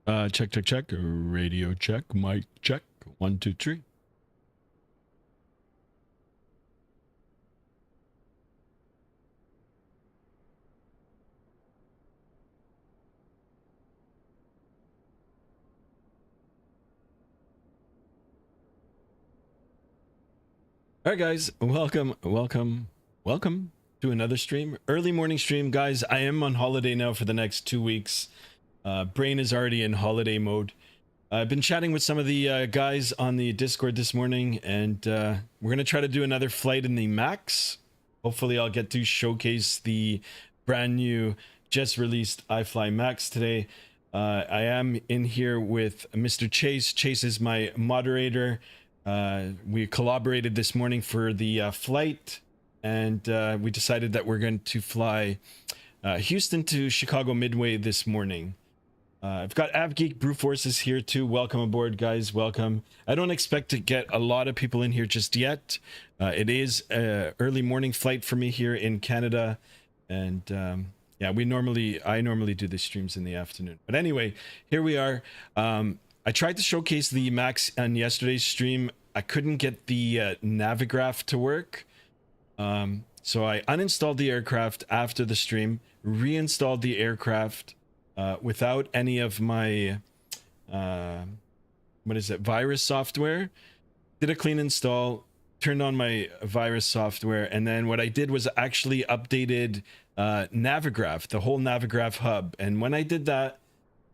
Check, check, check. Radio check. Mic check. 1, 2, 3. All right, guys. Welcome to another stream. Early morning stream, guys. I am on holiday now for the next 2 weeks. Brain is already in holiday mode. I've been chatting with some of the guys on the Discord this morning, and we're going to try to do another flight in the Max. Hopefully, I'll get to showcase the brand new, just released iFly Max today. I am in here with Mr. Chase. Chase is my moderator. We collaborated this morning for the flight, and we decided that we're going to fly Houston to Chicago Midway this morning. I've got AvGeek Brew Forces here too. Welcome aboard, guys. Welcome. I don't expect to get a lot of people in here just yet. It is an early morning flight for me here in Canada, and yeah, I normally do the streams in the afternoon. But anyway, here we are. I tried to showcase the Max on yesterday's stream. I couldn't get the Navigraph to work. So I uninstalled the aircraft after the stream, reinstalled the aircraft without any of my, virus software. Did a clean install, turned on my virus software, and then what I did was actually updated Navigraph, the whole Navigraph hub. And when I did that,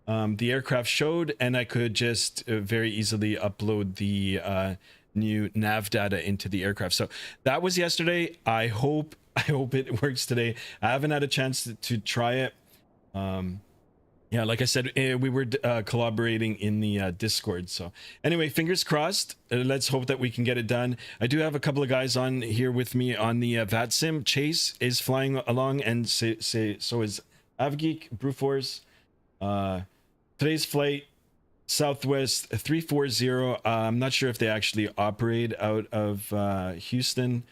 the aircraft showed, and I could just very easily upload the new nav data into the aircraft. So that was yesterday. I hope it works today. I haven't had a chance to try it. Yeah, like I said, we were collaborating in the Discord. So anyway, fingers crossed. Let's hope that we can get it done. I do have a couple of guys on here with me on the Vatsim. Chase is flying along, and so is AvGeek, Brewforce. Today's flight, Southwest 340. I'm not sure if they actually operate out of Houston.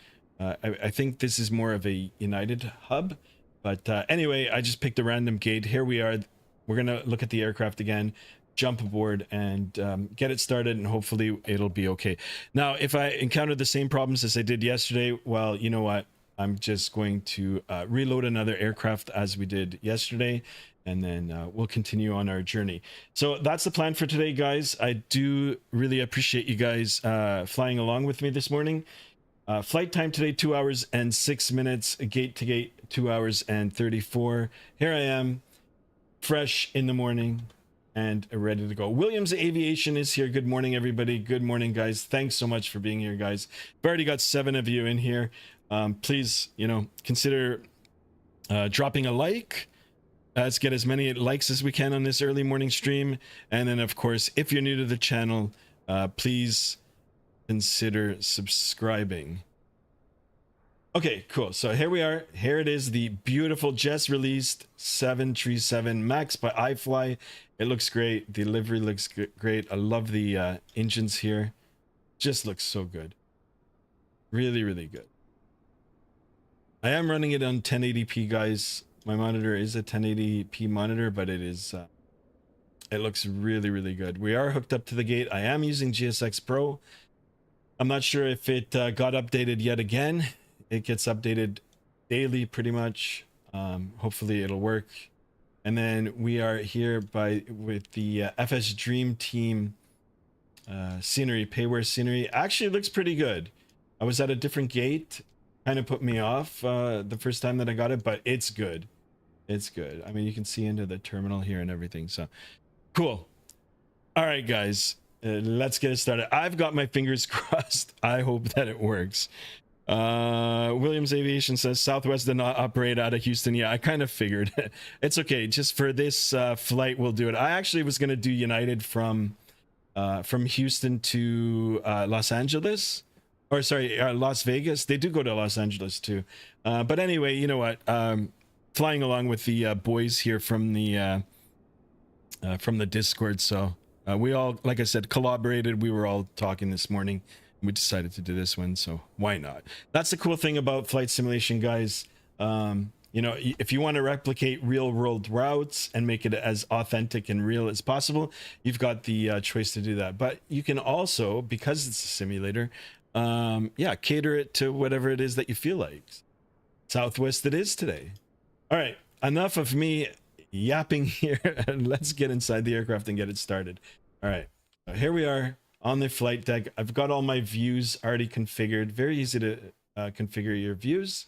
I think this is more of a United hub. But anyway, I just picked a random gate. Here we are. We're going to look at the aircraft again, jump aboard, and get it started, and hopefully it'll be okay. Now, if I encounter the same problems as I did yesterday, well, you know what? I'm just going to reload another aircraft as we did yesterday, and then we'll continue on our journey. So that's the plan for today, guys. I do really appreciate you guys flying along with me this morning. Flight time today, 2 hours and 6 minutes. Gate to gate, 2 hours and 34. Here I am, fresh in the morning and ready to go. Williams Aviation is here. Good morning, everybody. Good morning, guys. Thanks so much for being here, guys. I've already got 7 of you in here. Please, consider dropping a like. Let's get as many likes as we can on this early morning stream. And then, of course, if you're new to the channel, please consider subscribing. Okay, cool. So here we are. Here it is, the beautiful, just released 737 Max by iFly. It looks great. Delivery looks great. I love the engines here. Just looks so good. Really, really good. I am running it on 1080p, guys. My monitor is a 1080p monitor, but it is it looks really, really good. We are hooked up to the gate. I am using GSX Pro. I'm not sure if it got updated yet again. It gets updated daily pretty much. Hopefully it'll work. And then we are here with the FS Dream Team scenery, payware scenery. Actually, it looks pretty good. I was at a different gate. Kind of put me off the first time that I got it, but it's good. It's good. I mean, you can see into the terminal here and everything. So cool. All right, guys, let's get it started. I've got my fingers crossed. I hope that it works. Williams Aviation says Southwest did not operate out of Houston. Yeah, I kind of figured. It's okay. Just for this flight, we'll do it. I actually was going to do United from Houston to Los Angeles. Or sorry, Las Vegas. They do go to Los Angeles too. But anyway, you know what? Flying along with the boys here from the Discord. So we all, like I said, collaborated. We were all talking this morning. We decided to do this one, so why not? That's the cool thing about flight simulation, guys. You know, if you want to replicate real world routes and make it as authentic and real as possible, you've got the choice to do that. But you can also, because it's a simulator, yeah, cater it to whatever it is that you feel like. Southwest it is today. All right, enough of me yapping here, and let's get inside the aircraft and get it started. All right, here we are on the flight deck. I've got all my views already configured. Very easy to configure your views.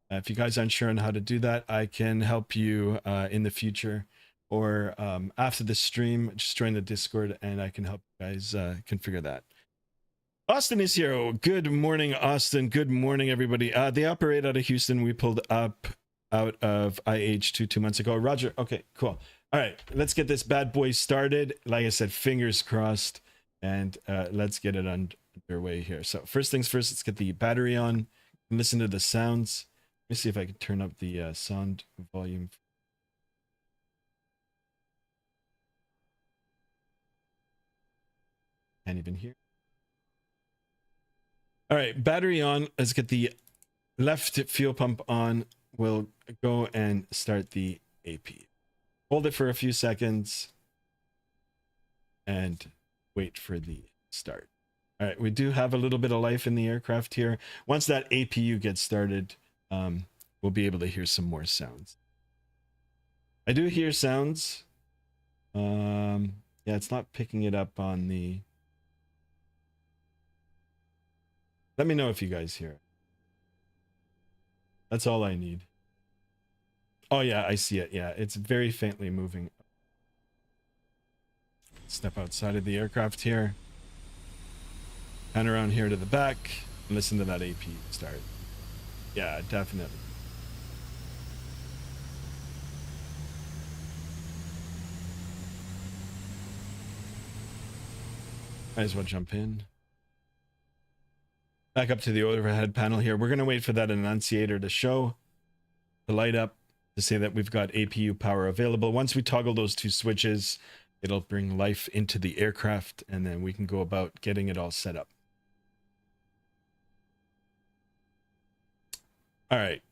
If you guys aren't sure on how to do that, I can help you in the future, or after the stream, just join the Discord and I can help you guys configure that. Austin is here. Good morning, Austin. Good morning, everybody. They operate out of Houston. We pulled up out of IAH 2 months ago. Roger. Okay, cool. All right, let's get this bad boy started. Like I said, fingers crossed, and let's get it underway here. So first things first, let's get the battery on and listen to the sounds. Let me see if I can turn up the sound volume. Can't even hear. All right, battery on. Let's get the left fuel pump on. We'll go and start the AP. Hold it for a few seconds and wait for the start. All right, we do have a little bit of life in the aircraft here. Once that APU gets started, we'll be able to hear some more sounds. I do hear sounds. Yeah, it's not picking it up on the... Let me know if you guys hear it. That's all I need. Oh yeah, I see it. Yeah, it's very faintly moving. Step outside of the aircraft here. Pan around here to the back and listen to that AP start. Yeah, definitely. Might as well jump in. Back up to the overhead panel here. We're going to wait for that annunciator to show, to light up, to say that we've got APU power available. Once we toggle those two switches, it'll bring life into the aircraft, and then we can go about getting it all set up. All right.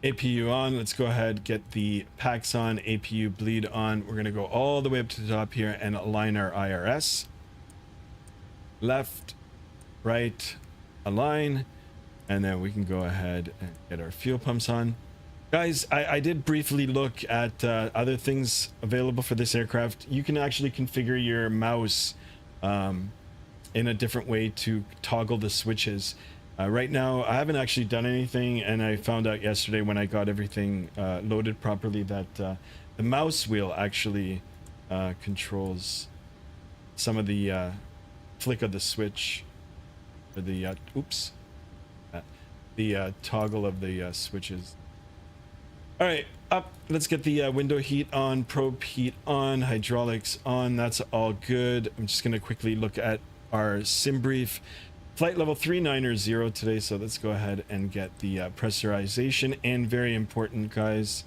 APU on. Let's go ahead, get the packs on, APU bleed on. We're going to go all the way up to the top here and align our IRS. Left, right, align, and then we can go ahead and get our fuel pumps on. Guys, I did briefly look at other things available for this aircraft. You can actually configure your mouse in a different way to toggle the switches. Right now, I haven't actually done anything, and I found out yesterday when I got everything loaded properly that the mouse wheel actually controls some of the flick of the switch, or the toggle of the switches. All right, up. Let's get the window heat on, probe heat on, hydraulics on. That's all good. I'm just gonna quickly look at our sim brief. Flight level 390 today, so let's go ahead and get the pressurization, and very important, guys.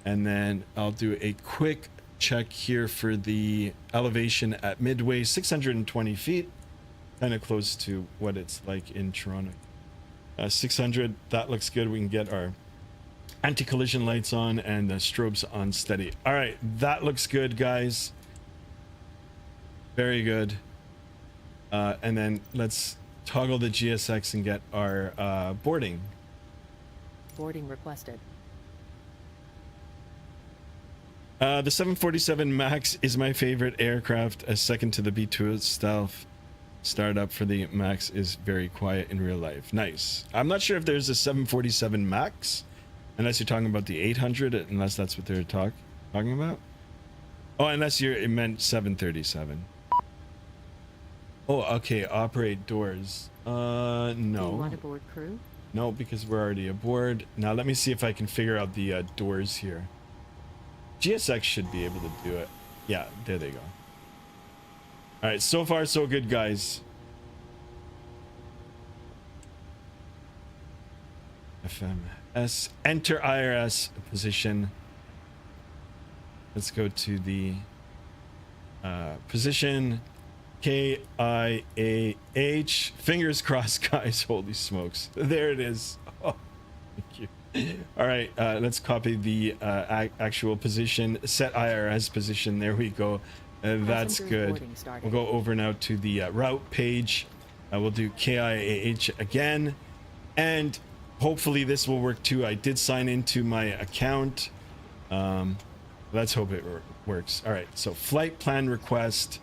And then I'll do a quick check here for the elevation at Midway, 620 feet, kind of close to what it's like in Toronto. 600, that looks good. We can get our anti-collision lights on and the strobes on steady. All right, that looks good, guys. Very good. And then let's toggle the GSX and get our boarding. Boarding requested. The 747 MAX is my favorite aircraft, as second to the B-2 Stealth. Startup for the MAX is very quiet in real life. Nice. I'm not sure if there's a 747 MAX, unless you're talking about the 800, unless that's what they're talking about. Oh, unless it meant 737. Oh, okay. Operate doors. No. Do you want to board crew? No, because we're already aboard. Now let me see if I can figure out the doors here. GSX should be able to do it. Yeah, there they go. All right, so far so good, guys. FMS. Enter IRS position. Let's go to the position. KIAH. Fingers crossed, guys. Holy smokes. There it is. Oh, Thank you. All right, let's copy the actual position. Set IRS position. There we go. That's Passengers good. boarding started. We'll go over now to the route page. We'll do KIAH again, and hopefully this will work too. I did sign into my account. Let's hope it works. All right, so flight plan request.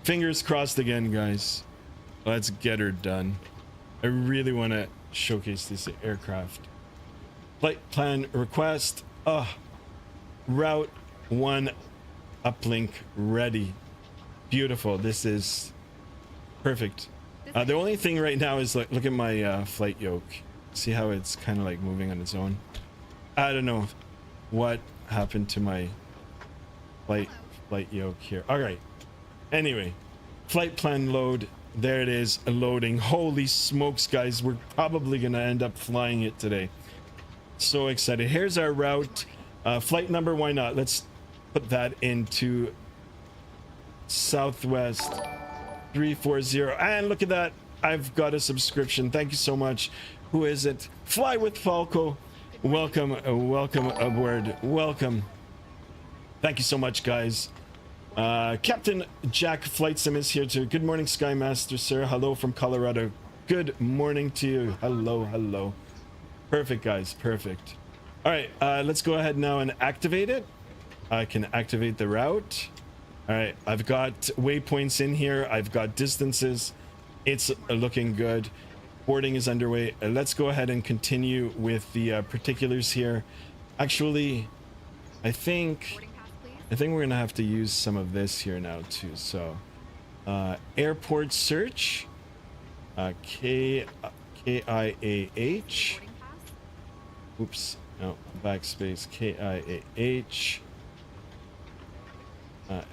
Fingers crossed again, guys. Let's get her done. I really want to showcase this aircraft. Flight plan request. Route 1 uplink ready. Beautiful. This is perfect. The only thing right now is look at my flight yoke. See how it's kind of like moving on its own. I don't know what happened to my flight yoke here. All right. Anyway, flight plan load. There it is, loading. Holy smokes, guys. We're probably going to end up flying it today. So excited. Here's our route. Flight number, why not? Let's put that into Southwest 340. And look at that. I've got a subscription. Thank you so much. Who is it? Fly with Falco. Welcome. Welcome aboard. Welcome. Thank you so much, guys. Captain Jack Flight Sim is here too. Good morning, Skymaster, sir. Hello from Colorado. Good morning to you. Hello, hello. Perfect, guys. Perfect. All right, let's go ahead now and activate it. I can activate the route. All right, I've got waypoints in here. I've got distances. It's looking good. Boarding is underway. Let's go ahead and continue with the particulars here. Actually, I think we're gonna have to use some of this here now too. So airport search, KIAH. Oops, no, backspace, KIAH.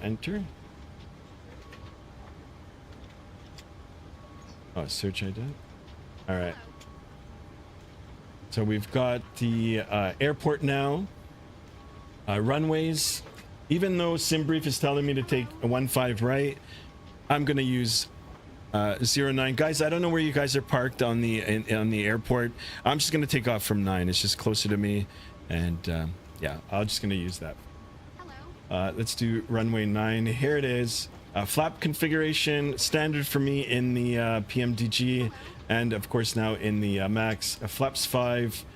Enter. Oh, search I did. All right. So we've got the airport now. Runways. Even though SimBrief is telling me to take a 15 right, I'm gonna use 09. Guys, I don't know where you guys are parked on the airport. I'm just gonna take off from 9. It's just closer to me, and yeah, I'm just gonna use that. Hello. Let's do runway 9. Here it is. Flap configuration standard for me in the PMDG, and of course now in the Max. Flaps 5.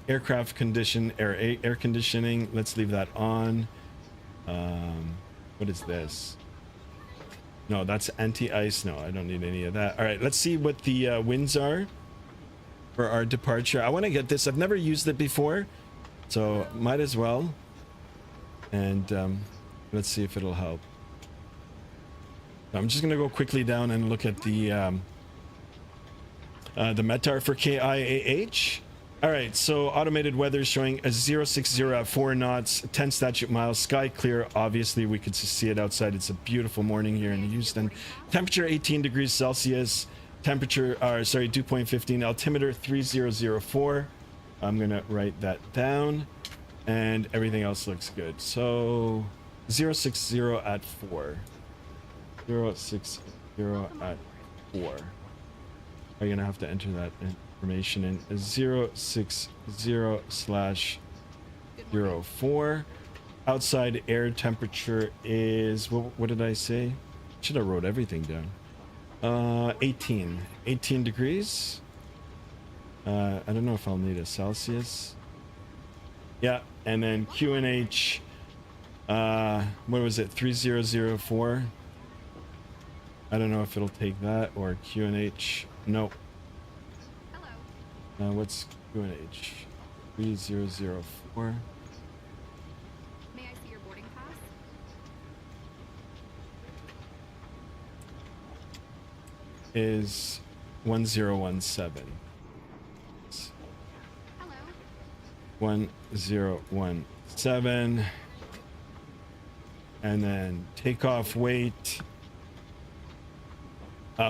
Aircraft condition, air conditioning. Let's leave that on. What is this? No, that's anti-ice. No, I don't need any of that. All right, let's see what the winds are for our departure. I want to get this. I've never used it before, so might as well. And let's see if it'll help. I'm just gonna go quickly down and look at the METAR for KIAH. All right, so automated weather showing a 060 at 4 knots, 10 statute miles, sky clear. Obviously, we could see it outside. It's a beautiful morning here in Houston. Temperature 18 degrees Celsius. Temperature, dew point 15. Altimeter 3004. I'm gonna write that down, and everything else looks good. So 060 at 4. 060 at 4. Are you gonna have to enter that information in 060/04. Outside air temperature is what did I say? Should have wrote everything down. 18 degrees. I don't know if I'll need a Celsius. Yeah, and then QNH, what was it, 3004? I don't know if it'll take that, or QNH. Nope. What's QNH? 3004. May I see your boarding pass? Is 1017. Hello. 1017. And then takeoff weight.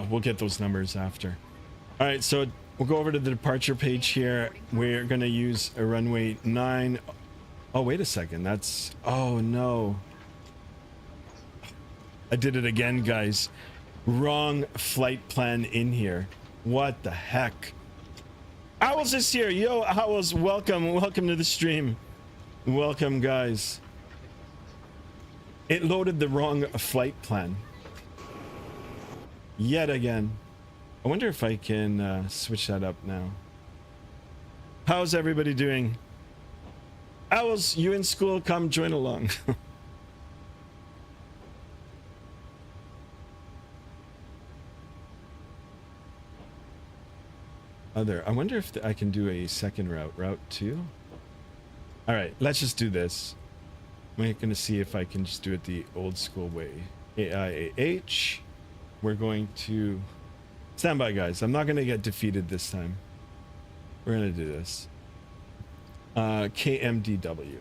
We'll get those numbers after. All right, so we'll go over to the departure page here. We're going to use a runway 9. Oh, wait a second. That's... Oh, no. I did it again, guys. Wrong flight plan in here. What the heck? Owls is here. Yo, Owls, welcome. Welcome to the stream. Welcome, guys. It loaded the wrong flight plan. Yet again. I wonder if I can switch that up now. How's everybody doing? Owls, you in school? Come join along. I wonder if I can do a second route 2. All right, let's just do this. I'm gonna see if I can just do it the old school way. IAH. We're going to stand by, guys. I'm not gonna get defeated this time. We're gonna do this. KMDW.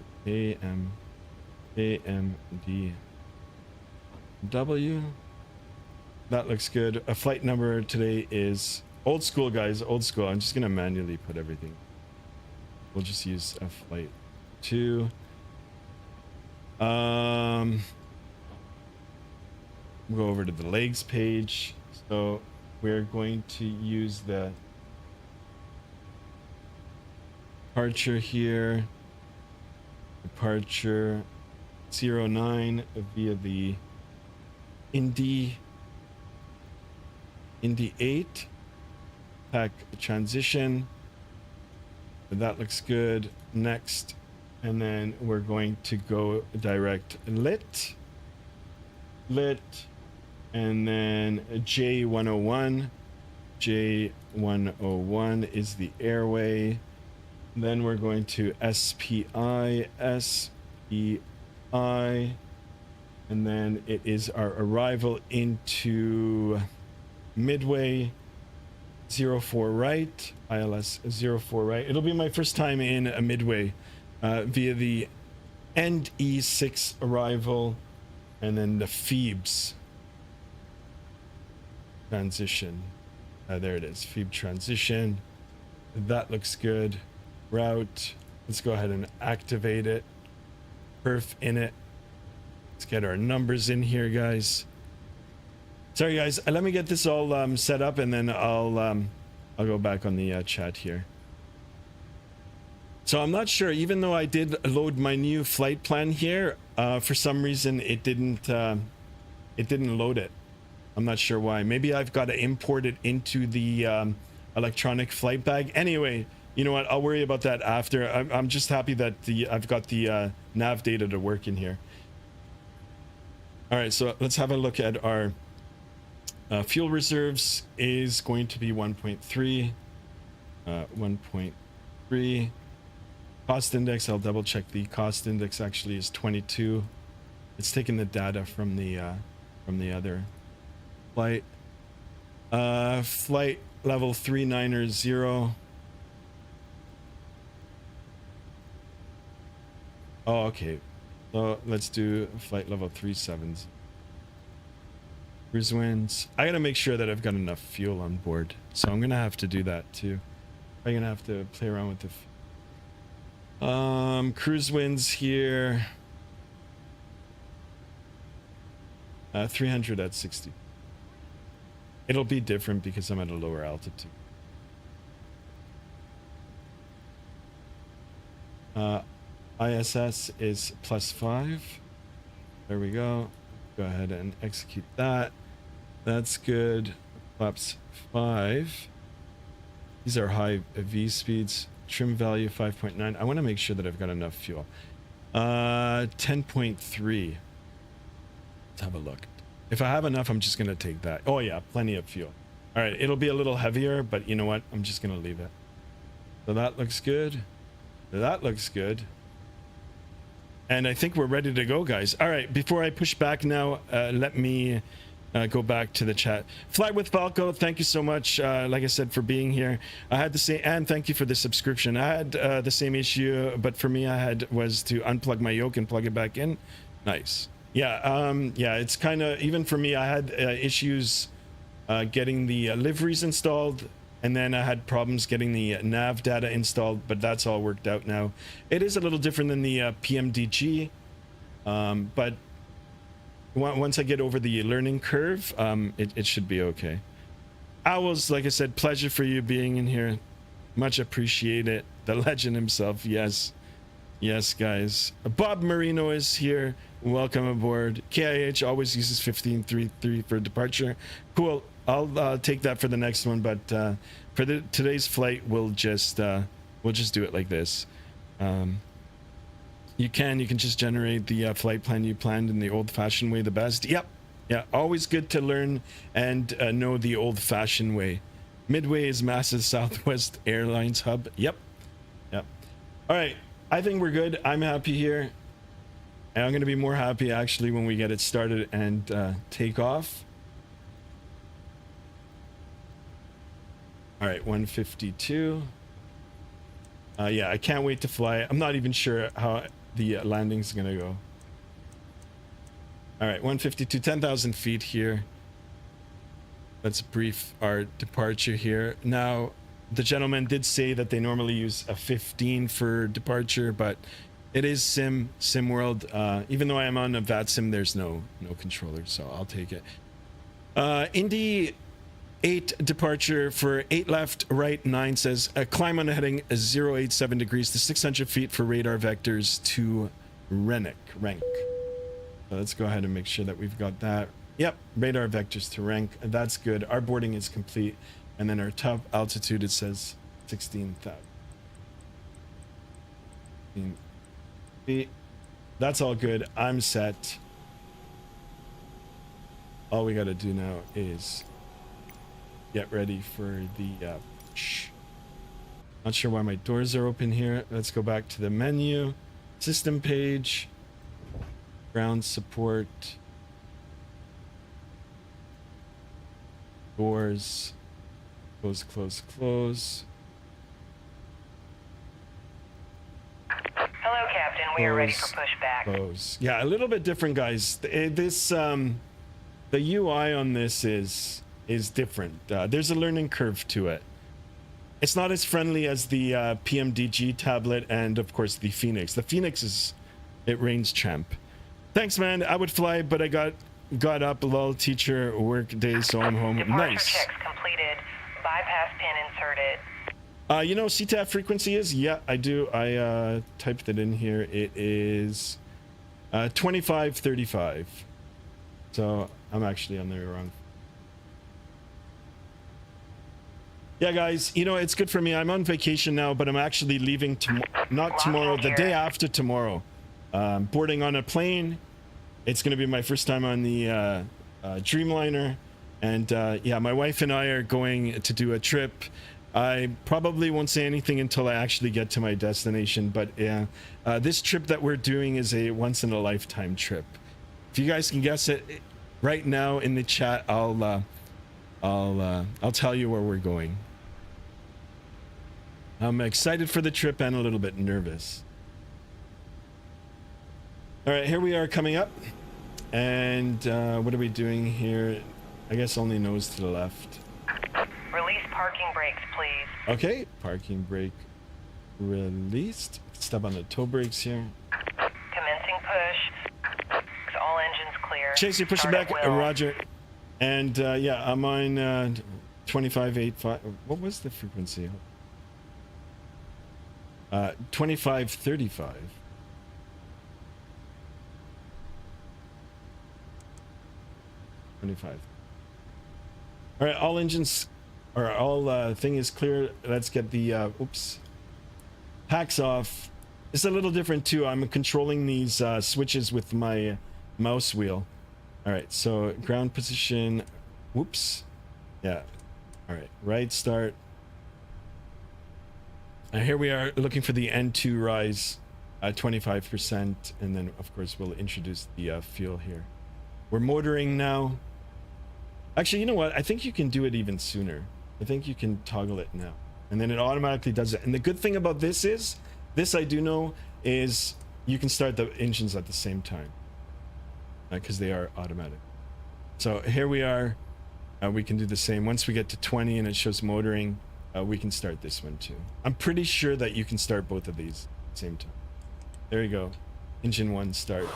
KMDW. That looks good. A flight number today is old school, guys. Old school. I'm just gonna manually put everything. We'll just use a flight 2. We'll go over to the legs page. So we're going to use the departure here. Departure 09 via the Indy 8. Pack transition. That looks good. Next. And then we're going to go direct lit. And then J101. J101 is the airway. Then we're going to SPI. And then it is our arrival into Midway 04 right. ILS 04 right. It'll be my first time in a Midway via the NE6 arrival. And then the Phoebes transition. There it is. Phoebe transition. That looks good. Route. Let's go ahead and activate it. Perf in it. Let's get our numbers in here, guys. Sorry, guys. Let me get this all set up, and then I'll go back on the chat here. So I'm not sure. Even though I did load my new flight plan here, for some reason it didn't load it. I'm not sure why. Maybe I've got to import it into the electronic flight bag. Anyway, you know what? I'll worry about that after. I'm just happy that I've got the nav data to work in here. All right, so let's have a look at our fuel reserves. Is going to be 1.3. 1.3. Cost index, I'll double check. The cost index actually is 22. It's taking the data from the other flight. Flight level 390. Oh, okay. So let's do flight level 37. Cruise winds. I gotta make sure that I've got enough fuel on board, so I'm gonna have to do that too. I'm gonna have to play around with the cruise winds here. 300 at 60. It'll be different because I'm at a lower altitude. ISS is +5. There we go. Go ahead and execute that. That's good. Flaps 5. These are high V speeds. Trim value 5.9. I want to make sure that I've got enough fuel. 10.3. Let's have a look. If I have enough, I'm just going to take that. Oh yeah, plenty of fuel. All right, it'll be a little heavier, but you know what? I'm just going to leave it. So that looks good. That looks good. And I think we're ready to go, guys. All right, before I push back now, let me go back to the chat. Fly with Falco, thank you so much, like I said, for being here. I had the same, and thank you for the subscription. I had the same issue, but for me, was to unplug my yoke and plug it back in. Nice. Yeah, yeah, it's kind of, even for me, I had issues getting the liveries installed, and then I had problems getting the nav data installed, but that's all worked out now. It is a little different than the PMDG, but once I get over the learning curve, it should be okay. Owls, like I said, pleasure for you being in here. Much appreciate it. The legend himself. Yes. Yes, guys. Bob Marino is here. Welcome aboard. KIH always uses 1533 for departure. Cool. I'll take that for the next one, but for today's flight, we'll just do it like this. You can just generate the flight plan you planned in the old-fashioned way the best. Yep. Yeah, always good to learn and know the old-fashioned way. Midway is massive Southwest Airlines hub. Yep. All right. I think we're good. I'm happy here. And I'm going to be more happy actually when we get it started and take off. All right, 152. Yeah, I can't wait to fly. I'm not even sure how the landing's going to go. All right, 152, 10,000 feet here. Let's brief our departure here. Now, the gentleman did say that they normally use a 15 for departure, but it is sim world. Even though I am on a Vatsim, there's no controller, so I'll take it. Indy 8 departure for 8 left, right 9 says climb on a heading 087 degrees to 600 feet for radar vectors to rank. So let's go ahead and make sure that we've got that. Yep, radar vectors to rank. That's good. Our boarding is complete. And then our top altitude, it says 16,000 feet. That's all good. I'm set. All we got to do now is get ready for the not sure why my doors are open here. Let's go back to the menu, system page, ground support, doors, close. Hello, Captain. We are ready for pushback. Close. Yeah, a little bit different, guys. This the UI on this is different. There's a learning curve to it. It's not as friendly as the PMDG tablet and of course the Phoenix. The Phoenix it reigns champ. Thanks, man. I would fly, but I got up. Lol, teacher work day, so I'm home. Departure Nice. checks completed. Bypass pin inserted. You know CTAF frequency is? Yeah, I do. I typed it in here. It is 2535. So I'm actually on there wrong. Yeah, guys, you know, it's good for me. I'm on vacation now, but I'm actually leaving not tomorrow, the day after tomorrow. Boarding on a plane. It's going to be my first time on the Dreamliner. And yeah, my wife and I are going to do a trip. I probably won't say anything until I actually get to my destination. But yeah, this trip that we're doing is a once-in-a-lifetime trip. If you guys can guess it right now in the chat, I'll tell you where we're going. I'm excited for the trip and a little bit nervous. All right, here we are coming up. And what are we doing here? I guess only nose to the left. Release parking brakes, please. Okay, parking brake released. Step on the toe brakes here. Commencing push. All engines clear. Chase, you push it back. Roger. And yeah, I'm on 2585. What was the frequency? 2535. All right, all engines or all thing is clear. Let's get the oops, hacks off. It's a little different too. I'm controlling these switches with my mouse wheel. All right, so ground position. Whoops. Yeah. All right, right start. Here we are looking for the N2 rise, 25%, and then of course we'll introduce the fuel here. We're motoring now. Actually, you know what? I think you can do it even sooner. I think you can toggle it now, and then it automatically does it. And the good thing about this is, this I do know, is you can start the engines at the same time because they are automatic. So here we are. We can do the same. Once we get to 20 and it shows motoring, we can start this one too. I'm pretty sure that you can start both of these at the same time. There you go. Engine 1 start.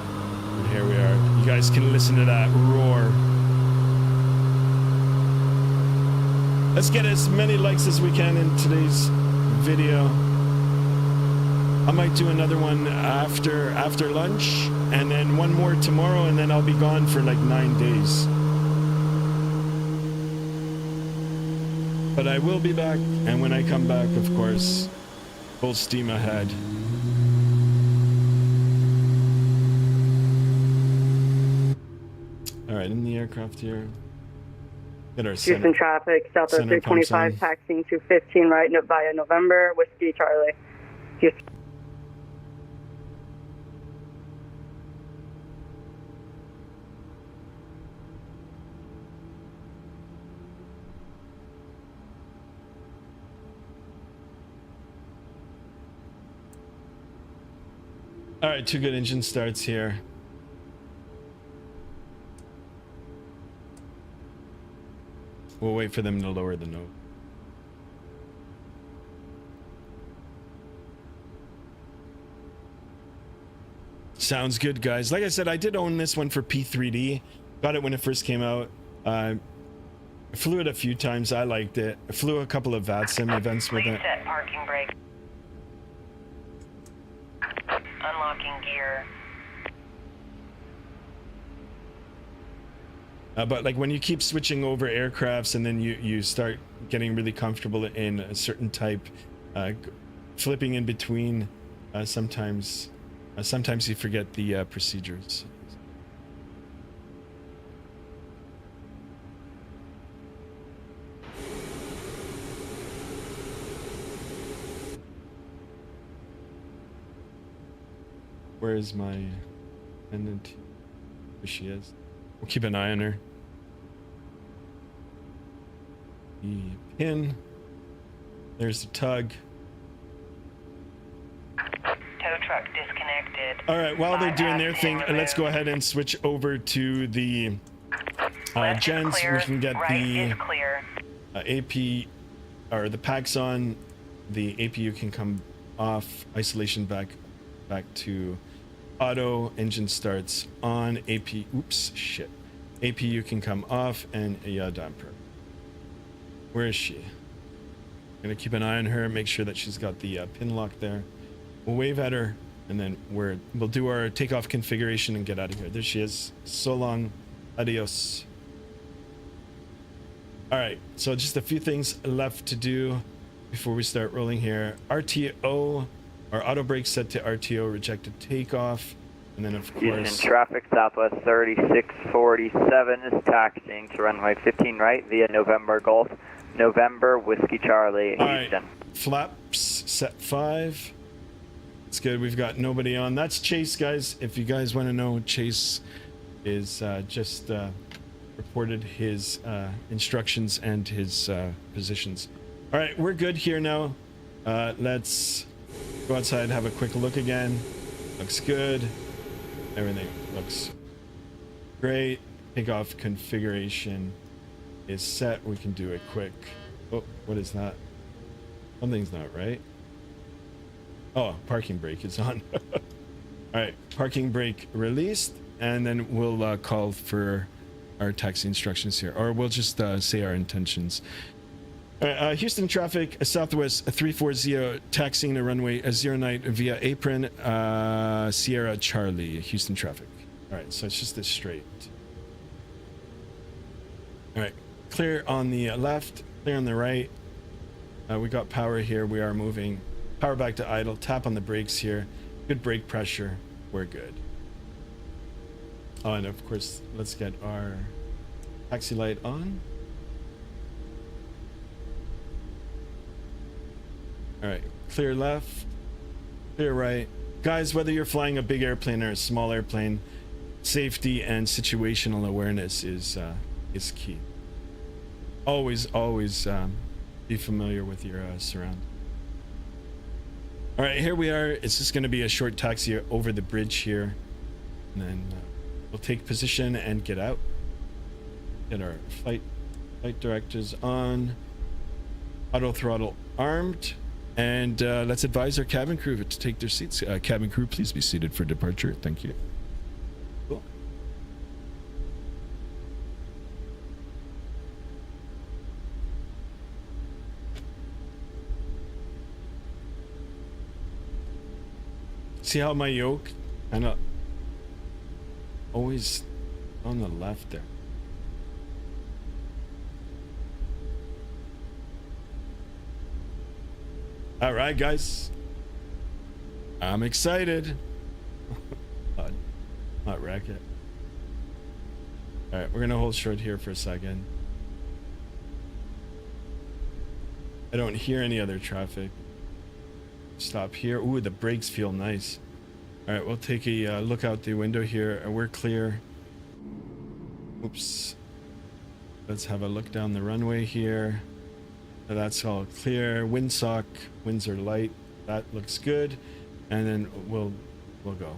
And here we are. You guys can listen to that roar. Let's get as many likes as we can in today's video. I might do another one after lunch, and then one more tomorrow, and then I'll be gone for like 9 days. But I will be back, and when I come back, of course, full steam ahead. All right, in the aircraft here. Get our Houston traffic, Southwest center pumps 325, on. taxiing to 15 right via November, Whiskey Charlie. Houston. All right, 2 good engine starts here. We'll wait for them to lower the nose. Sounds good, guys. Like I said, I did own this one for P3D. Got it when it first came out. Flew it a few times. I liked it. I flew a couple of Vatsim events with Please it. set parking brake. Unlocking gear. But like when you keep switching over aircrafts and then you start getting really comfortable in a certain type, flipping in between, sometimes you forget the procedures. Where is my attendant? There she is. We'll keep an eye on her. The pin. There's the tug. Tow truck disconnected. All right, while they're doing their Bypass thing, pin let's go removed. ahead and switch over to the Left is gens. clear, We can get right the is clear. AP or the packs on. The APU can come off. Isolation back to auto. Engine starts on. APU can come off, and yeah, damper. Where is she? Gonna keep an eye on her, make sure that she's got the pin lock there. We'll wave at her, and then we'll do our takeoff configuration and get out of here. There she is. So long. Adios. All right, so just a few things left to do before we start rolling here. RTO, our auto brake set to RTO, rejected takeoff. And then of Houston course, traffic, Southwest 3647 is taxiing to runway 15 right via November Golf, November Whiskey Charlie, all right, Houston. flaps set 5. It's good. We've got nobody on. That's Chase, guys. If you guys want to know, Chase is just reported his instructions and his positions. All right, we're good here now. Let's go outside and have a quick look again. Looks good. Everything looks great. Takeoff configuration is set. We can do a quick. Oh, what is that? Something's not right. Oh, parking brake is on. All right, parking brake released, and then we'll call for our taxi instructions here, or we'll just say our intentions. All right, Houston traffic, Southwest 340, taxiing to runway 09 via apron, Sierra Charlie, Houston traffic. All right, so it's just this straight. All right, clear on the left, clear on the right. We got power here. We are moving. Power back to idle. Tap on the brakes here. Good brake pressure. We're good. Oh, and of course, let's get our taxi light on. All right, clear left, clear right. Guys, whether you're flying a big airplane or a small airplane, safety and situational awareness is key. Always be familiar with your surround. All right, here we are. It's just going to be a short taxi over the bridge here, and then we'll take position and get out. Get our flight directors on. Auto throttle armed. And let's advise our cabin crew to take their seats. Cabin crew, please be seated for departure. Thank you. Cool. See how my yoke kind of always on the left there. All right, guys. I'm excited. Not wreck it. All right, we're gonna hold short here for a second. I don't hear any other traffic. Stop here. Ooh, the brakes feel nice. All right, we'll take a look out the window here. We're clear. Oops. Let's have a look down the runway here. That's all clear. Windsock, winds are light. That looks good. And then we'll go.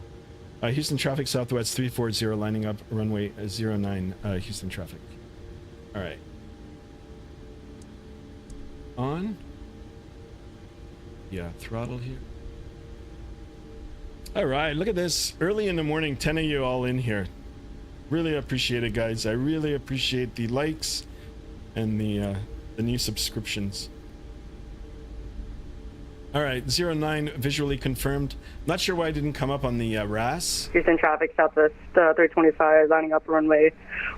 Houston traffic southwest 340 lining up runway 09 Houston traffic. All right. On. Yeah, throttle here. All right, look at this. Early in the morning, 10 of you all in here. Really appreciate it, guys. I really appreciate the likes and the new subscriptions. All right, 09 visually confirmed. Not sure why it didn't come up on the RAS. Houston traffic southwest 325 lining up runway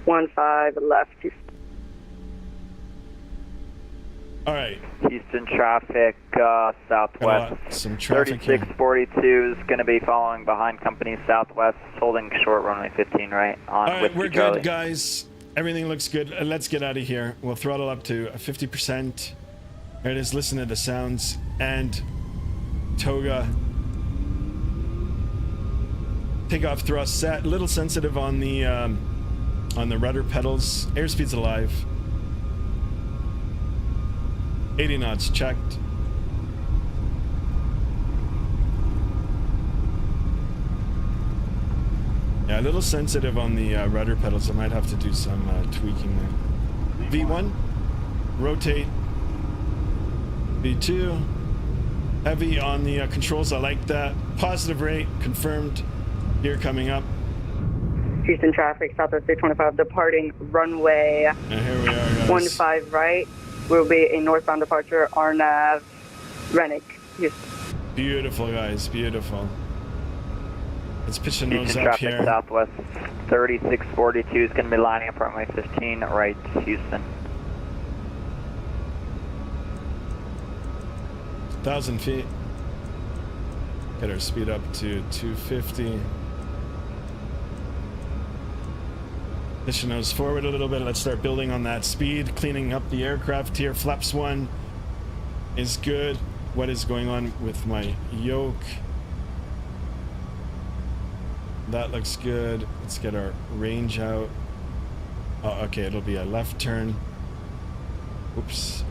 15 left. All right. Houston traffic southwest. Some traffic 3642 is going to be following behind company southwest, holding short runway 15 right on. All right, we're Charlie. good, guys. Everything looks good. Let's get out of here. We'll throttle up to 50%. There it is. Listen to the sounds. And toga. Takeoff thrust set. A little sensitive on the rudder pedals. Airspeed's alive. 80 knots checked. Yeah, a little sensitive on the rudder pedals. I might have to do some tweaking there. V1, rotate. V2, heavy on the controls. I like that. Positive rate confirmed. Here coming up. Houston traffic southwest 325 departing runway And here we are, guys. 15 right. Will be a northbound departure RNAV Rennick. Houston. Beautiful, guys. Beautiful. Let's pitch the nose Houston up traffic here. southwest 3642 is going to be lining up runway 15 right, Houston. 1,000 feet. Get our speed up to 250. Pitch the nose forward a little bit. Let's start building on that speed. Cleaning up the aircraft here. Flaps 1 is good. What is going on with my yoke? That looks good. Let's get our range out. Oh, okay, it'll be a left turn. Oops.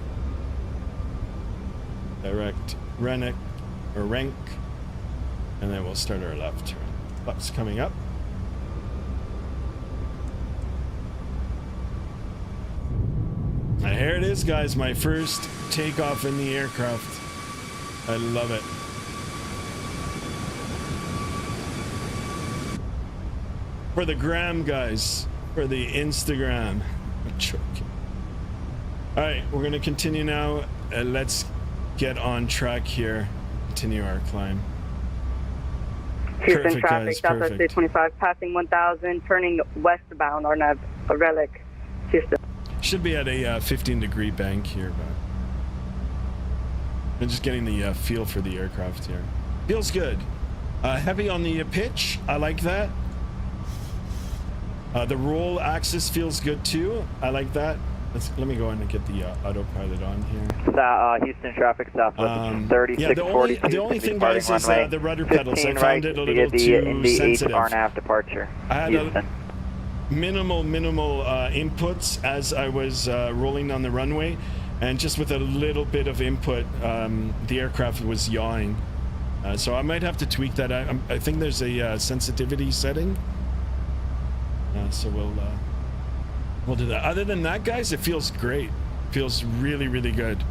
Direct Rennick or rank. And then we'll start our left turn. Flaps coming up. And here it is, guys. My first takeoff in the aircraft. I love it. For the gram, guys. For the Instagram. I'm joking. All right, we're going to continue now. Let's get on track here. Continue our climb. Houston Perfect, traffic guys, southwest perfect. 325 passing 1000 turning westbound RNAV Relic. Houston. Should be at a 15-degree bank here, but I'm just getting the feel for the aircraft here. Feels good. Heavy on the pitch. I like that. The roll axis feels good too. I like that. Let me go in and get the autopilot on here. Houston traffic southwest 3642. Yeah, the only thing, guys, is the rudder pedals. I found it a little the too Indy sensitive. RNAV departure. I had Houston. minimal inputs as I was rolling down the runway, and just with a little bit of input, the aircraft was yawing. So I might have to tweak that. I think there's a sensitivity setting. So we'll do that. Other than that, guys, it feels great. Feels really, really good.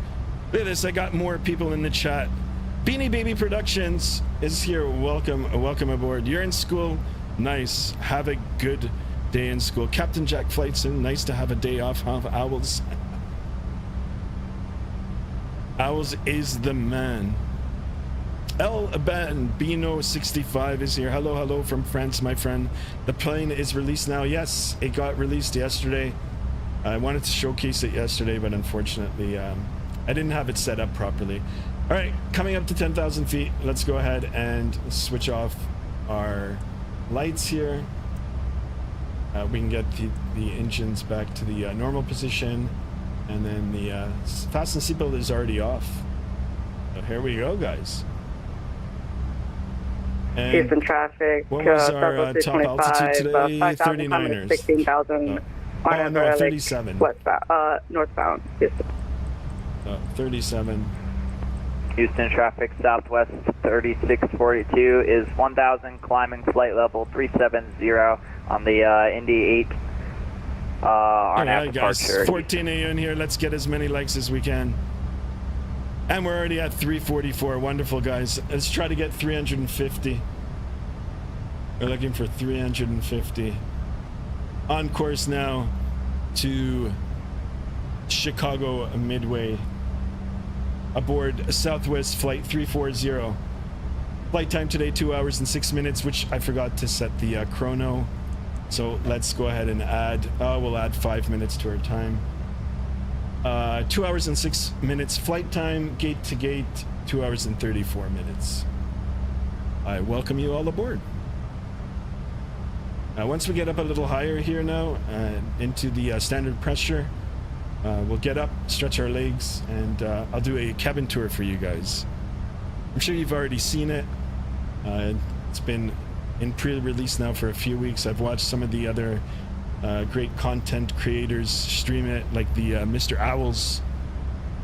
Look at this. I got more people in the chat. Beanie Baby Productions is here. Welcome aboard. You're in school. Nice. Have a good day in school. Captain Jack Flightson. Nice to have a day off, huh? Owls. Owls is the man. El Bambino 65 is here. Hello, hello from France, my friend. The plane is released now. Yes, it got released yesterday. I wanted to showcase it yesterday, but unfortunately, I didn't have it set up properly. All right, coming up to 10,000 feet. Let's go ahead and switch off our lights here. We can get the engines back to the normal position, and then the fasten seatbelt is already off. So here we go, guys. And Houston traffic. what was our top 225, altitude today? 5,100, 39ers. 16,000. Oh, no, 37. Westbound, northbound. Houston. 37. Houston traffic southwest 3642 is 1000, climbing flight level 370 on the Indy 8 All RNAV right, guys. departure. 14 a.m. here. Let's get as many likes as we can. And we're already at 344. Wonderful, guys. Let's try to get 350. We're looking for 350. On course now to Chicago Midway. Aboard Southwest Flight 340. Flight time today 2 hours and 6 minutes, which I forgot to set the chrono. So let's go ahead and add, we'll add 5 minutes to our time. 2 hours and 6 minutes flight time, gate to gate, 2 hours and 34 minutes. I welcome you all aboard. Once we get up a little higher here now, into the standard pressure, we'll get up, stretch our legs, and I'll do a cabin tour for you guys. I'm sure you've already seen it. It's been in pre-release now for a few weeks. I've watched some of the other great content creators stream it, like the Mr. Owls,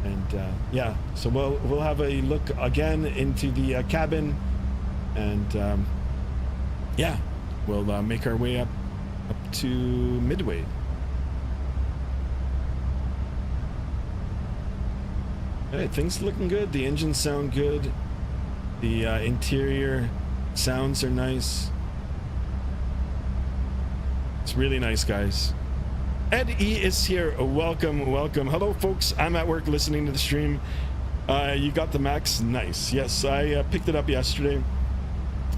and yeah. So we'll have a look again into the cabin, and yeah, we'll make our way up to Midway. Hey, things looking good. The engines sound good. The interior sounds are nice. It's really nice, guys. Ed E is here. Welcome, welcome. Hello, folks. I'm at work listening to the stream. You got the Max? Nice. Yes, I picked it up yesterday.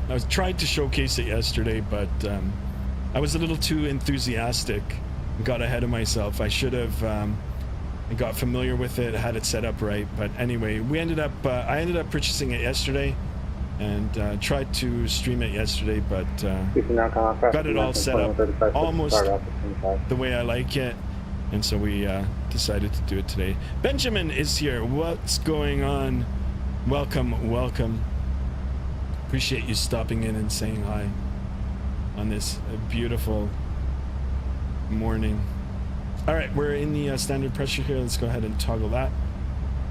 I was trying to showcase it yesterday, but I was a little too enthusiastic and got ahead of myself. I should have got familiar with it, had it set up right. But anyway, we ended up I ended up purchasing it yesterday and tried to stream it yesterday, but got it all set up almost the way I like it, and so we decided to do it today. Benjamin is here. What's going on? Welcome, welcome. Appreciate you stopping in and saying hi on this beautiful morning. All right, we're in the standard pressure here. Let's go ahead and toggle that.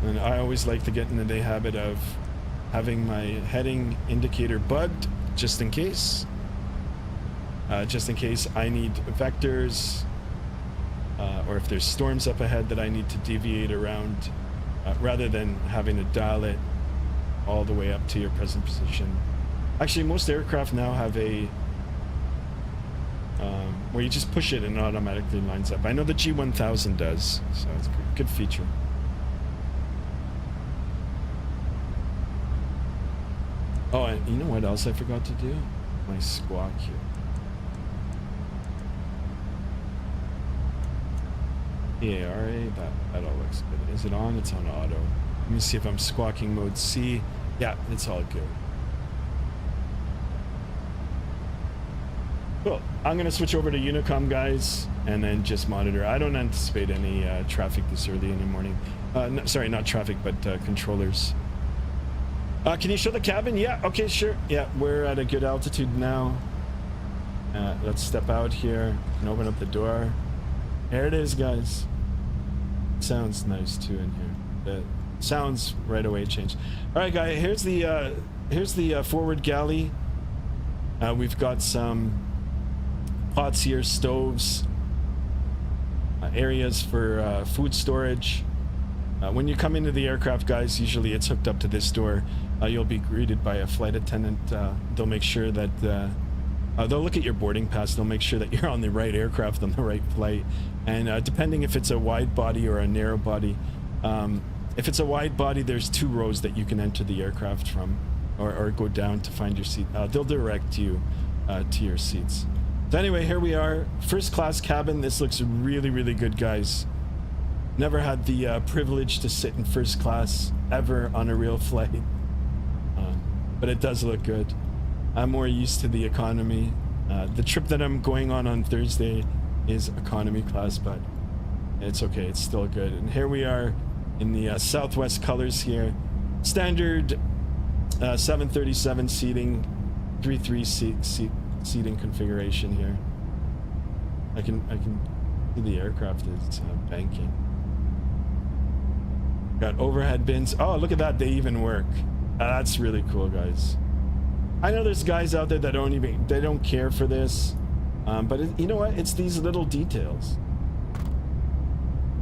And I always like to get into the habit of having my heading indicator bugged, just in case I need vectors, or if there's storms up ahead that I need to deviate around, rather than having to dial it all the way up to your present position. Actually, most aircraft now have a where you just push it and it automatically lines up. I know the G1000 does, so it's a good feature. Oh, and you know what else I forgot to do? My squawk here. EARA, that all looks good. Is it on? It's on auto. Let me see if I'm squawking mode C. Yeah, it's all good. Cool. I'm going to switch over to Unicom, guys, and then just monitor. I don't anticipate any traffic this early in the morning. No, sorry, not traffic, but controllers. Can you show the cabin? Yeah, okay, sure. Yeah, we're at a good altitude now. Let's step out here and open up the door. There it is, guys. Sounds nice too in here. The sounds right away changed. All right, guys. Here's the forward galley. We've got some pots here, stoves, areas for food storage. When you come into the aircraft, guys, usually it's hooked up to this door. You'll be greeted by a flight attendant. They'll make sure that they'll look at your boarding pass. They'll make sure that you're on the right aircraft on the right flight. And depending if it's a wide body or a narrow body, if it's a wide body, there's 2 rows that you can enter the aircraft from. or go down to find your seat. They'll direct you to your seats. So anyway, here we are, first class cabin. This looks really, really good, guys. Never had the privilege to sit in first class ever on a real flight, but it does look good. I'm more used to the economy. The trip that I'm going on Thursday is economy class, but it's okay, it's still good. And here we are in the Southwest colors here. Standard 737 seating, 3-3 seating configuration here. I can see the aircraft is banking. Got overhead bins. Oh, look at that, they even work. That's really cool, guys. I know there's guys out there that don't care for this, but you know what? It's these little details.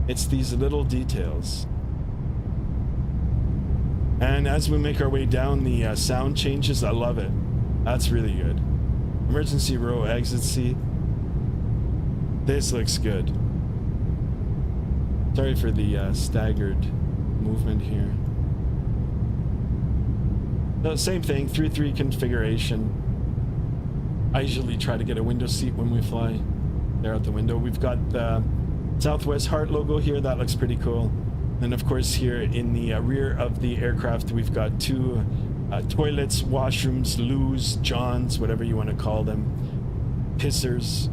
It's these little details. And as we make our way down, the sound changes. I love it. That's really good. Emergency row exit seat. This looks good. Sorry for the staggered movement here. No, same thing, 3-3 configuration. I usually try to get a window seat when we fly. There out the window. We've got the Southwest Heart logo here. That looks pretty cool. And of course here in the rear of the aircraft, we've got two toilets, washrooms, loos, johns, whatever you want to call them. Pissers.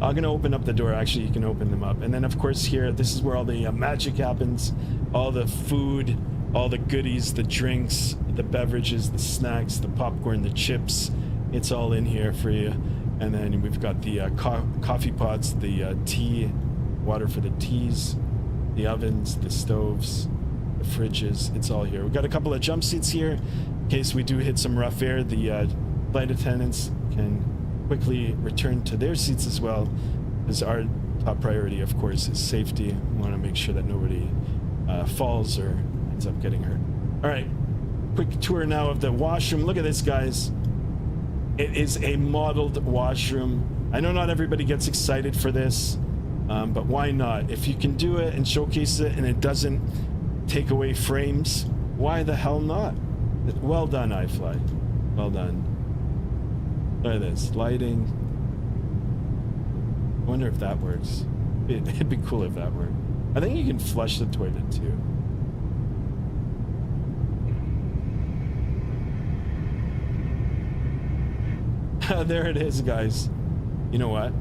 I'm gonna open up the door. Actually, you can open them up. And then of course here, this is where all the magic happens. All the food, all the goodies, the drinks, the beverages, the snacks, the popcorn, the chips. It's all in here for you. And then we've got the coffee pots, the tea, water for the teas, the ovens, the stoves, the fridges. It's all here. We've got a couple of jump seats here in case we do hit some rough air. The flight attendants can quickly return to their seats as well, because our top priority, of course, is safety. We want to make sure that nobody falls or ends up getting hurt. All right, quick tour now of the washroom. Look at this, guys. It is a modeled washroom. I know not everybody gets excited for this, but why not? If you can do it and showcase it and it doesn't take away frames, why the hell not? Well done, iFly. Well done. Look at this, lighting. I wonder if that works. It'd be cool if that worked. I think you can flush the toilet too. There it is, guys. You know what?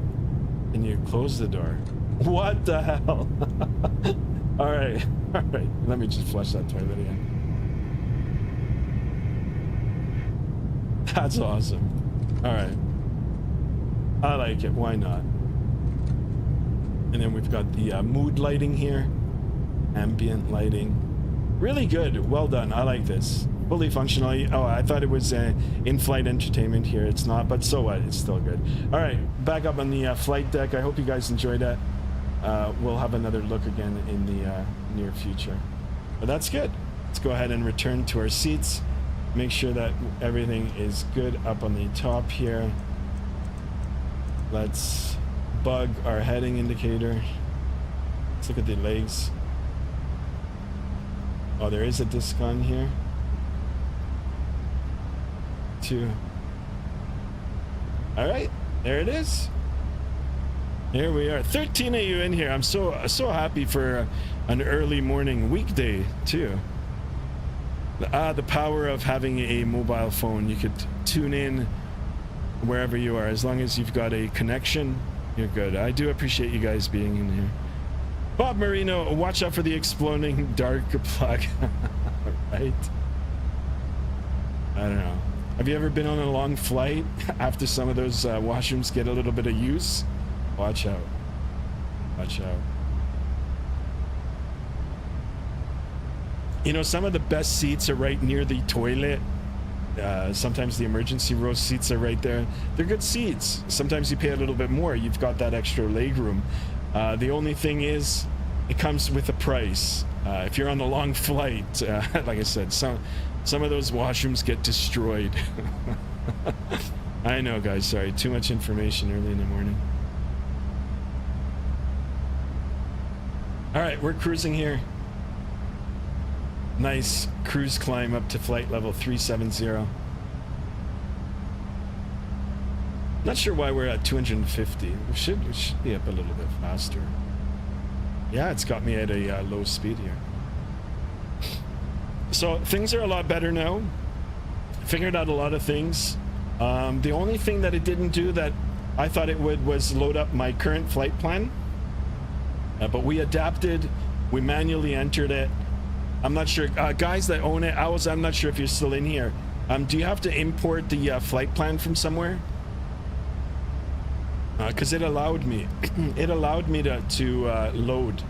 And you close the door. What the hell? All right. All right. Let me just flush that toilet again. That's awesome. All right. I like it. Why not? And then we've got the mood lighting here. Ambient lighting. Really good. Well done. I like this. Fully functional. Oh, I thought it was in-flight entertainment here. It's not, but so what? It's still good. All right. Back up on the flight deck. I hope you guys enjoyed that. We'll have another look again in the near future. But that's good. Let's go ahead and return to our seats. Make sure that everything is good up on the top here. Let's bug our heading indicator. Let's look at the legs. Oh, there is a disc on here. 2. All right, there it is. Here we are. 13 of you in here. I'm so happy for an early morning weekday too. The power of having a mobile phone. You could tune in wherever you are. As long as you've got a connection, you're good. I do appreciate you guys being in here. Bob Marino, watch out for the exploding dark plug. Right? I don't know. Have you ever been on a long flight after some of those washrooms get a little bit of use? Watch out. Watch out. You know, some of the best seats are right near the toilet. Sometimes the emergency row seats are right there. They're good seats. Sometimes you pay a little bit more. You've got that extra leg room. The only thing is, it comes with a price. If you're on a long flight, like I said, some of those washrooms get destroyed. I know, guys. Sorry, too much information early in the morning. All right, we're cruising here. Nice cruise climb up to flight level 370. Not sure why we're at 250. We should be up a little bit faster. Yeah, it's got me at a low speed here. So things are a lot better now. Figured out a lot of things. The only thing that it didn't do that I thought it would was load up my current flight plan. But we adapted. We manually entered it. I'm not sure. Guys that own it, Owls, I'm not sure if you're still in here. Do you have to import the flight plan from somewhere? Because it allowed me. It allowed me to load.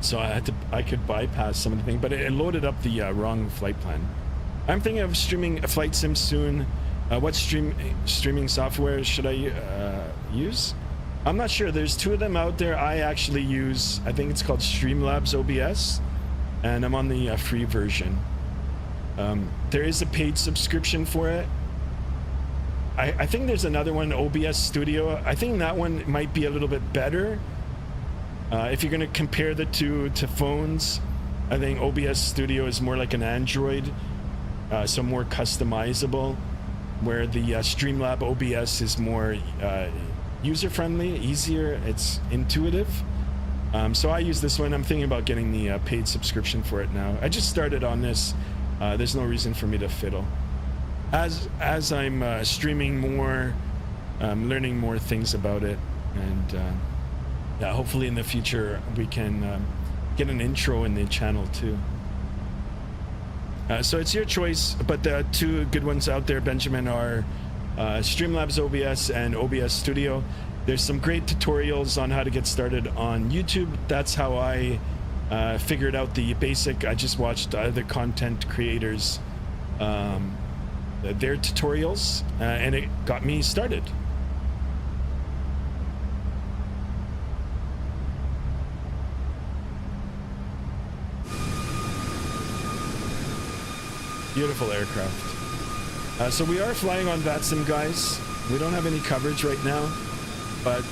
So I could bypass some of the things, but it loaded up the wrong flight plan. I'm thinking of streaming a flight sim soon. What streaming software should I use? I'm not sure. There's two of them out there. I actually use, I think it's called Streamlabs OBS, and I'm on the free version. There is a paid subscription for it. I think there's another one, OBS Studio. I think that one might be a little bit better. If you're going to compare the two to phones, I think OBS Studio is more like an Android, so more customizable, where the Streamlab OBS is more user-friendly, easier, it's intuitive. So I use this one. I'm thinking about getting the paid subscription for it now. I just started on this. There's no reason for me to fiddle. As I'm streaming more, learning more things about it, and yeah, hopefully in the future we can get an intro in the channel too. So it's your choice, but the two good ones out there, Benjamin, are Streamlabs OBS and OBS Studio. There's some great tutorials on how to get started on YouTube. That's how I figured out the basic. I just watched other content creators, their tutorials, and it got me started. Beautiful aircraft. So we are flying on Vatsim, guys. We don't have any coverage right now, but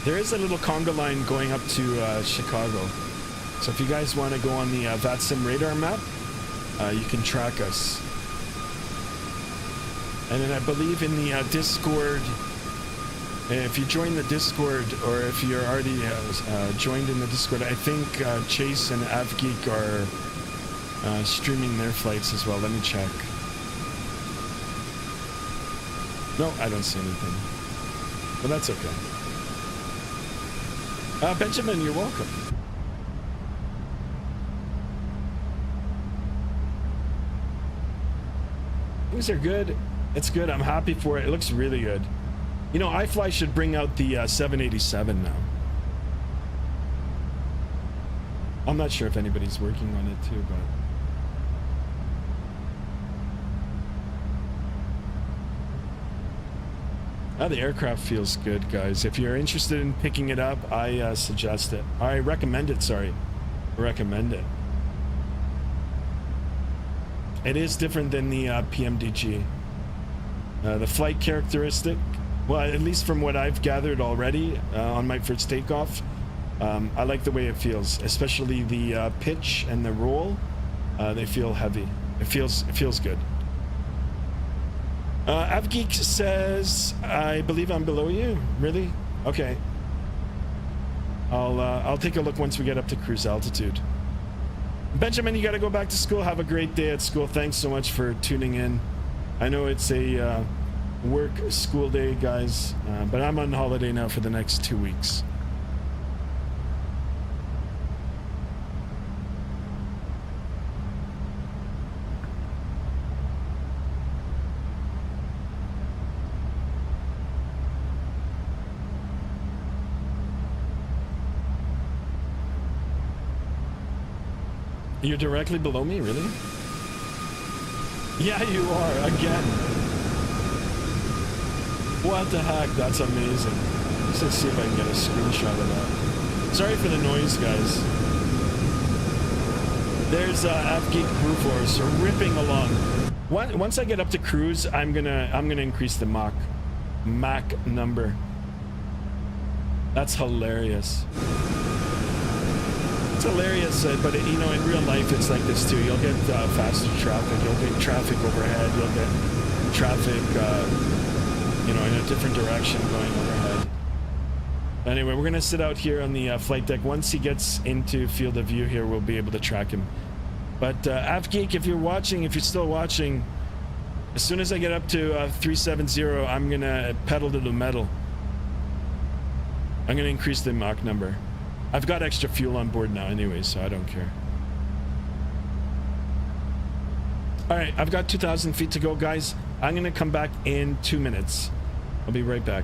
there is a little conga line going up to Chicago. So if you guys want to go on the Vatsim radar map, you can track us. And then I believe in the Discord, if you join the Discord, or if you're already joined in the Discord, I think Chase and AvGeek are streaming their flights as well. Let me check. No, I don't see anything. But that's okay. Benjamin, you're welcome. Things are good. It's good. I'm happy for it. It looks really good. You know, iFly should bring out the 787 now. I'm not sure if anybody's working on it too, but... the aircraft feels good, guys. If you're interested in picking it up, I suggest it. I recommend it, sorry. Recommend it. It is different than the PMDG. The flight characteristic, well, at least from what I've gathered already on my first takeoff, I like the way it feels, especially the pitch and the roll. They feel heavy. It feels good. AvGeek says, I believe I'm below you. Really? Okay. I'll take a look once we get up to cruise altitude. Benjamin, you got to go back to school. Have a great day at school. Thanks so much for tuning in. I know it's a work school day, guys, but I'm on holiday now for the next 2 weeks. You're directly below me, really? Yeah, you are, again. What the heck? That's amazing. Let's see if I can get a screenshot of that. Sorry for the noise, guys. There's AvGeek Crew Force ripping along. Once I get up to cruise, I'm gonna increase the Mach number. That's hilarious. hilarious, but you know, in real life, it's like this too. You'll get faster traffic. You'll get traffic overhead. You'll get traffic, you know, in a different direction going overhead. Anyway, we're gonna sit out here on the flight deck. Once he gets into field of view here, we'll be able to track him. But AvGeek, if you're watching, if you're still watching, as soon as I get up to 370, I'm gonna pedal to the metal. I'm gonna increase the Mach number. I've got extra fuel on board now anyway, so I don't care. All right, I've got 2,000 feet to go, guys. I'm gonna come back in 2 minutes. I'll be right back.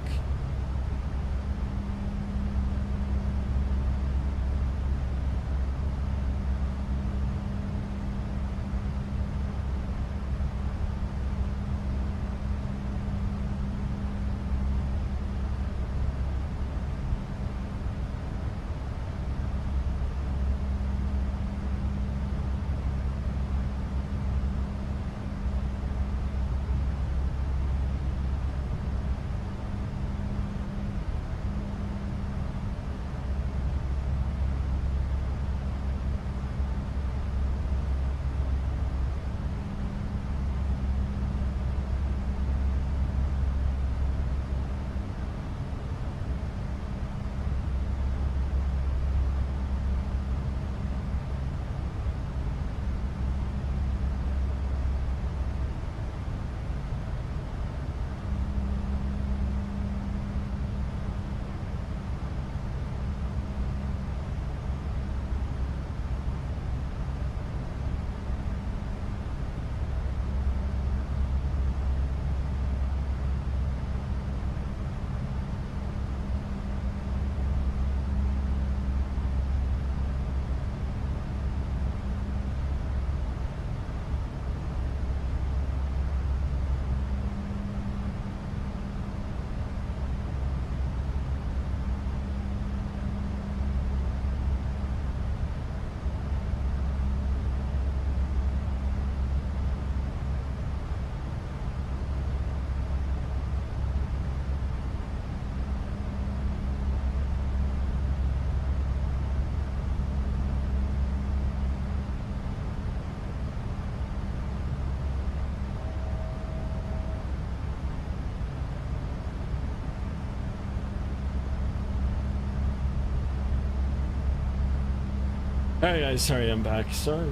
Alright guys, sorry I'm back. Sorry.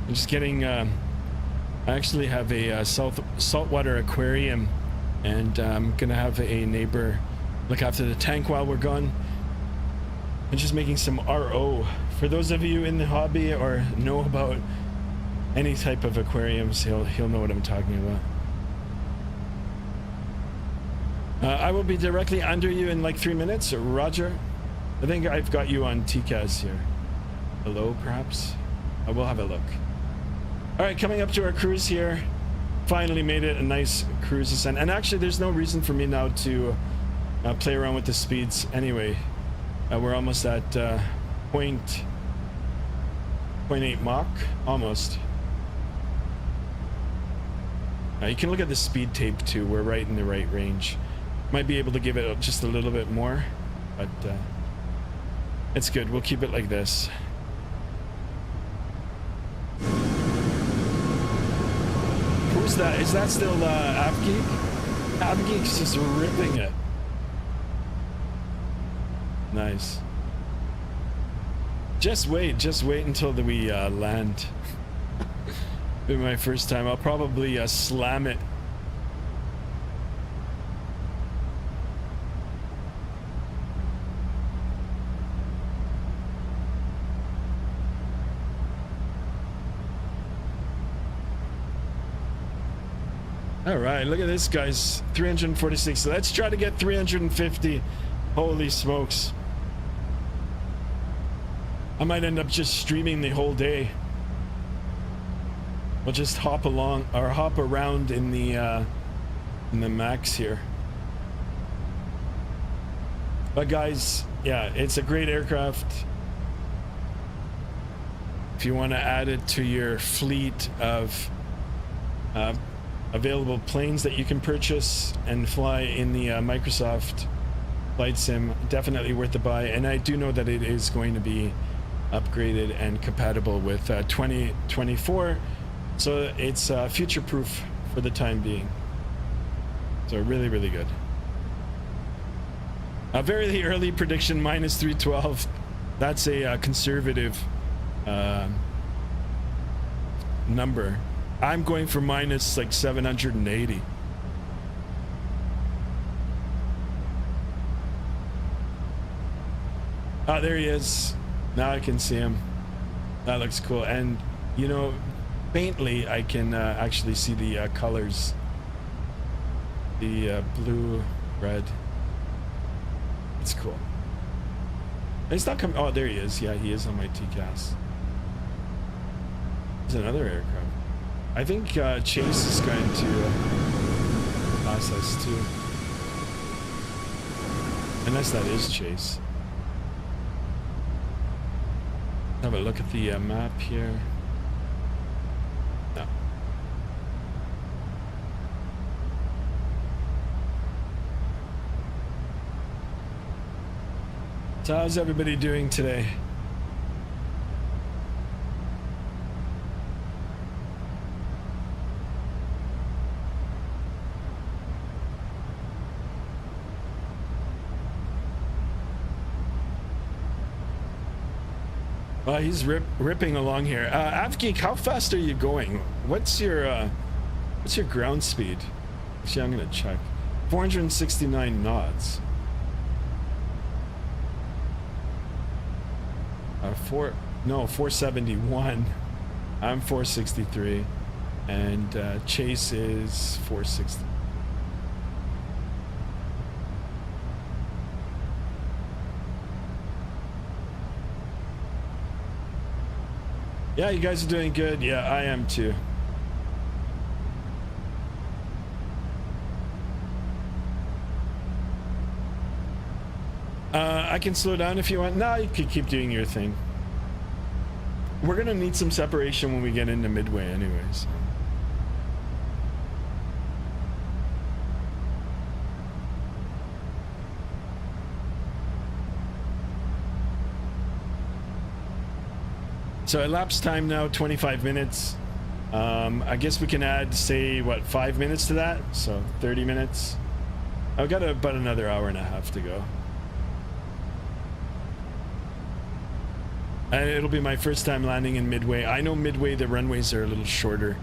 I'm just getting, I actually have a saltwater aquarium, and I'm gonna have a neighbor look after the tank while we're gone. I'm just making some RO. For those of you in the hobby or know about any type of aquariums, he'll know what I'm talking about. I will be directly under you in like 3 minutes, Roger. I think I've got you on TCAS here. Hello, perhaps? I will have a look. All right, coming up to our cruise here. Finally made it a nice cruise ascent. And actually, there's no reason for me now to play around with the speeds anyway. We're almost at 0.8 Mach, almost. You can look at the speed tape too. We're right in the right range. Might be able to give it just a little bit more, but it's good. We'll keep it like this. Who's that? Is that still AvGeek? AvGeek's just ripping it. Nice. Just wait until we land. Be my first time. I'll probably slam it. All right, look at this, guys. 346. Let's try to get 350. Holy smokes. I might end up just streaming the whole day. We'll just hop along or hop around in the max here. But guys, yeah, it's a great aircraft. If you want to add it to your fleet of available planes that you can purchase and fly in the Microsoft flight sim, definitely worth the buy. And I do know that it is going to be upgraded and compatible with 2024, so it's future proof for the time being. So really, really good. A very early prediction, minus 312. That's a conservative number. I'm going for minus like 780. Oh, there he is. Now I can see him. That looks cool. And you know, faintly I can actually see the colors. The blue, red. It's cool. He's not coming. Oh, there he is. Yeah, he is on my TCAS. There's another aircraft. I think Chase is going to pass us too. Unless that is Chase. Have a look at the map here. No. So how's everybody doing today? He's ripping along here. Avgeek, how fast are you going? What's your ground speed? Actually, I'm gonna check. 469 knots. 471. I'm 463, and Chase is 460. Yeah, you guys are doing good. Yeah, I am too. I can slow down if you want. No, you can keep doing your thing. We're gonna need some separation when we get into Midway anyways. So elapsed time now 25 minutes. I guess we can add, say, what, 5 minutes to that, so 30 minutes. I've got about another hour and a half to go. And it'll be my first time landing in Midway. I know Midway, the runways are a little shorter,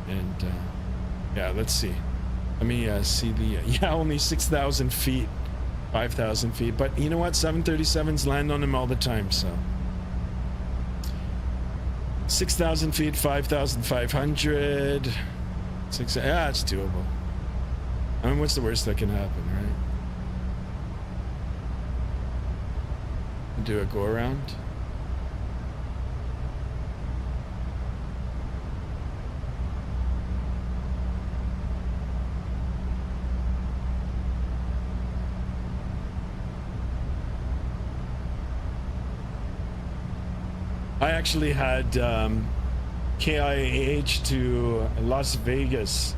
and yeah, let's see. Let me see the yeah, only 6,000 feet, 5,000 feet, but you know what, 737s land on them all the time, so 6,000 feet, 5,500, yeah, it's doable. I mean, what's the worst that can happen, right? Do a go around. I actually had IAH to Las Vegas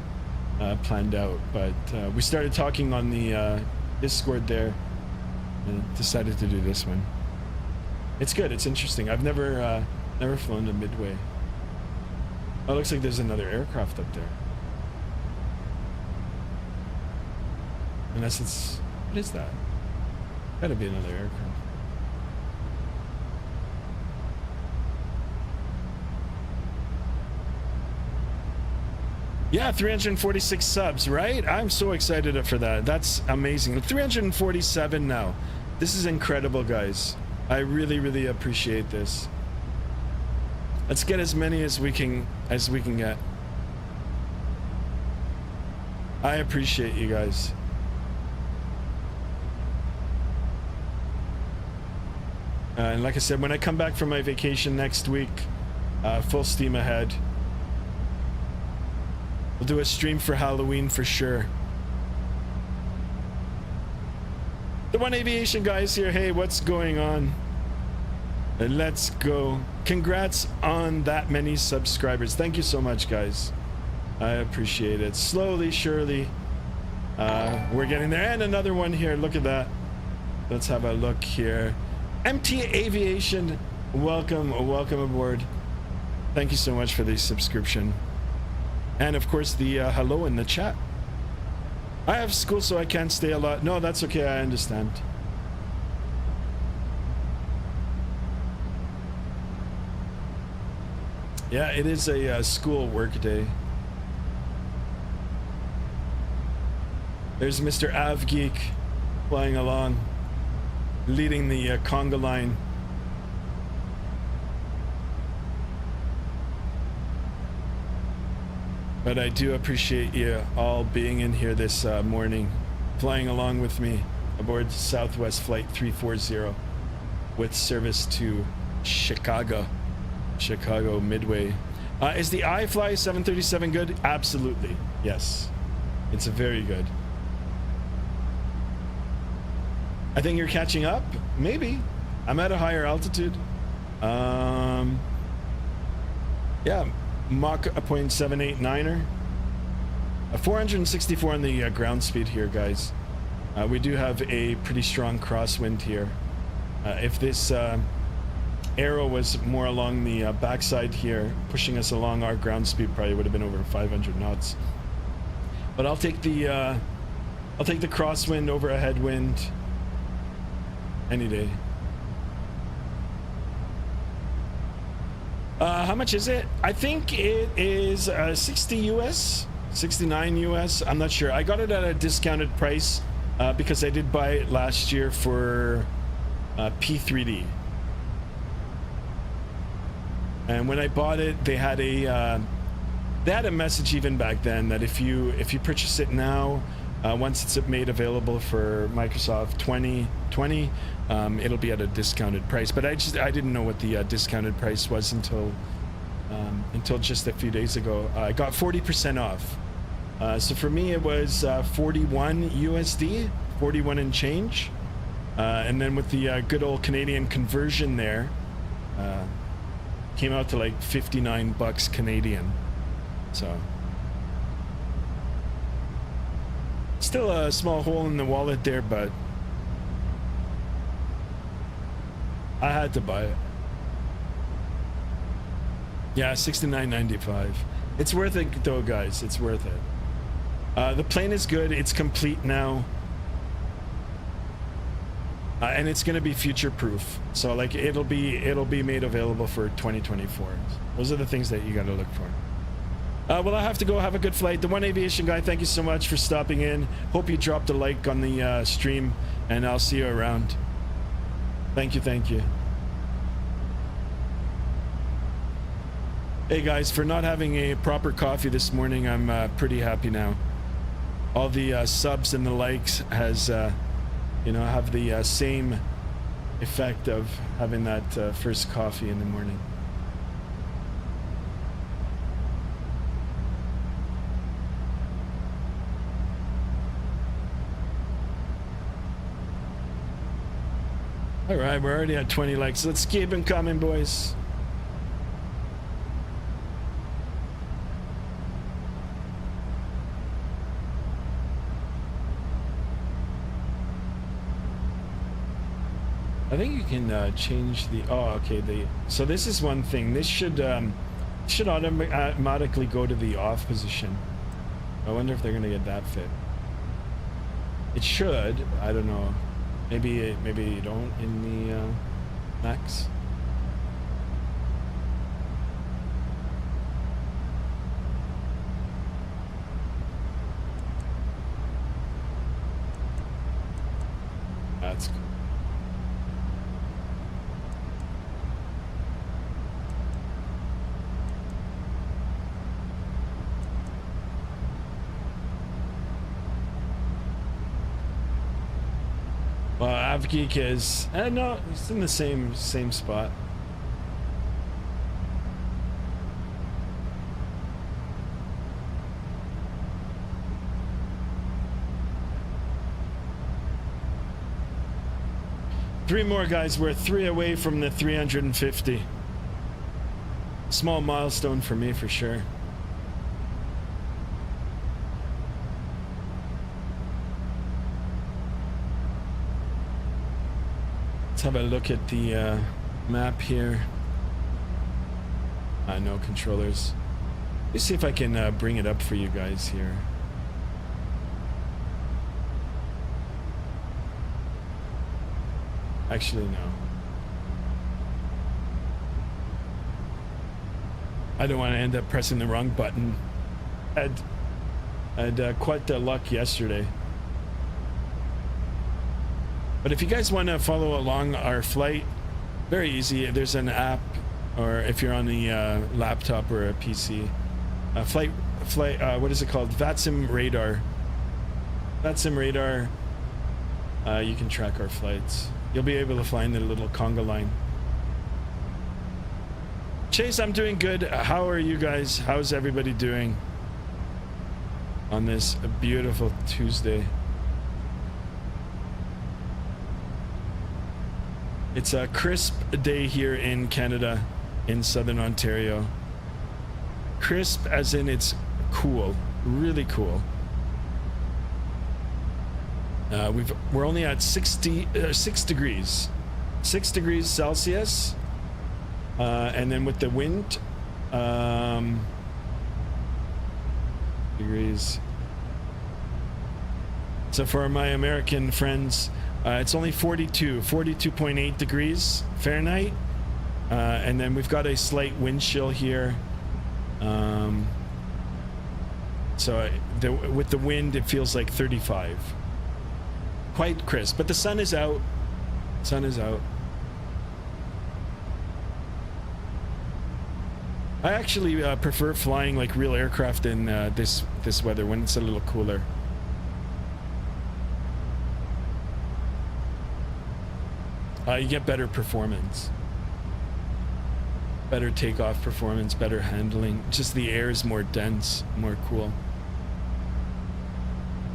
planned out, but we started talking on the Discord there and decided to do this one. It's good. It's interesting. I've never flown to Midway. Oh, it looks like there's another aircraft up there. Unless it's... What is that? Gotta be another aircraft. Yeah, 346 subs, right? I'm so excited for that. That's amazing. 347 now. This is incredible, guys. I really, really appreciate this. Let's get as many as we can get. I appreciate you guys. And like I said, when I come back from my vacation next week, full steam ahead. We'll do a stream for Halloween for sure. The One Aviation guys here. Hey, what's going on? Let's go. Congrats on that many subscribers. Thank you so much, guys. I appreciate it. Slowly, surely, we're getting there. And another one here. Look at that. Let's have a look here. MT Aviation, welcome aboard. Thank you so much for the subscription. And of course the hello in the chat. I have school so I can't stay a lot. No, that's okay, I understand. Yeah, it is a school work day. There's Mr. Avgeek flying along, leading the conga line. But I do appreciate you all being in here this morning, flying along with me aboard Southwest Flight 340 with service to Chicago Midway. Is the iFly 737 good? Absolutely, yes. It's very good. I think you're catching up, maybe. I'm at a higher altitude. Yeah, Mach 0.789er. 464 on the ground speed here, guys. We do have a pretty strong crosswind here. If this arrow was more along the backside here, pushing us along, our ground speed probably would have been over 500 knots. But I'll take the crosswind over a headwind any day. How much is it? I think it is 60 US, 69 US. I'm not sure. I got it at a discounted price because I did buy it last year for P3D. And when I bought it, they had a message even back then that if you purchase it now, once it's made available for Microsoft 2020, it'll be at a discounted price. But I didn't know what the discounted price was until just a few days ago. I got 40% off. So for me, it was 41 USD, 41 and change. And then with the good old Canadian conversion there, came out to like 59 bucks Canadian. So still a small hole in the wallet there, but I had to buy it. Yeah, $69.95. It's worth it though, guys. It's worth it. The plane is good. It's complete now. And it's going to be future proof. So like it'll be made available for 2024. Those are the things that you got to look for. Well, I have to go. Have a good flight. The One Aviation guy, thank you so much for stopping in. Hope you dropped a like on the stream, and I'll see you around. Thank you. Hey guys, for not having a proper coffee this morning, I'm pretty happy now. All the subs and the likes has, have the same effect of having that first coffee in the morning. All right, we're already at 20 likes. Let's keep them coming, boys. I think you can change the. Oh, okay. So this is one thing. This should automatically go to the off position. I wonder if they're gonna get that fit. It should. I don't know. Maybe you don't in the Max. That's cool. Well, Avgeek is no, it's in the same spot. Three more, guys. We're 3 away from the 350. Small milestone for me, for sure. Let's have a look at the map here. No controllers. Let's see if I can bring it up for you guys here. Actually, no. I don't want to end up pressing the wrong button. I had quite the luck yesterday. But if you guys want to follow along our flight, very easy. There's an app, or if you're on the laptop or a PC, flight. What is it called? Vatsim radar. Vatsim radar. You can track our flights. You'll be able to find the little conga line. Chase, I'm doing good. How are you guys? How's everybody doing on this beautiful Tuesday? It's a crisp day here in Canada, in Southern Ontario. Crisp as in it's cool, really cool. We're only at 6 degrees Celsius, and then with the wind, degrees. So for my American friends, it's only 42.8 degrees Fahrenheit, and then we've got a slight wind chill here. So with the wind, it feels like 35. Quite crisp, but the sun is out. Sun is out. I actually prefer flying like real aircraft in this weather when it's a little cooler. You get better performance, better takeoff performance, better handling. Just the air is more dense, more cool.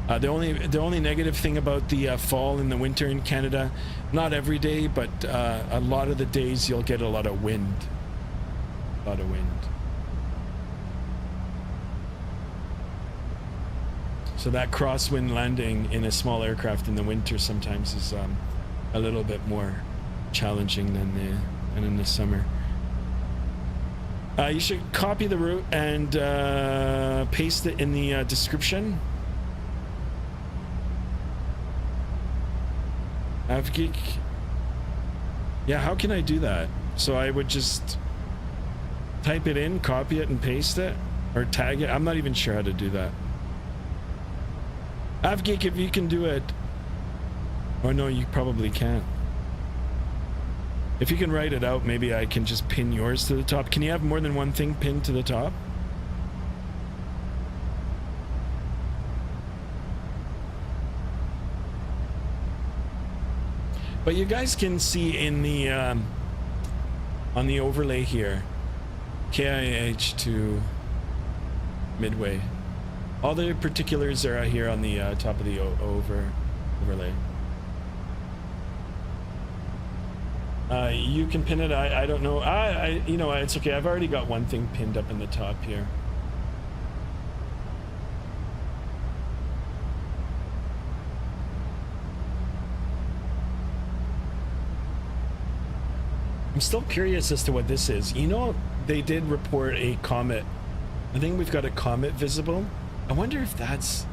The only negative thing about the fall and the winter in Canada, not every day, but a lot of the days you'll get a lot of wind. A lot of wind. So that crosswind landing in a small aircraft in the winter sometimes is a little bit more challenging than in the summer. You should copy the route and paste it in the description. AvGeek. Yeah, how can I do that? So I would just type it in, copy it, and paste it, or tag it. I'm not even sure how to do that. AvGeek, if you can do it. Oh no, you probably can't. If you can write it out, maybe I can just pin yours to the top. Can you have more than one thing pinned to the top? But you guys can see in the on the overlay here, IAH to Midway. All the particulars are here on the top of the overlay. You can pin it. I don't know. You know, it's okay. I've already got one thing pinned up in the top here. I'm still curious as to what this is. You know, they did report a comet. I think we've got a comet visible. I wonder if that's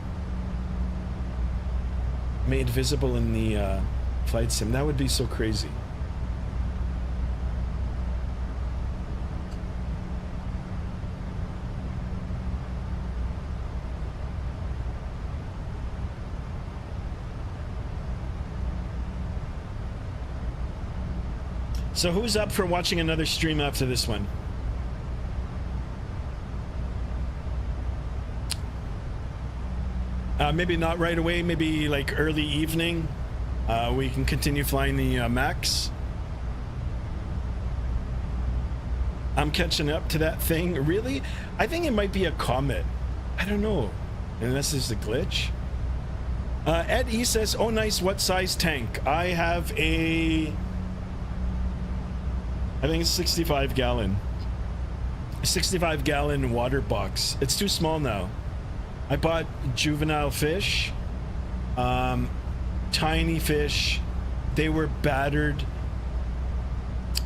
made visible in the flight sim. That would be so crazy. So who's up for watching another stream after this one? Maybe not right away, maybe like early evening. We can continue flying the Max. I'm catching up to that thing. Really? I think it might be a comet. I don't know. Unless there's a glitch. Ed E says, oh nice, what size tank? I have a... I think it's 65 gallon water box. It's too small now. I bought juvenile fish, tiny fish. They were battered.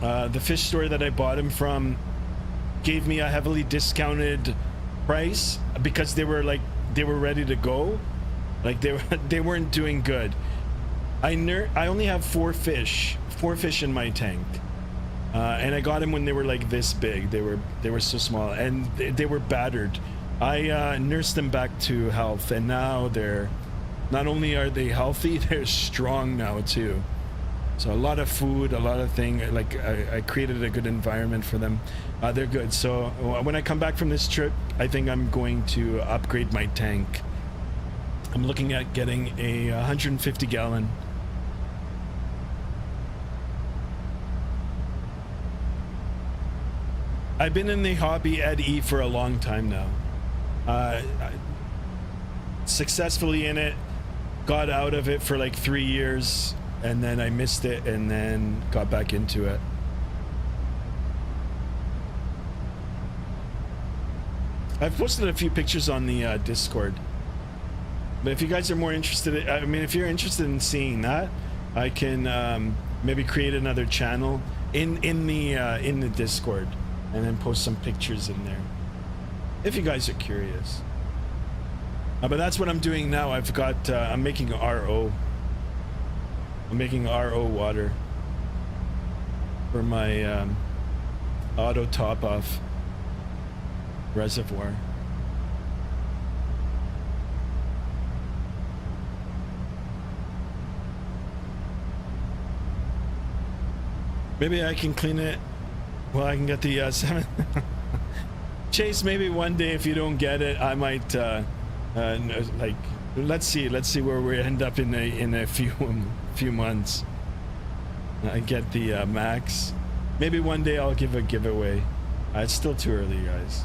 The fish store that I bought him from gave me a heavily discounted price because they were ready to go. Like they weren't doing good. I only have four fish in my tank, and I got them when they were like this big. They were so small, and they were battered. I nursed them back to health, and now they're not only are they healthy, they're strong now too. So a lot of food, a lot of things. Like I created a good environment for them. They're good. So when I come back from this trip, I think I'm going to upgrade my tank. I'm looking at getting a 150 gallon. I've been in the hobby at E for a long time now. Successfully in it, got out of it for like 3 years, and then I missed it and then got back into it. I've posted a few pictures on the Discord, but if you guys are more interested, I mean, if you're interested in seeing that, I can maybe create another channel in the Discord and then post some pictures in there if you guys are curious. But that's what I'm doing now. I've got I'm making RO. I'm making RO water for my auto top off reservoir. Maybe I can clean it. Well, I can get the 7. Chase, maybe one day if you don't get it, I might like let's see where we end up in a few months. I get the max. Maybe one day I'll give a giveaway. It's still too early, guys.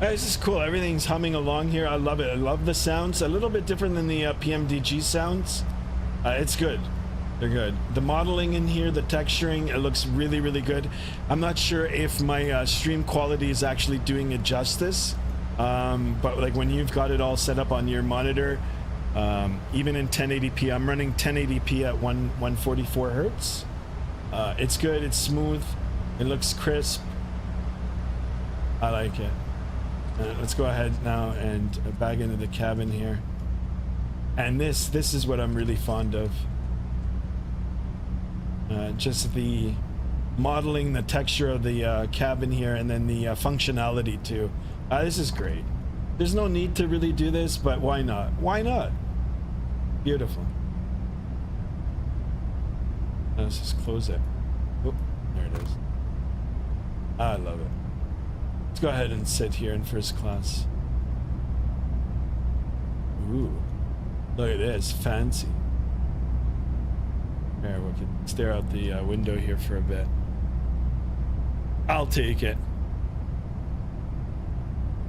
This is cool. Everything's humming along here. I love it. I love the sounds. A little bit different than the PMDG sounds. It's good. They're good. The modeling in here, the texturing, it looks really, really good. I'm not sure if my stream quality is actually doing it justice. But like when you've got it all set up on your monitor, even in 1080p, I'm running 1080p at 144 hertz. It's good. It's smooth. It looks crisp. I like it. Let's go ahead now and back into the cabin here. And this is what I'm really fond of. Just the modeling, the texture of the cabin here, and then the functionality too. This is great. There's no need to really do this, but why not? Why not? Beautiful. Let's just close it. Oop, there it is. I love it. Let's go ahead and sit here in first class. Ooh, look at this, fancy. Here, we can stare out the window here for a bit. I'll take it.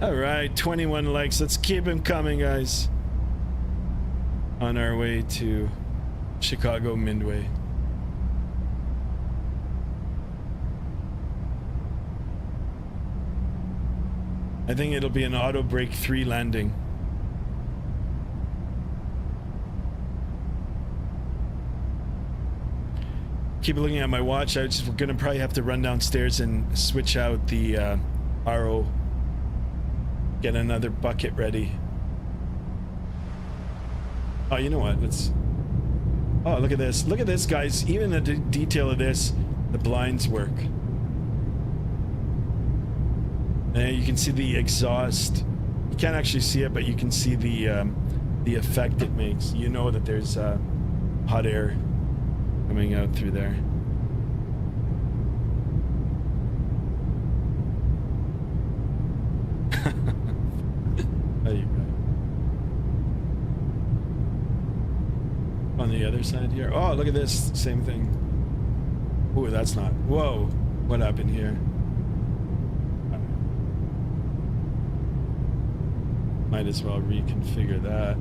All right, 21 likes. Let's keep them coming, guys. On our way to Chicago Midway. I think it'll be an auto brake 3 landing. Keep looking at my watch. We're gonna probably have to run downstairs and switch out the RO. Get another bucket ready. Oh, you know what? Oh, look at this. Look at this, guys. Even the detail of this, the blinds work. And you can see the exhaust. You can't actually see it, but you can see the effect it makes. You know that there's hot air coming out through there. Oh, you go. On the other side here. Oh, look at this. Same thing. Ooh, that's not. Whoa. What happened here? Might as well reconfigure that.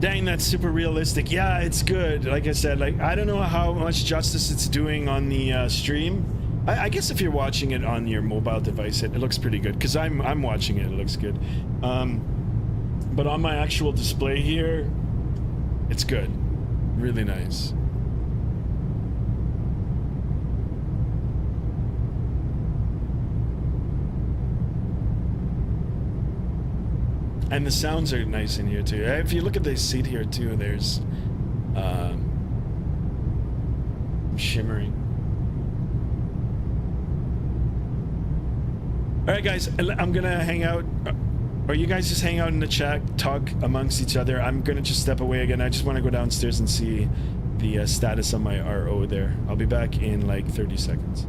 Dang, that's super realistic. Yeah, it's good. Like I said, like I don't know how much justice it's doing on the stream. I guess if you're watching it on your mobile device, it looks pretty good. Cause I'm watching it. It looks good. But on my actual display here, it's good. Really nice. And the sounds are nice in here too. If you look at the seat here too, there's shimmering. All right, guys, I'm gonna hang out. Or you guys just hang out in the chat, talk amongst each other. I'm gonna just step away again. I just want to go downstairs and see the status of my RO there. I'll be back in like 30 seconds.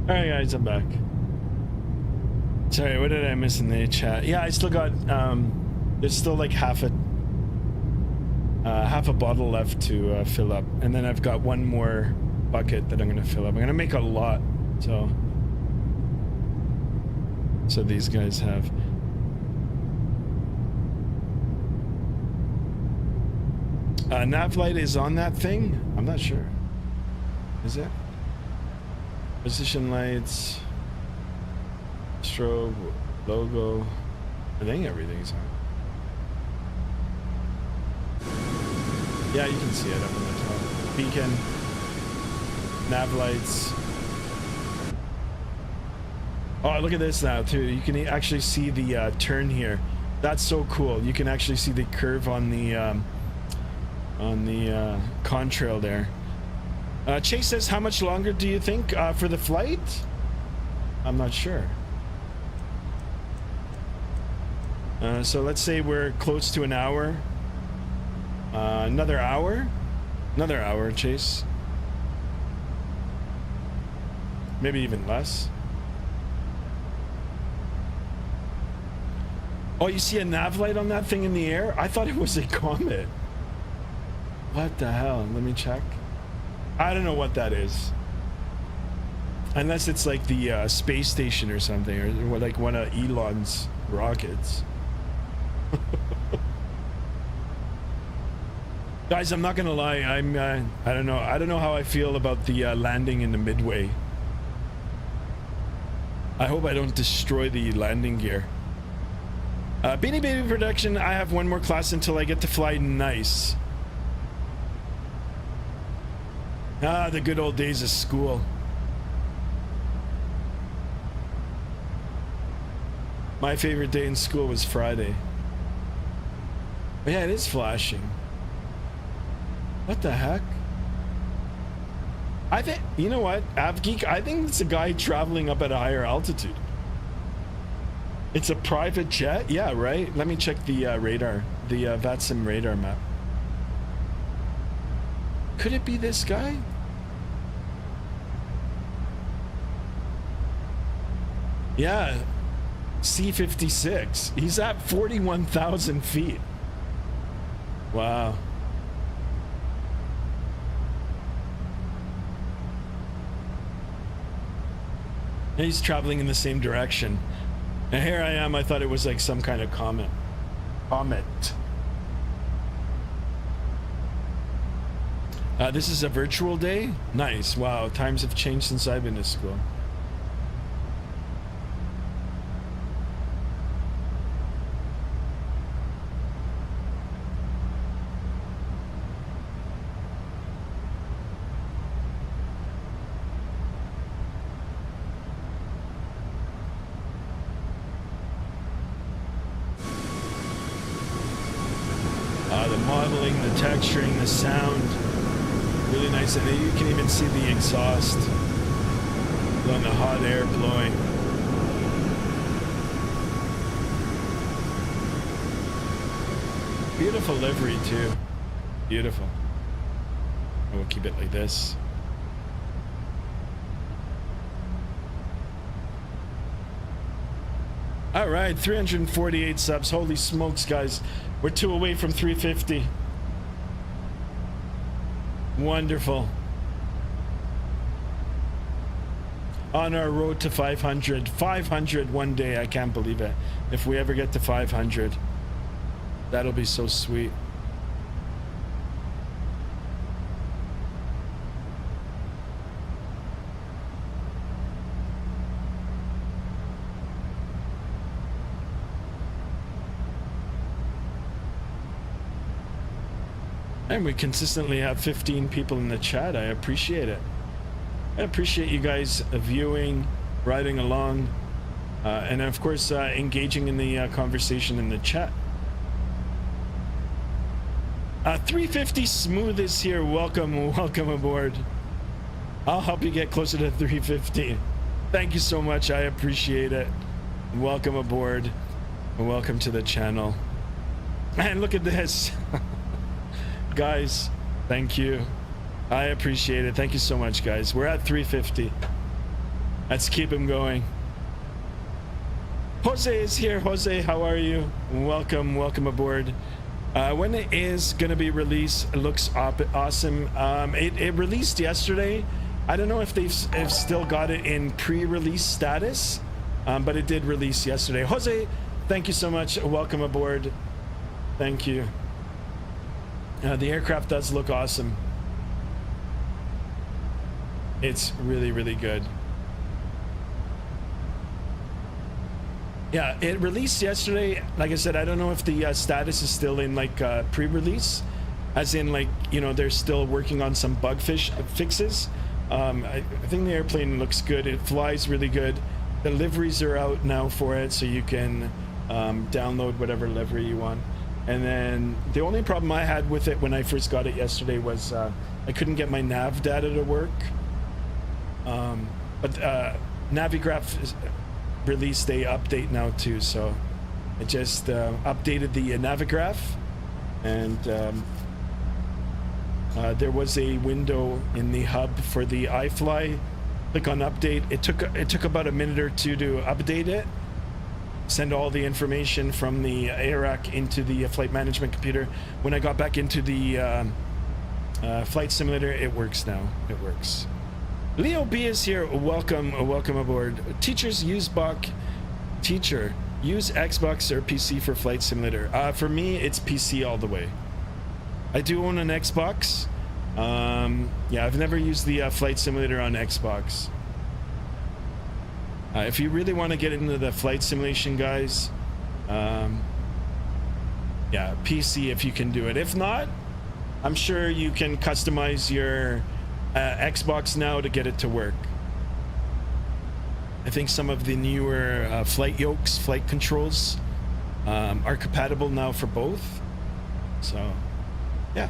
Alright guys, I'm back. Sorry, what did I miss in the chat? Yeah, I still got there's still like half a bottle left to fill up, and then I've got one more bucket that I'm gonna fill up. I'm gonna make a lot, so these guys have. Nav light is on that thing? I'm not sure. Is it? Position lights, strobe, logo. I think everything's on. Yeah, you can see it up on the top. Beacon, nav lights. Oh, look at this now too. You can actually see the turn here. That's so cool. You can actually see the curve on the contrail there. Chase says, how much longer do you think for the flight? I'm not sure. So let's say we're close to an hour. Another hour? Another hour, Chase. Maybe even less. Oh, you see a nav light on that thing in the air? I thought it was a comet. What the hell? Let me check. I don't know what that is. Unless it's like the space station or something, or like one of Elon's rockets. Guys, I'm not gonna lie. I don't know how I feel about the landing in the Midway. I hope I don't destroy the landing gear. Beanie Baby Production, I have one more class until I get to fly nice. Ah, the good old days of school. My favorite day in school was Friday. But yeah, it is flashing. What the heck? I think, you know what, AvGeek, I think it's a guy traveling up at a higher altitude. It's a private jet? Yeah, right? Let me check the radar, the Vatsim radar map. Could it be this guy? Yeah, C-56. He's at 41,000 feet. Wow. And he's traveling in the same direction. And here I am, I thought it was like some kind of comet. This is a virtual day? Nice. Wow, times have changed since I've been to school. The modeling, the texturing, the sound. Really nice, and you can even see the exhaust on the hot air blowing. Beautiful livery too. Beautiful. We'll keep it like this. All right, 348 subs. Holy smokes, guys. We're 2 away from 350. Wonderful. On our road to 500. 500 one day. I can't believe it. If we ever get to 500, that'll be so sweet. And we consistently have 15 people in the chat. I appreciate it. I appreciate you guys viewing, riding along, and of course engaging in the conversation in the chat. 350 Smooth is here. Welcome aboard. I'll help you get closer to 350. Thank you so much. I appreciate it. Welcome aboard. Welcome to the channel. Man, look at this. Guys, thank you. I appreciate it. Thank you so much, guys. We're at 350. Let's keep them going. Jose is here. Jose, how are you? Welcome aboard. When it is going to be released, it looks awesome. It released yesterday. I don't know if they've still got it in pre-release status, but it did release yesterday. Jose, thank you so much. Welcome aboard. Thank you. The aircraft does look awesome. It's really, really good. Yeah, it released yesterday. Like I said, I don't know if the status is still in like pre-release, as in like, you know, they're still working on some bug fixes. I think the airplane looks good. It flies really good. The liveries are out now for it, so you can download whatever livery you want. And then the only problem I had with it when I first got it yesterday was I couldn't get my nav data to work. But Navigraph is released a update now too, so I just updated the Navigraph, and there was a window in the hub for the iFly. Click on update. It took about a minute or two to update it. Send all the information from the AIRAC into the flight management computer. When I got back into the flight simulator, it works now. It works. Leo B is here. Welcome aboard. Teachers use Teacher, use Xbox or PC for flight simulator. For me, it's PC all the way. I do own an Xbox. Yeah, I've never used the flight simulator on Xbox. If you really want to get into the flight simulation, guys, yeah, PC if you can do it. If not, I'm sure you can customize your Xbox now to get it to work. I think some of the newer flight yokes, flight controls are compatible now for both. So, yeah.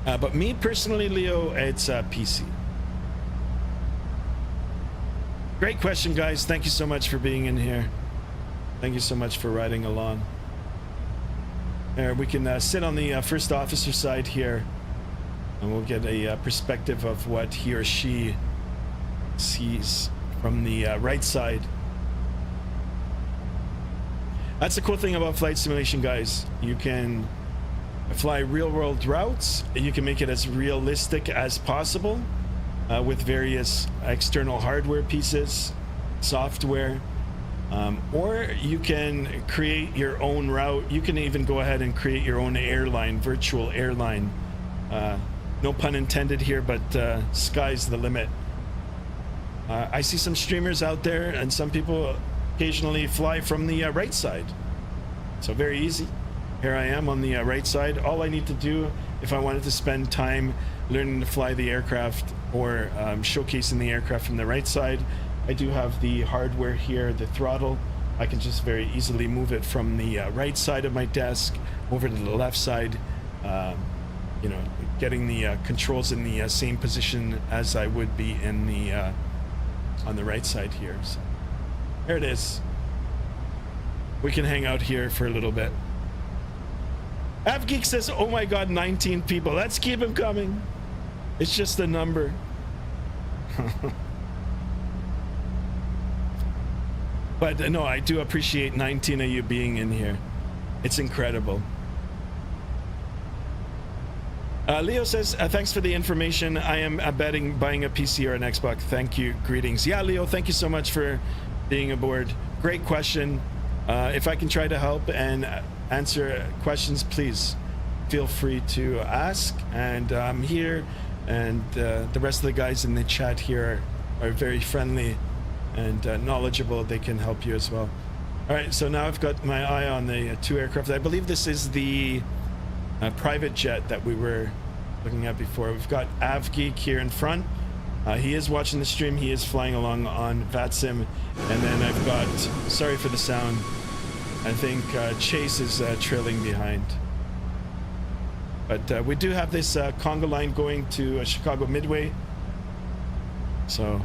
But me personally, Leo, it's PC. Great question, guys. Thank you so much for being in here. Thank you so much for riding along. There, we can sit on the first officer side here, and we'll get a perspective of what he or she sees from the right side. That's the cool thing about flight simulation, guys. You can fly real-world routes. You can make it as realistic as possible with various external hardware pieces, software, or you can create your own route. You can even go ahead and create your own airline, virtual airline. No pun intended here, but sky's the limit. I see some streamers out there, and some people occasionally fly from the right side. So very easy. Here I am on the right side. All I need to do, if I wanted to spend time learning to fly the aircraft or showcasing the aircraft from the right side, I do have the hardware here, the throttle. I can just very easily move it from the right side of my desk over to the left side, you know, getting the controls in the same position as I would be in the on the right side here. So there it is. We can hang out here for a little bit. AvGeek says, oh my god, 19 people. Let's keep them coming. It's just a number. But no, I do appreciate 19 of you being in here. It's incredible. Leo says, thanks for the information. I am buying a PC or an Xbox. Thank you. Greetings. Yeah, Leo, thank you so much for being aboard. Great question. If I can try to help and answer questions, please feel free to ask. And I'm here, and the rest of the guys in the chat here are very friendly and knowledgeable. They can help you as well. All right, so now I've got my eye on the two aircraft. I believe this is the private jet that we were looking at before. We've got AvGeek here in front. He is watching the stream. He is flying along on Vatsim. And then I've got, sorry for the sound, I think Chase is trailing behind. But we do have this conga line going to Chicago Midway. So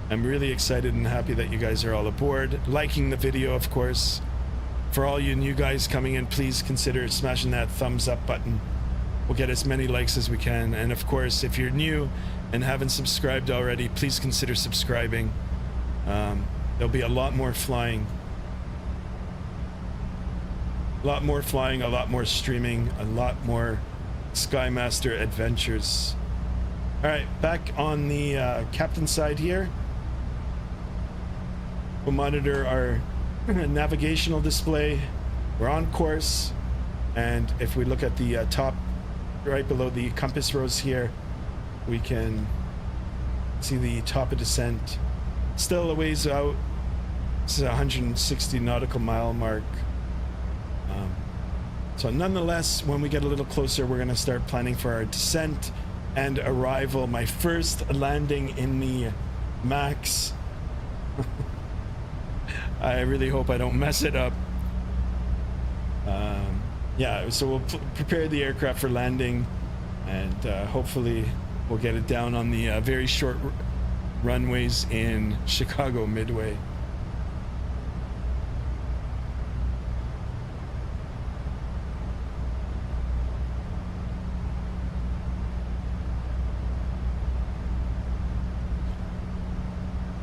I'm really excited and happy that you guys are all aboard. Liking the video, of course. For all you new guys coming in, please consider smashing that thumbs up button. We'll get as many likes as we can. And of course, if you're new and haven't subscribed already, please consider subscribing. There'll be a lot more flying. A lot more flying, a lot more streaming, a lot more Skymaster adventures. All right, back on the captain side here. We'll monitor our navigational display. We're on course, and if we look at the top right below the compass rose here, we can see the top of descent. Still a ways out. This is a 160 nautical mile mark. So nonetheless, when we get a little closer, we're going to start planning for our descent and arrival. My first landing in the Max. I really hope I don't mess it up. Yeah, so we'll prepare the aircraft for landing, and hopefully we'll get it down on the very short runways in Chicago Midway.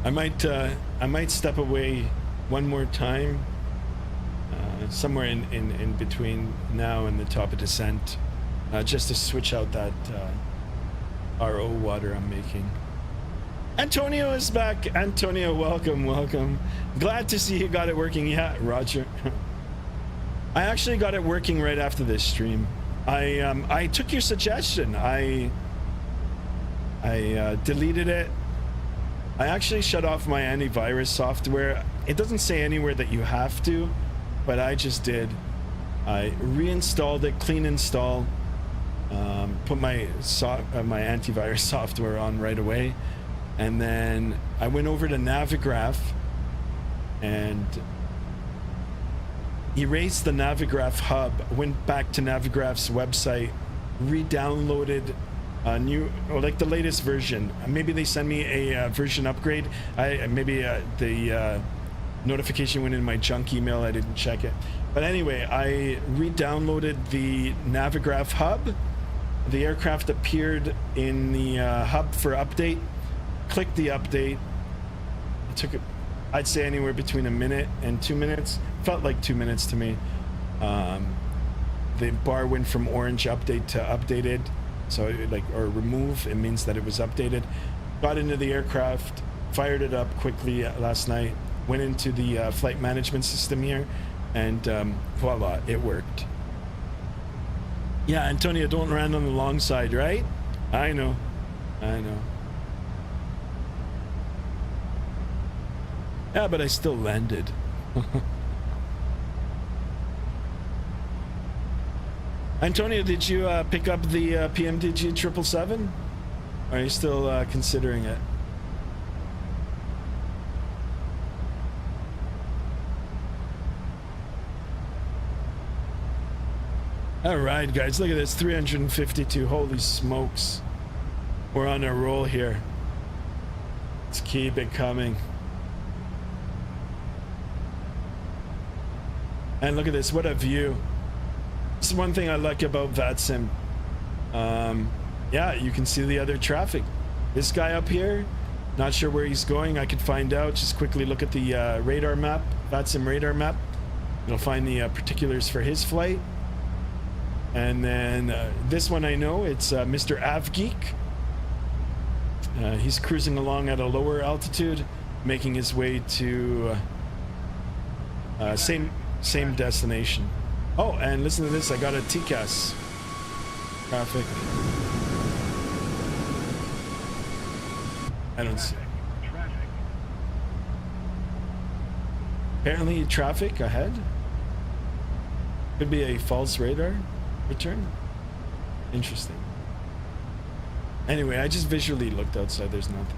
I might step away one more time, somewhere in between now and the top of descent, just to switch out that RO water I'm making. Antonio is back. Antonio, welcome. Glad to see you got it working. Yeah, Roger. I actually got it working right after this stream. I took your suggestion. I deleted it. I actually shut off my antivirus software. It doesn't say anywhere that you have to, but I just did. I reinstalled it, clean install, put my antivirus software on right away, And then I went over to Navigraph and erased the Navigraph hub, went back to Navigraph's website, re-downloaded a new, or like the latest version. Maybe they send me a version upgrade. The notification went in my junk email. I didn't check it. But anyway, I re-downloaded the Navigraph hub. The aircraft appeared in the hub for update. Clicked the update. It took, I'd say, anywhere between a minute and 2 minutes. Felt like 2 minutes to me. The bar went from orange update to updated. So or remove, it means that it was updated. Got into the aircraft, fired it up quickly last night, went into the flight management system here, and voila, it worked. Yeah, Antonio, don't land on the long side, right? I know. Yeah, but I still landed. Antonio, did you pick up the PMDG 777? Or are you still considering it? All right, guys, look at this, 352. Holy smokes. We're on a roll here. Let's keep it coming. And look at this, what a view. This is one thing I like about Vatsim. Yeah, you can see the other traffic. This guy up here, not sure where he's going. I could find out. Just quickly look at the radar map, Vatsim radar map. It'll find the particulars for his flight. And then this one I know, it's Mr. Avgeek. He's cruising along at a lower altitude, making his way to same destination. Oh, and listen to this, I got a TCAS traffic. I don't see. Apparently traffic ahead. Could be a false radar return. Interesting. Anyway, I just visually looked outside, there's nothing.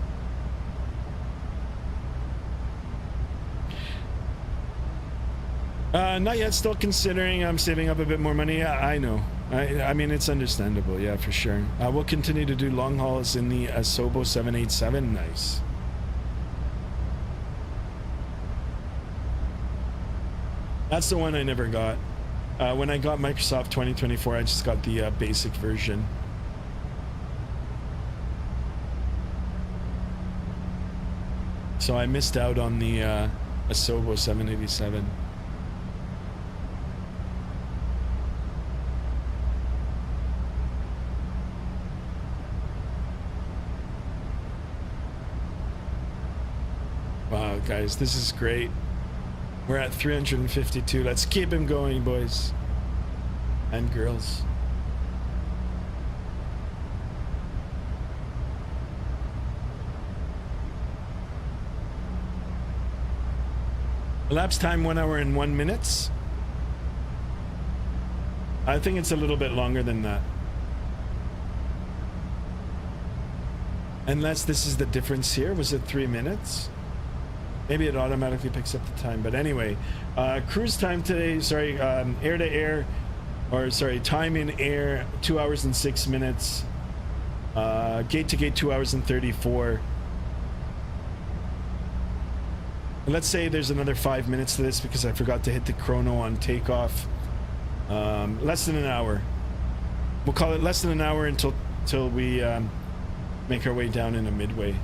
Not yet, still considering. I'm saving up a bit more money. Yeah, I know. I mean, it's understandable, yeah, for sure. We'll continue to do long hauls in the Asobo 787. Nice. That's the one I never got. When I got Microsoft 2024, I just got the basic version. So I missed out on the Asobo 787. Wow, guys, this is great. We're at 352. Let's keep him going, boys and girls. Elapsed time 1 hour and 1 minute. I think it's a little bit longer than that. Unless this is the difference here. Was it 3 minutes? Maybe it automatically picks up the time, but anyway, cruise time today, sorry, air to air, or sorry, time in air, 2 hours and 6 minutes, gate to gate, 2 hours and 34. Let's say there's another 5 minutes to this because I forgot to hit the chrono on takeoff. Less than an hour. We'll call it less than an hour until we make our way down into Midway.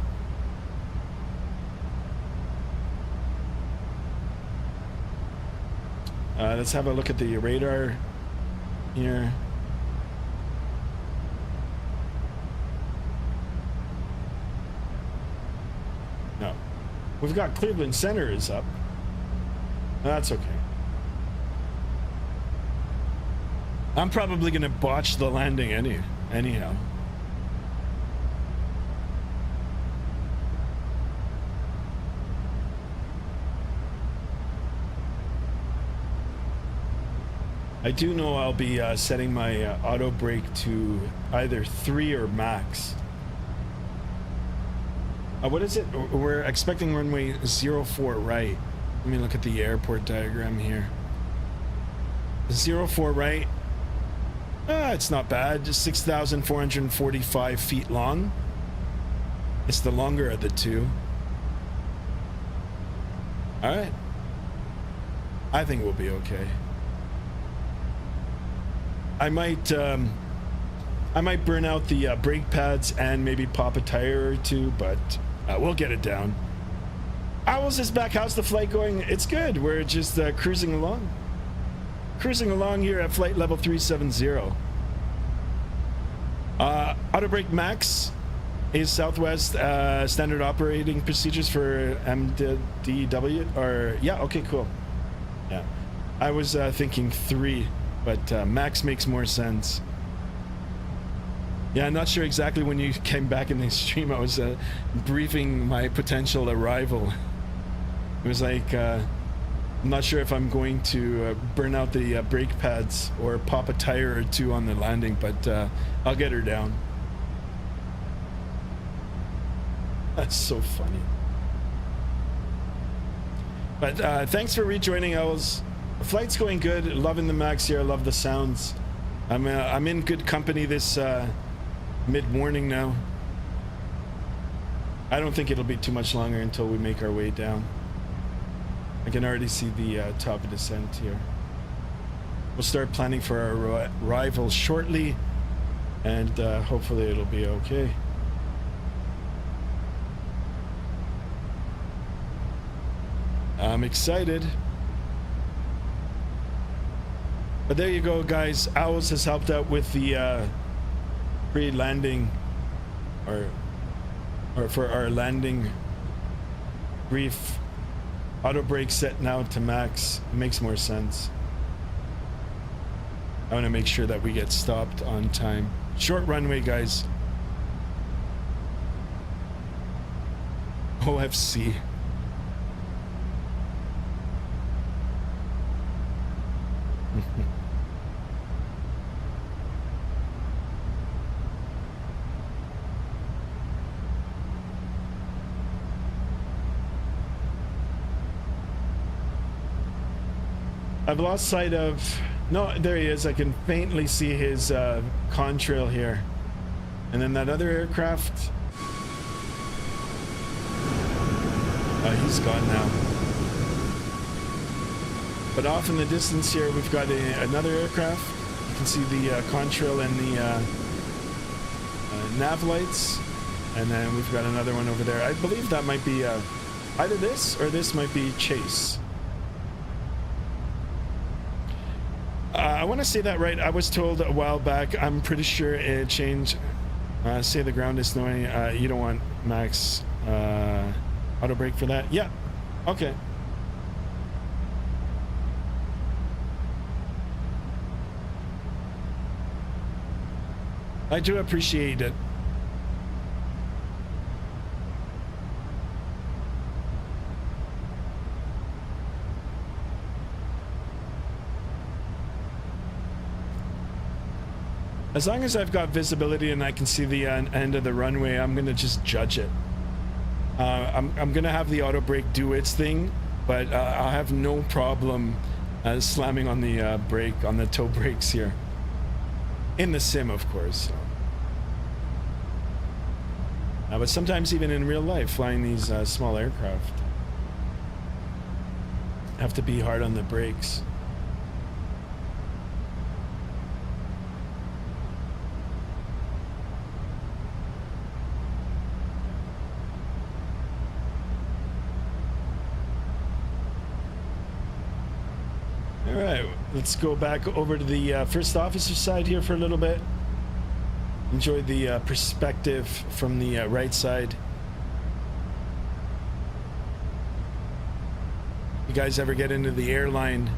Let's have a look at the radar here. No. We've got Cleveland Center is up. That's okay. I'm probably going to botch the landing anyhow. I do know I'll be setting my auto brake to either 3 or max. What is it? We're expecting runway 04 right. Let me look at the airport diagram here. 04 right. It's not bad. Just 6,445 feet long. It's the longer of the two. All right. I think we'll be okay. I might burn out the brake pads and maybe pop a tire or two, but we'll get it down. Owls is back. How's the flight going? It's good. We're just cruising along. Cruising along here at flight level 370. Auto brake max is Southwest standard operating procedures for MDW. Or yeah, okay, cool. Yeah, I was thinking 3, but max makes more sense. Yeah, I'm not sure exactly when you came back in the stream. I was briefing my potential arrival. It was like, I'm not sure if I'm going to burn out the brake pads or pop a tire or two on the landing, but I'll get her down. That's so funny. But thanks for rejoining, Owls. The flight's going good. Loving the max here. I love the sounds. I'm in good company this mid-morning now. I don't think it'll be too much longer until we make our way down. I can already see the top of descent here. We'll start planning for our arrival shortly, and hopefully it'll be okay. I'm excited. But there you go, guys. Owls has helped out with the pre-landing or for our landing brief. Auto brake set now to max. It makes more sense. I want to make sure that we get stopped on time. Short runway, guys. OFC. I've lost sight of... No, there he is. I can faintly see his contrail here. And then that other aircraft... he's gone now. But off in the distance here, we've got another aircraft. You can see the contrail and the nav lights. And then we've got another one over there. I believe that might be either this or this might be Chase. I want to say that right. I was told a while back, I'm pretty sure it changed. Say the ground is snowing. You don't want max auto brake for that? Yeah. Okay. I do appreciate it. As long as I've got visibility and I can see the end of the runway, I'm gonna just judge it. I'm gonna have the auto brake do its thing, but I'll have no problem slamming on the brake, on the toe brakes here. In the sim, of course. But sometimes even in real life, flying these small aircraft, have to be hard on the brakes. Let's go back over to the first officer side here for a little bit. Enjoy the perspective from the right side. You guys ever get into the airline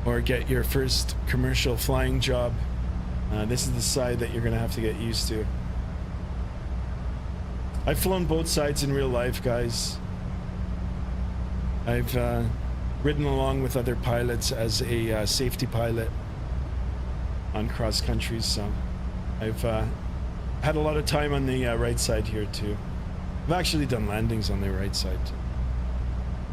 or get your first commercial flying job, this is the side that you're gonna have to get used to. I've flown both sides in real life, guys. I've ridden along with other pilots as a safety pilot on cross country, so I've had a lot of time on the right side here too. I've actually done landings on the right side.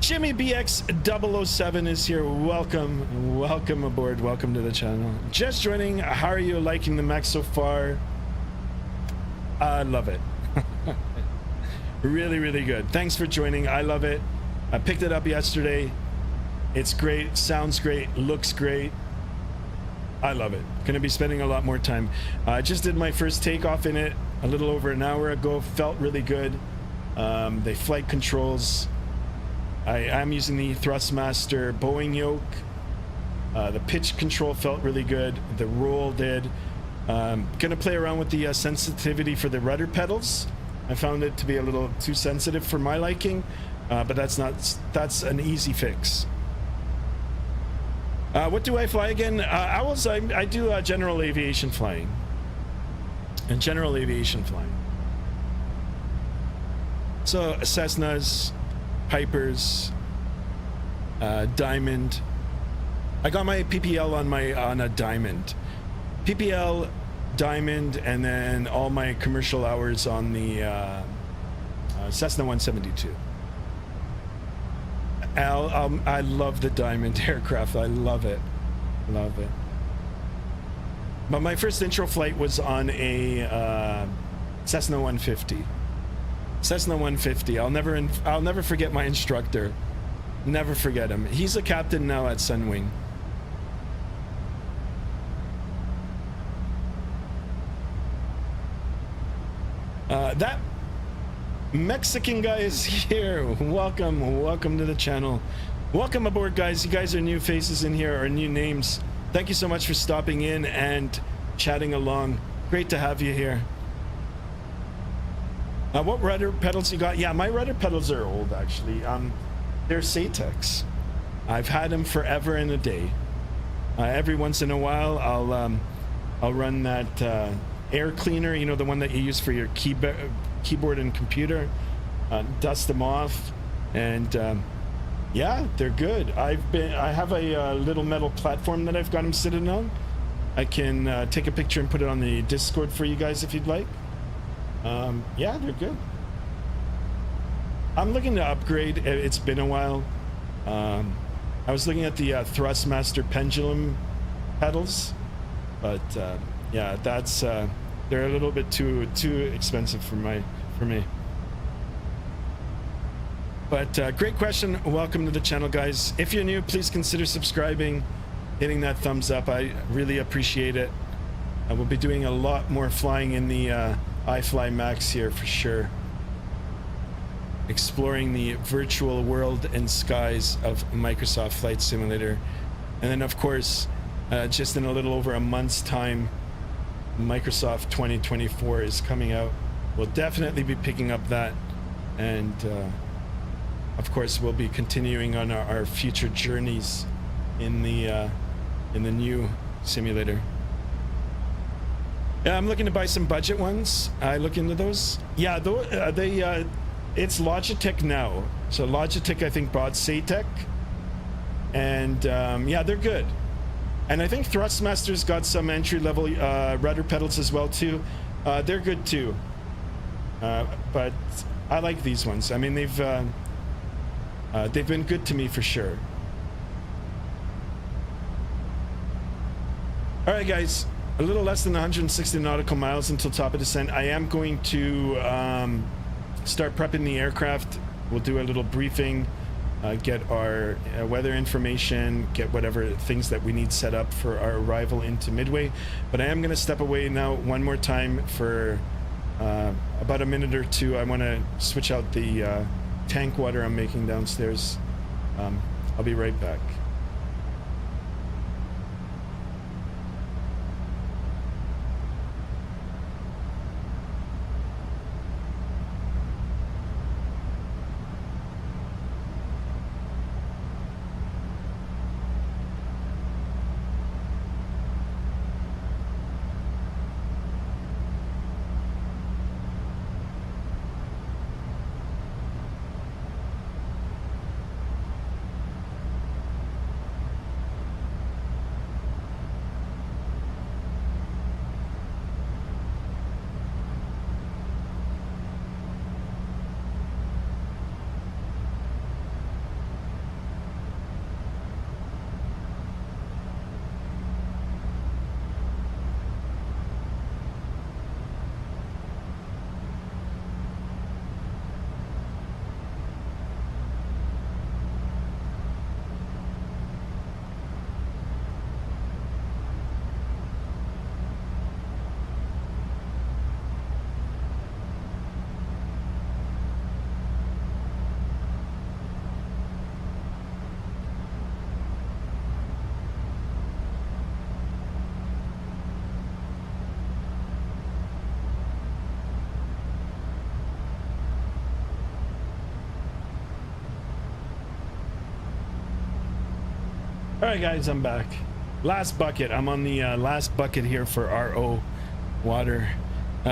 Jimmy BX007 is here. Welcome. Welcome aboard. Welcome to the channel. Just joining. How are you liking the mech so far? I love it. Really, really good. Thanks for joining. I love it. I picked it up yesterday. It's great. Sounds great. Looks great. I love it. Going to be spending a lot more time. I just did my first takeoff in it a little over an hour ago. Felt really good. The flight controls. I'm using the Thrustmaster Boeing yoke. The pitch control felt really good. The roll did. Gonna play around with the sensitivity for the rudder pedals. I found it to be a little too sensitive for my liking, but that's an easy fix. What do I fly again? I do general aviation flying. And general aviation flying. So Cessnas, Pipers, Diamond. I got my PPL on a Diamond. PPL, Diamond, and then all my commercial hours on the Cessna 172. I love the Diamond aircraft. I love it. Love it. But my first intro flight was on a Cessna 150. Cessna 150. I'll never forget my instructor. Never forget him. He's a captain now at Sunwing. That Mexican guy is here. Welcome to the channel. Welcome aboard, guys. You guys are new faces in here, or new names. Thank you so much for stopping in and chatting along. Great to have you here. What rudder pedals you got? Yeah, my rudder pedals are old, actually. They're Satex. I've had them forever and a day. Every once in a while, I'll run that air cleaner, you know, the one that you use for your keyboard and computer. Dust them off, and yeah, they're good. I have a little metal platform that I've got them sitting on. I can take a picture and put it on the Discord for you guys if you'd like. Yeah, they're good. I'm looking to upgrade. It's been a while. I was looking at the Thrustmaster pendulum pedals, but yeah, that's they're a little bit too expensive for me. But great question. Welcome to the channel, guys. If you're new, please consider subscribing, hitting that thumbs up. I really appreciate it. I will be doing a lot more flying in the iFly Max here for sure. Exploring the virtual world and skies of Microsoft Flight Simulator. And then, of course, just in a little over a month's time, Microsoft 2024 is coming out. We'll definitely be picking up that. And, of course, we'll be continuing on our future journeys in the new simulator. Yeah, I'm looking to buy some budget ones. I look into those. Yeah, it's Logitech now. So Logitech, I think, bought Satex, and yeah, they're good. And I think Thrustmaster's got some entry-level rudder pedals as well too. They're good too. But I like these ones. I mean, they've been good to me for sure. All right, guys. A little less than 160 nautical miles until top of descent. I am going to start prepping the aircraft. We'll do a little briefing, get our weather information, get whatever things that we need set up for our arrival into Midway. But I am going to step away now one more time for about a minute or two. I want to switch out the tank water I'm making downstairs. I'll be right back. All right, guys, I'm back. Last bucket. I'm on the last bucket here for RO water.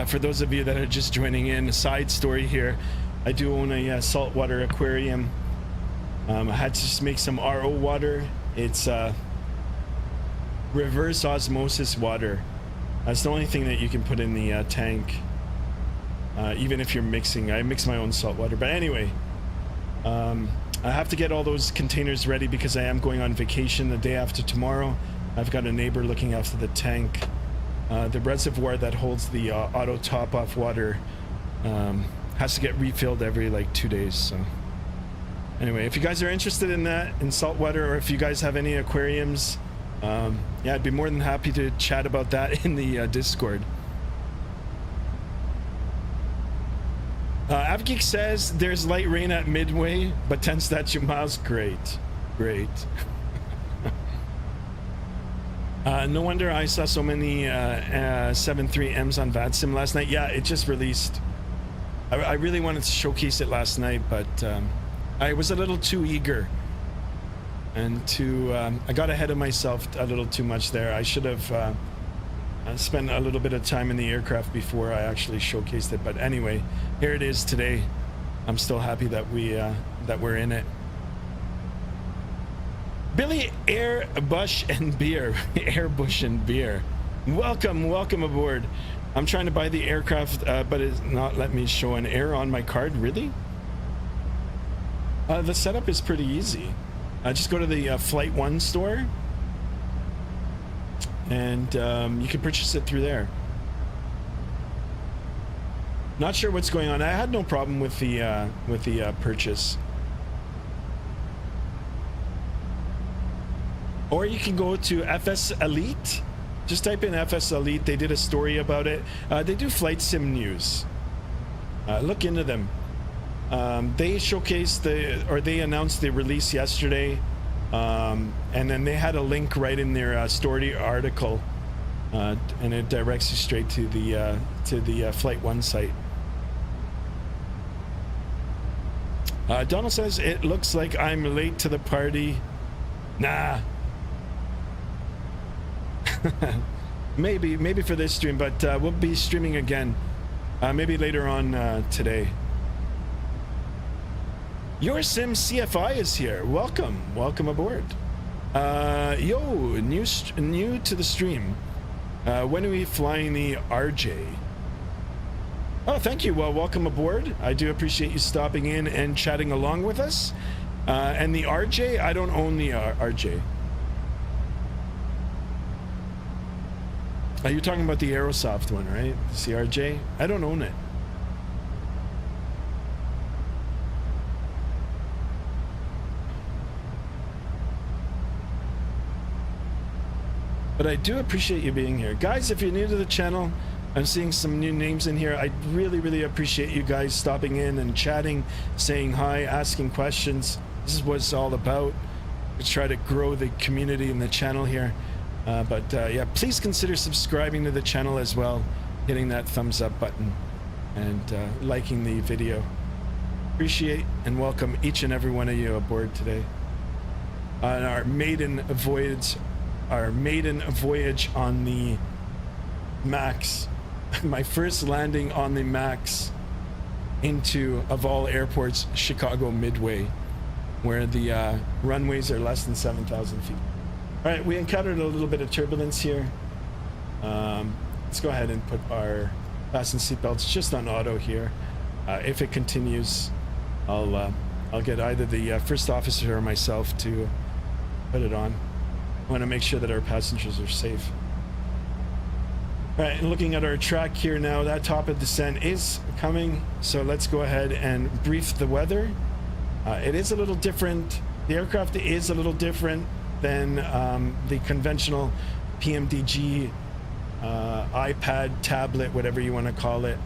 For those of you that are just joining in, a side story here. I do own a saltwater aquarium. I had to just make some RO water. It's reverse osmosis water. That's the only thing that you can put in the tank. Even if you're mixing, I mix my own salt water. But anyway, I have to get all those containers ready because I am going on vacation the day after tomorrow. I've got a neighbor looking after the tank. The reservoir that holds the auto top off water has to get refilled every like 2 days. So anyway, if you guys are interested in that, in saltwater, or if you guys have any aquariums, yeah, I'd be more than happy to chat about that in the Discord. Avgeek says there's light rain at Midway, but 10 statute miles. Great. No wonder I saw so many 7.3Ms on Vatsim last night. Yeah, it just released. I really wanted to showcase it last night, but I was a little too eager. And I got ahead of myself a little too much there. I should have spent a little bit of time in the aircraft before I actually showcased it. But anyway, here it is today. I'm still happy that we're in it. Billy Airbush and Beer. Airbush and Beer. Welcome aboard. I'm trying to buy the aircraft, but it's not letting me show an error on my card. Really? The setup is pretty easy. Just go to the Flight 1 store, and you can purchase it through there. Not sure what's going on. I had no problem with the purchase. Or you can go to FS Elite. Just type in FS Elite. They did a story about it. They do flight sim news. Look into them. They showcased they announced the release yesterday, and then they had a link right in their story article, and it directs you straight to the Flight 1 site. Donald says it looks like I'm late to the party. Nah. maybe for this stream, but we'll be streaming again, maybe later on today. Your Sim CFI is here. Welcome aboard. Yo, new to the stream. When are we flying the RJ? Oh, thank you. Well, welcome aboard. I do appreciate you stopping in and chatting along with us. And the RJ, I don't own the RJ. You're talking about the Aerosoft one, right? The CRJ? I don't own it. But I do appreciate you being here. Guys, if you're new to the channel, I'm seeing some new names in here. I really appreciate you guys stopping in and chatting, saying hi, asking questions. This is what it's all about. We try to grow the community and the channel here. Yeah, please consider subscribing to the channel as well, hitting that thumbs up button, and liking the video. Appreciate and welcome each and every one of you aboard today on our maiden voyage on the Max. My first landing on the Max into, of all airports, Chicago Midway, where the runways are less than 7,000 feet. All right, we encountered a little bit of turbulence here. Let's go ahead and put our fasten seatbelts just on auto here. If it continues, I'll get either the first officer or myself to put it on. I want to make sure that our passengers are safe. All right, and looking at our track here now, that top of descent is coming. So let's go ahead and brief the weather. It is a little different. The aircraft is a little different than the conventional PMDG iPad, tablet, whatever you want to call it.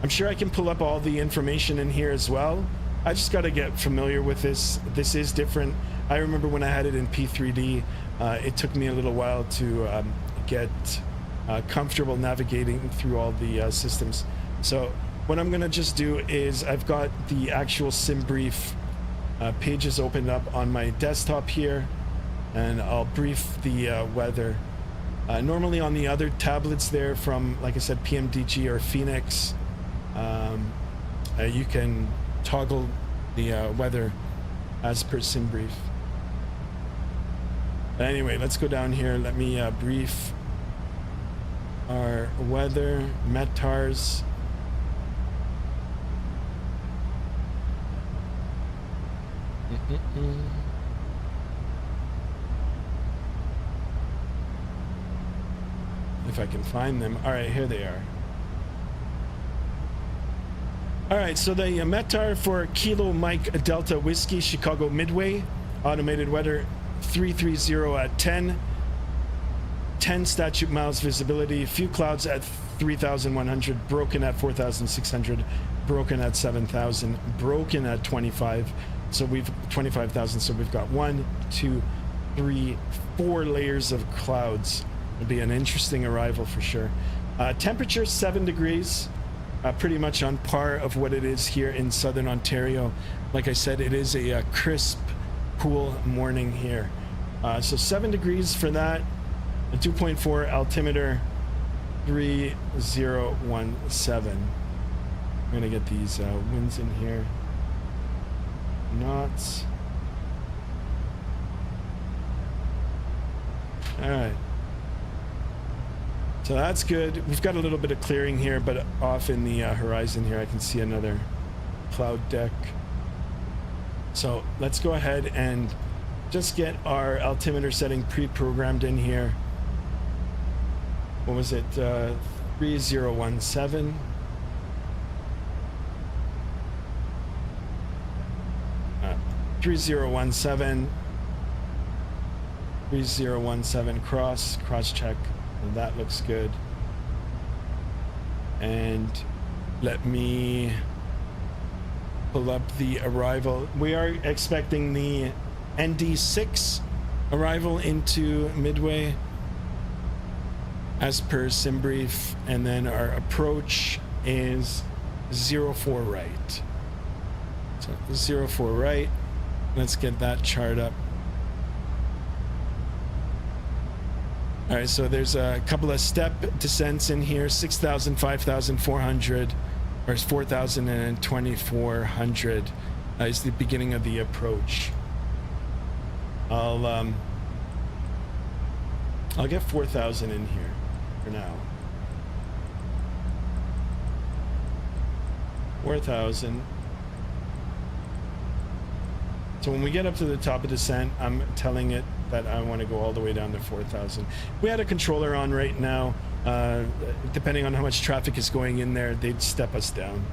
I'm sure I can pull up all the information in here as well. I just got to get familiar with this. This is different. I remember when I had it in P3D, it took me a little while to get comfortable navigating through all the systems. So what I'm gonna just do is I've got the actual sim brief pages opened up on my desktop here. and I'll brief the weather. Normally on the other tablets there from, like I said, PMDG or Phoenix, you can toggle the weather as per SimBrief. But anyway, let's go down here. Let me brief our weather, METARs. If I can find them. All right, here they are. All right, so the METAR for Kilo Mike Delta Whiskey, Chicago Midway, automated weather 330 at 10 statute miles visibility, few clouds at 3,100, broken at 4,600, broken at 7,000, broken at 25. So we've 25,000. So we've got 1, 2, 3, 4 layers of clouds. It'll be an interesting arrival for sure. Temperature 7 degrees, pretty much on par of what it is here in southern Ontario. Like I said, it is a crisp, cool morning here. So 7 degrees for that. A 2.4 altimeter, 3017. I'm gonna get these winds in here. Knots. All right. So that's good. We've got a little bit of clearing here, but off in the horizon here, I can see another cloud deck. So let's go ahead and just get our altimeter setting pre-programmed in here. What was it? 3017. Uh, 3017. 3017 cross check. And that looks good. And let me pull up the arrival. We are expecting the ND6 arrival into Midway as per SimBrief, and then our approach is 04 right. So 04 right. Let's get that chart up. All right, so there's a couple of step descents in here, 6,000, 5,400, or 4,000 and 2,400 is the beginning of the approach. I'll get 4,000 in here for now. 4,000. So when we get up to the top of descent, I'm telling it that I want to go all the way down to 4,000. We had a controller on right now. Depending on how much traffic is going in there, they'd step us down.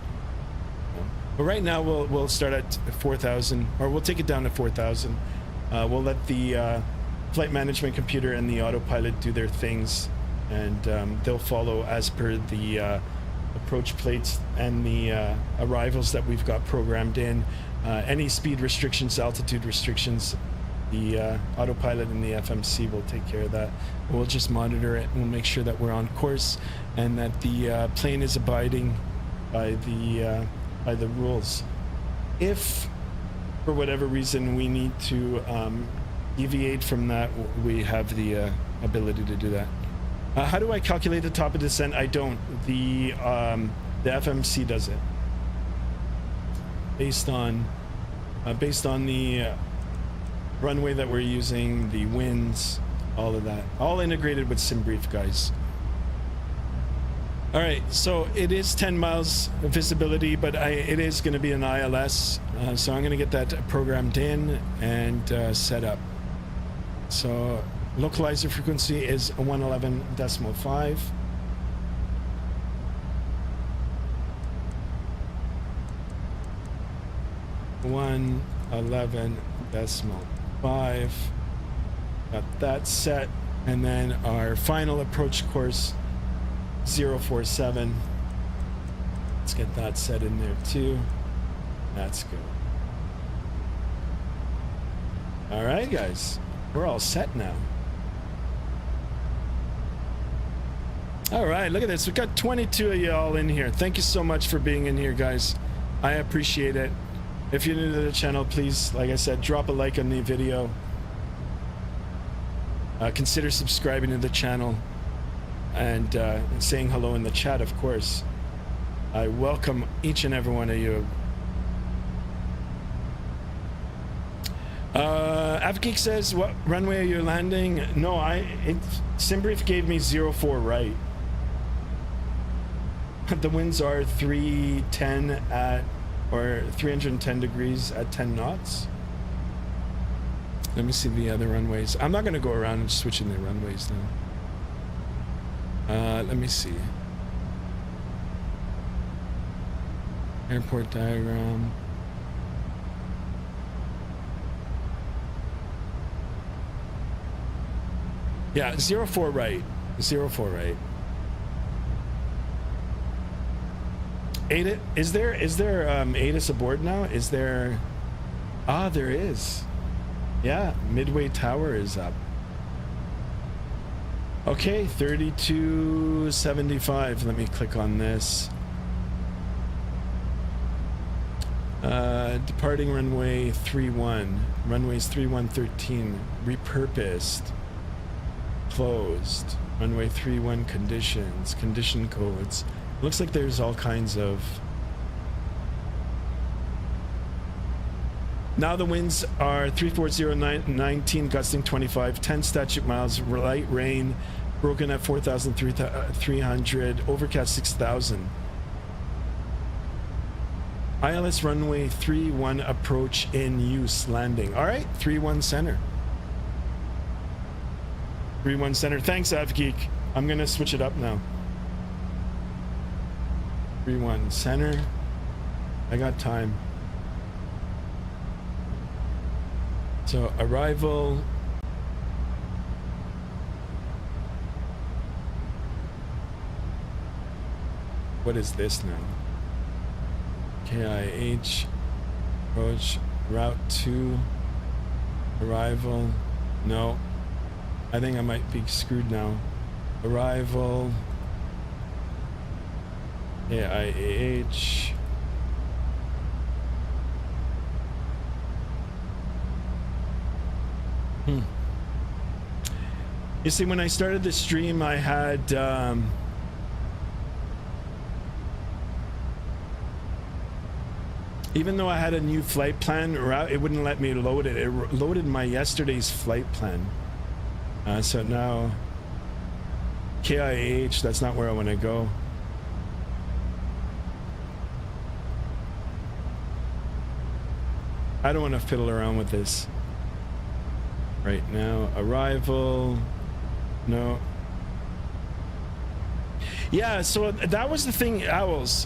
But right now we'll start at 4,000, or we'll take it down to 4,000. We'll let the flight management computer and the autopilot do their things, and they'll follow as per the approach plates and the arrivals that we've got programmed in. Any speed restrictions, altitude restrictions, the autopilot and the FMC will take care of that. We'll just monitor it. We'll make sure that we're on course and that the plane is abiding by the rules. If for whatever reason we need to deviate from that, we have the ability to do that. How do I calculate the top of descent? I don't. The FMC does it based on the runway that we're using, the winds, all of that, all integrated with SimBrief, guys. All right, so it is 10 miles visibility, but it is going to be an ILS, so I'm going to get that programmed in and set up. So localizer frequency is 111.5. .5. Got that set, and then our final approach course 047. Let's get that set in there too. That's good. All right, guys, we're all set now. All right, look at this. We've got 22 of y'all in here. Thank you so much for being in here, guys. I appreciate it. If you're new to the channel, please, like I said, drop a like on the video. consider subscribing to the channel and saying hello in the chat, of course. I welcome each and every one of you. Avgeek says, what runway are you landing? No, Simbrief gave me 04 right. The winds are 310 at, or 310 degrees at 10 knots. Let me see the other runways. I'm not going to go around and switching the runways now. Let me see. Airport diagram. Yeah, 04 right. 04 right. ATIS, is there ATIS aboard now? Is there? Ah, there is. Yeah, Midway Tower is up. Okay, 3275. Let me click on this. Departing runway 31. Runways 3113. Repurposed. Closed. Runway 31 conditions. Condition codes. Looks like there's all kinds of... Now the winds are 340, 19 gusting 25, 10 statute miles, light rain, broken at 4,300, overcast 6,000. ILS runway 31 approach in use, landing. All right, 31 center. 31 center. Thanks, Avgeek. I'm gonna switch it up now. 31 center. I got time. So arrival. What is this now? IAH approach route 2 arrival. No, I think I might be screwed now. Arrival IAH. You see, when I started the stream, I had even though I had a new flight plan route, it wouldn't let me load it. It loaded my yesterday's flight plan. So now KIAH, that's not where I want to go. I don't want to fiddle around with this right now. Arrival. No. Yeah, so that was the thing, Owls.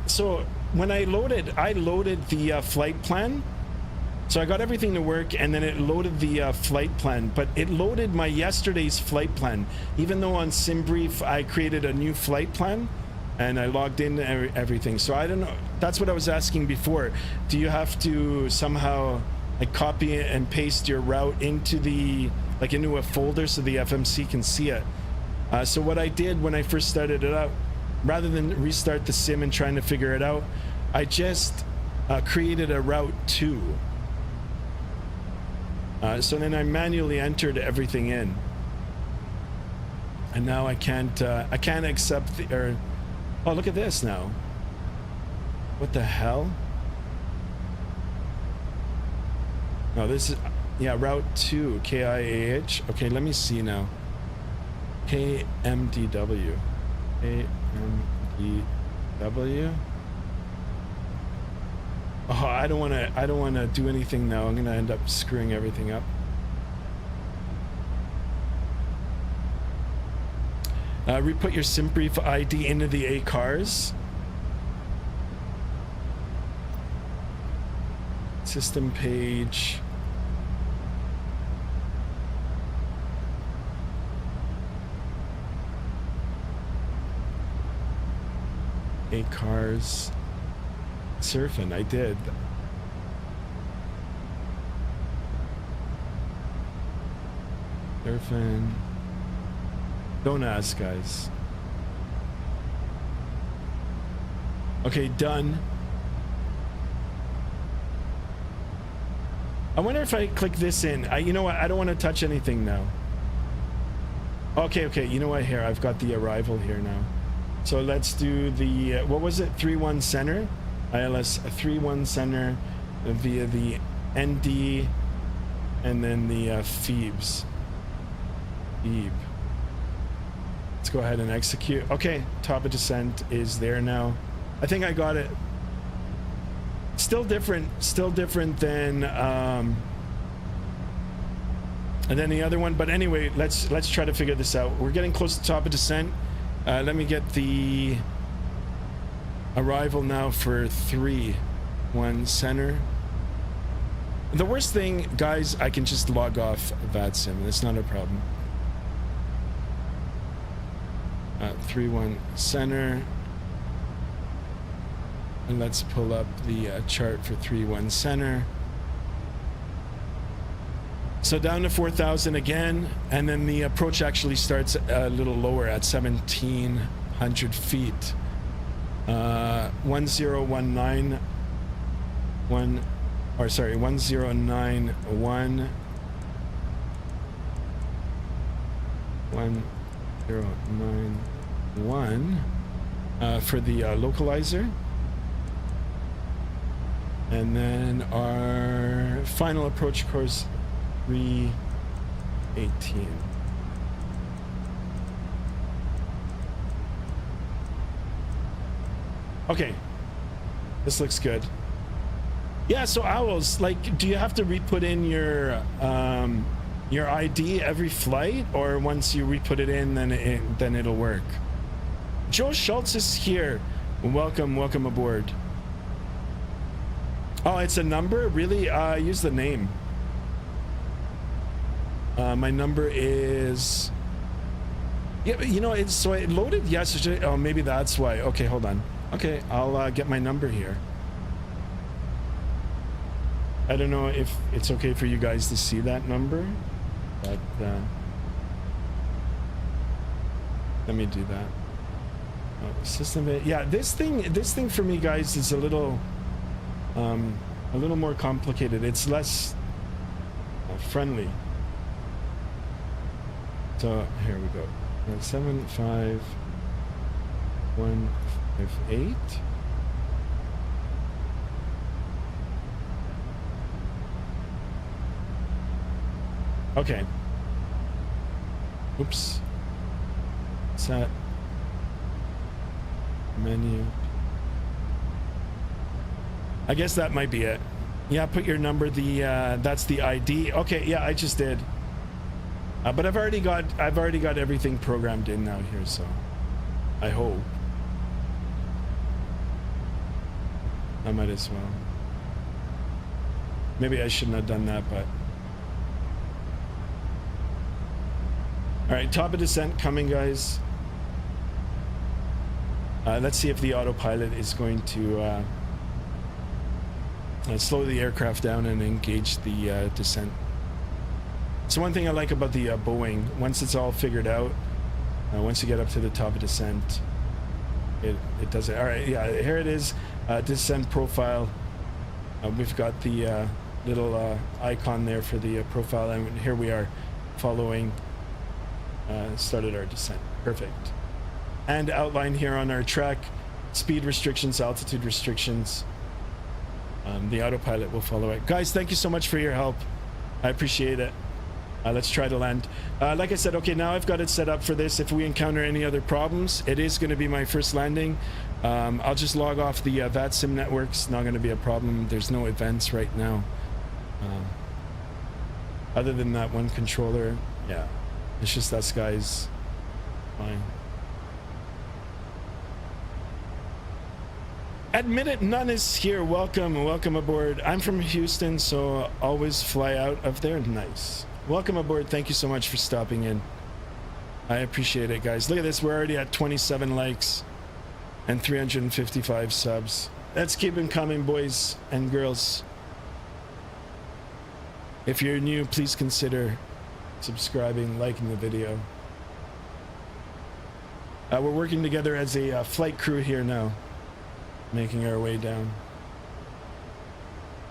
So when I loaded the flight plan. So I got everything to work, and then it loaded the flight plan, but it loaded my yesterday's flight plan. Even though on SimBrief I created a new flight plan, and I logged in everything. So I don't know. That's what I was asking before. Do you have to somehow like copy and paste your route into into a folder so the FMC can see it? So what I did when I first started it up, rather than restart the sim and trying to figure it out, I just created a route 2. So then I manually entered everything in, and now I can't accept oh, look at this now. What the hell? No, this is, yeah, route 2, KIAH. Okay, let me see now. KMDW. KMDW. Oh, I don't want to do anything now. I'm going to end up screwing everything up. Re-put your SimBrief ID into the ACARS. System page. ACARS. Surfing, I did. Surfing. Don't ask, guys. Okay, done. I wonder if I click this in. You know what? I don't want to touch anything now. Okay, you know what, here I've got the arrival here now. So let's do the what was it, 3-1 center, ILS 3-1 center via the ND and then the Phoebes. Let's go ahead and execute. Okay, top of descent is there now. I think I got it. Still different than and then the other one, but anyway, let's try to figure this out. We're getting close to top of descent. Let me get the arrival now for 3-1 center. The worst thing, guys, I can just log off Vatsim. That's not a problem. 3-1 center. And let's pull up the chart for 3-1 center. So down to 4,000 again, and then the approach actually starts a little lower at 1,700 feet. 1091, 1091, 1091 for the localizer. And then our final approach course 318. Okay, this looks good. Yeah, so Owls, like, do you have to re-put in your ID every flight, or once you re-put it in, then it'll work? Joe Schultz is here. Welcome aboard. Oh, it's a number? Really? Use the name. My number is... Yeah, you know, it loaded yesterday. Oh, maybe that's why. Okay, hold on. Okay, I'll get my number here. I don't know if it's okay for you guys to see that number, but let me do that. Oh, system. Yeah, this thing for me, guys, is a little more complicated. It's less friendly. So here we go. 75158. Okay. Oops. Set. Menu. I guess that might be it. Yeah, put your number. That's the ID. Okay, yeah, I just did. But I've already got everything programmed in now here, so I hope. I might as well. Maybe I shouldn't have done that, but all right, top of descent coming, guys. Let's see if the autopilot is going to slow the aircraft down and engage the descent. So one thing I like about the Boeing, once it's all figured out, once you get up to the top of descent, it does it. All right, yeah, here it is, descent profile. We've got the little icon there for the profile, and here we are following, started our descent. Perfect. And outline here on our track, speed restrictions, altitude restrictions. The autopilot will follow it. Guys, thank you so much for your help. I appreciate it. Let's try to land. Like I said, okay, now I've got it set up for this. If we encounter any other problems, it is going to be my first landing. I'll just log off the Vatsim networks. Not going to be a problem. There's no events right now. Other than that one controller, yeah, it's just us guys. Fine. Admit it, none is here. Welcome aboard. I'm from Houston, so always fly out of there. Nice. Welcome aboard. Thank you so much for stopping in. I appreciate it, guys. Look at this. We're already at 27 likes and 355 subs. Let's keep them coming, boys and girls. If you're new, please consider subscribing, liking the video. We're working together as a flight crew here now, making our way down.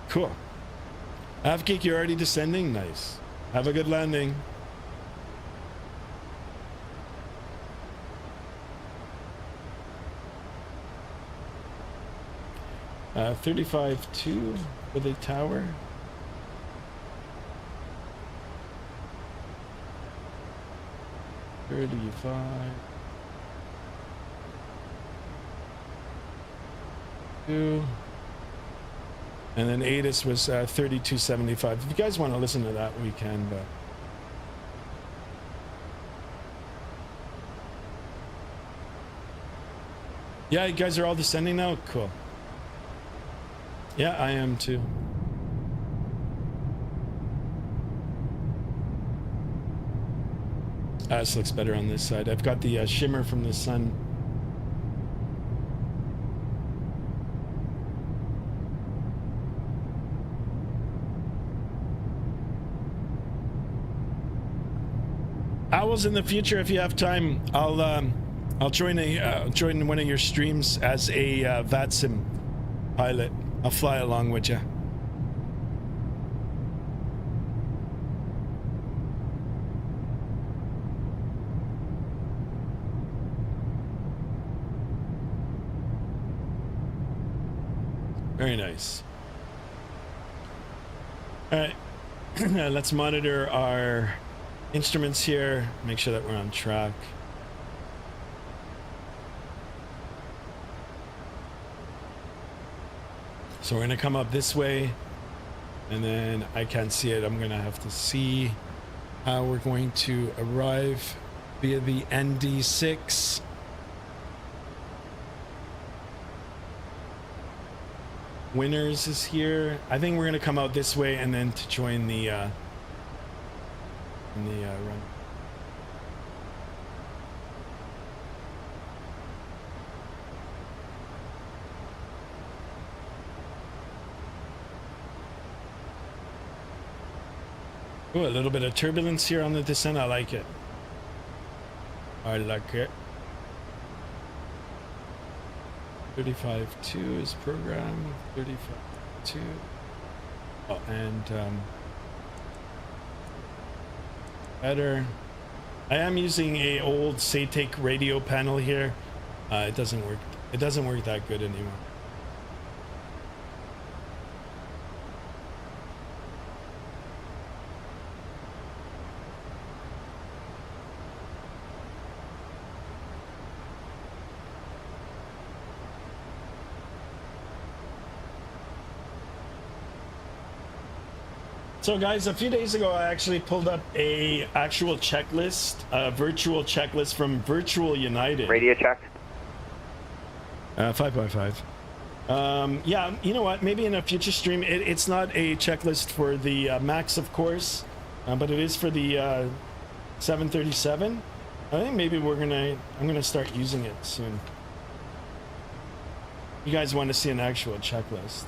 Cool. Avgeek, you're already descending? Nice. Have a good landing. 35-2 for the tower. $35 2, and then ATIS was 32.75. If you guys want to listen to that, we can. But yeah, you guys are all descending now. Cool. Yeah, I am too. This looks better on this side. I've got the shimmer from the sun. Owls in the future, if you have time, I'll join one of your streams as a Vatsim pilot. I'll fly along with you. Very nice. All right, let's monitor our instruments here, make sure that we're on track. So we're gonna come up this way, and then I can't see it. I'm gonna have to see how we're going to arrive via the ND6. Winners is here. I think we're gonna come out this way and then to join the run. Ooh, a little bit of turbulence here on the descent. I like it. I like it. 35-2 is program. 35-2. Oh, and better. I am using a old Satake radio panel here. It doesn't work. It doesn't work that good anymore. So guys, a few days ago, I actually pulled up a actual checklist, a virtual checklist from Virtual United. Radio check. 5x5. Yeah, you know what? Maybe in a future stream, it's not a checklist for the Max, of course, but it is for the 737. I think maybe I'm gonna start using it soon. You guys want to see an actual checklist?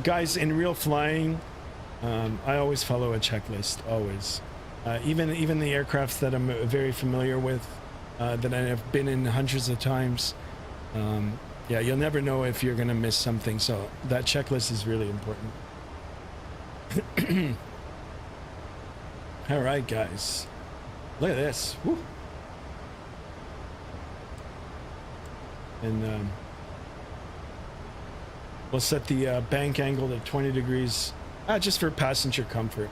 Guys, in real flying, I always follow a checklist, always. Even the aircrafts that I'm very familiar with, that I have been in hundreds of times. Yeah, you'll never know if you're gonna miss something, so that checklist is really important. All right, guys, look at this. Woo. And we'll set the bank angle to 20 degrees. Just for passenger comfort.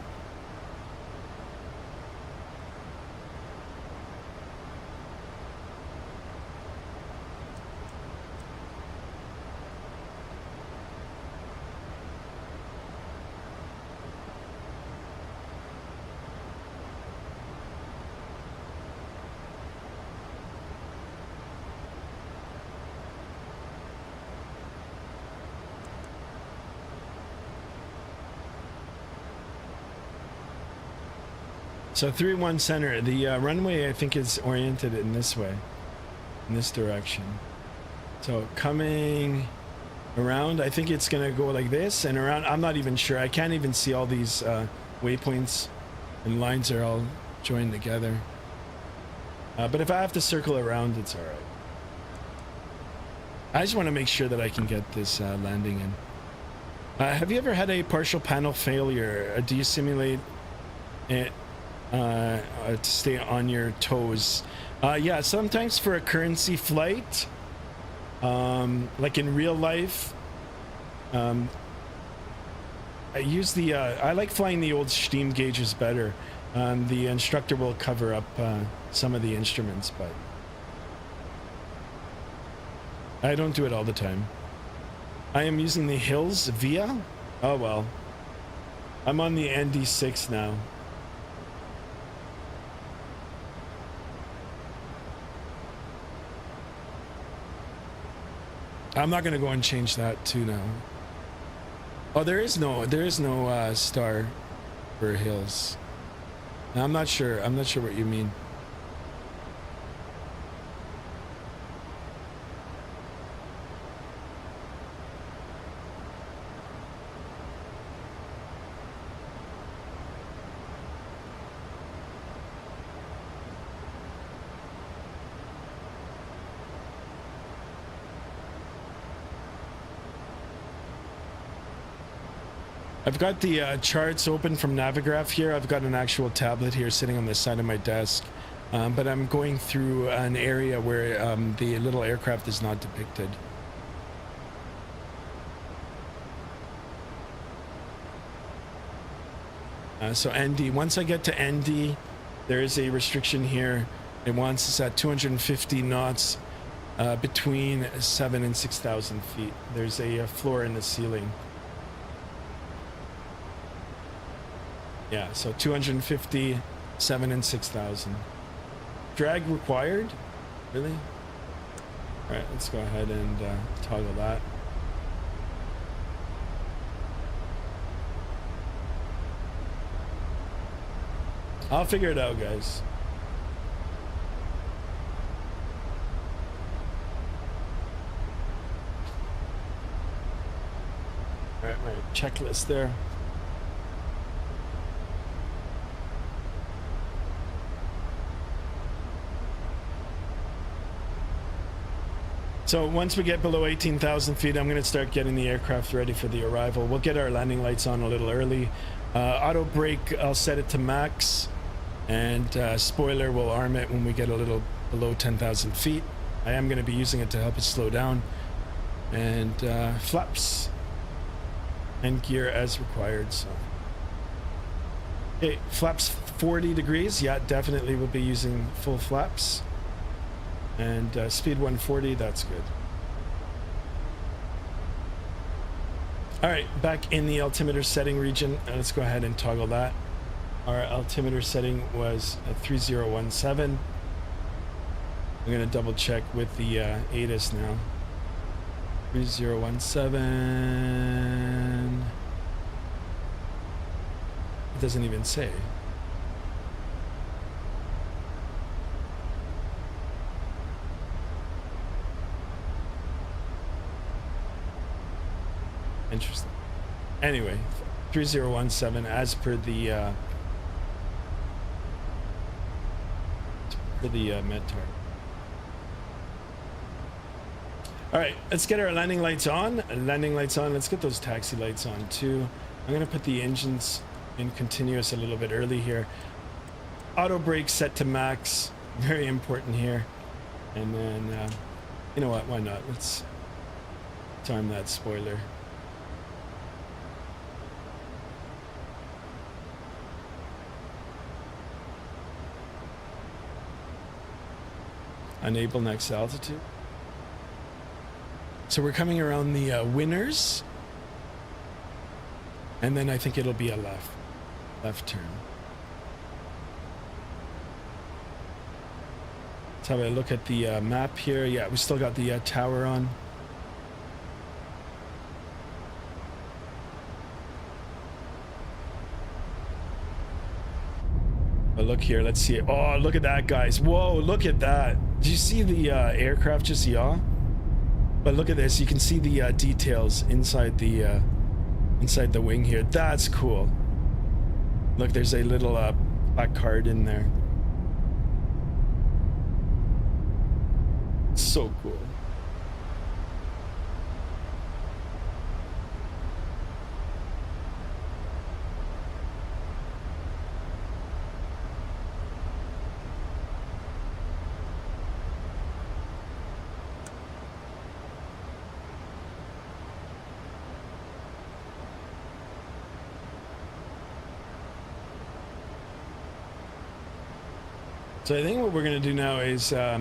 So 3-1 center, the runway I think is oriented in this way, in this direction. So coming around, I think it's gonna go like this and around. I'm not even sure. I can't even see all these waypoints and lines are all joined together. But if I have to circle around, it's all right. I just want to make sure that I can get this landing in. Have you ever had a partial panel failure? Do you simulate it to stay on your toes? Yeah, sometimes for a currency flight, like in real life, I use the I like flying the old steam gauges better. The instructor will cover up some of the instruments, but I don't do it all the time. I am using the Hills Via. Oh well, I'm on the ND6 now. I'm not gonna go and change that too now. Oh, there is no star for Hills. I'm not sure what you mean. I've got the charts open from Navigraph here. I've got an actual tablet here sitting on the side of my desk, but I'm going through an area where the little aircraft is not depicted. So ND, once I get to ND, there is a restriction here. It wants us at 250 knots between 7,000 and 6,000 feet. There's a floor in the ceiling. Yeah, so 250, 7 and 6,000. Drag required? Really? All right, let's go ahead and toggle that. I'll figure it out, guys. All right, my checklist there. So once we get below 18,000 feet, I'm going to start getting the aircraft ready for the arrival. We'll get our landing lights on a little early. Auto brake, I'll set it to max, and spoiler, we'll arm it when we get a little below 10,000 feet. I am going to be using it to help us slow down. And flaps and gear as required. So, okay, flaps 40 degrees. Yeah, definitely we'll be using full flaps. And speed 140, that's good. All right, back in the altimeter setting region. Let's go ahead and toggle that. Our altimeter setting was 3017. I'm gonna double check with the ATIS now. 3017. It doesn't even say. Interesting. Anyway, 3017 as per the MEDTAR. All right, let's get our landing lights on. Landing lights on. Let's get those taxi lights on too. I'm gonna put the engines in continuous a little bit early here. Auto brake set to max. Very important here. And then, you know what? Why not? Let's time that spoiler. Enable next altitude. So we're coming around the Winners, and then I think it'll be a left turn. Let's have a look at the map here. Yeah, we still got the tower on. But look here, let's see it. Oh, look at that, guys. Whoa, look at that. Did you see the aircraft just yaw? But look at this. You can see the details inside the wing here. That's cool. Look, there's a little black card in there. So cool. So I think what we're gonna do now is out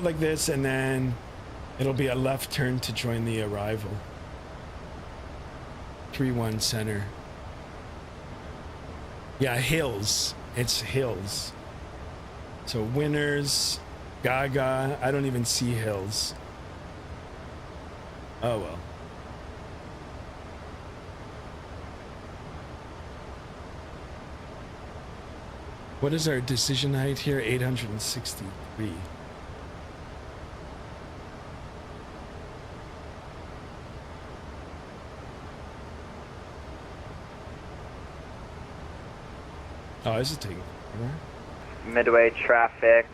like this, and then it'll be a left turn to join the arrival. 3-1 center. Yeah, hills. It's hills. So winners, Gaga. I don't even see hills. Oh well. What is our decision height here? 863. Oh, this is taking forever. Midway traffic,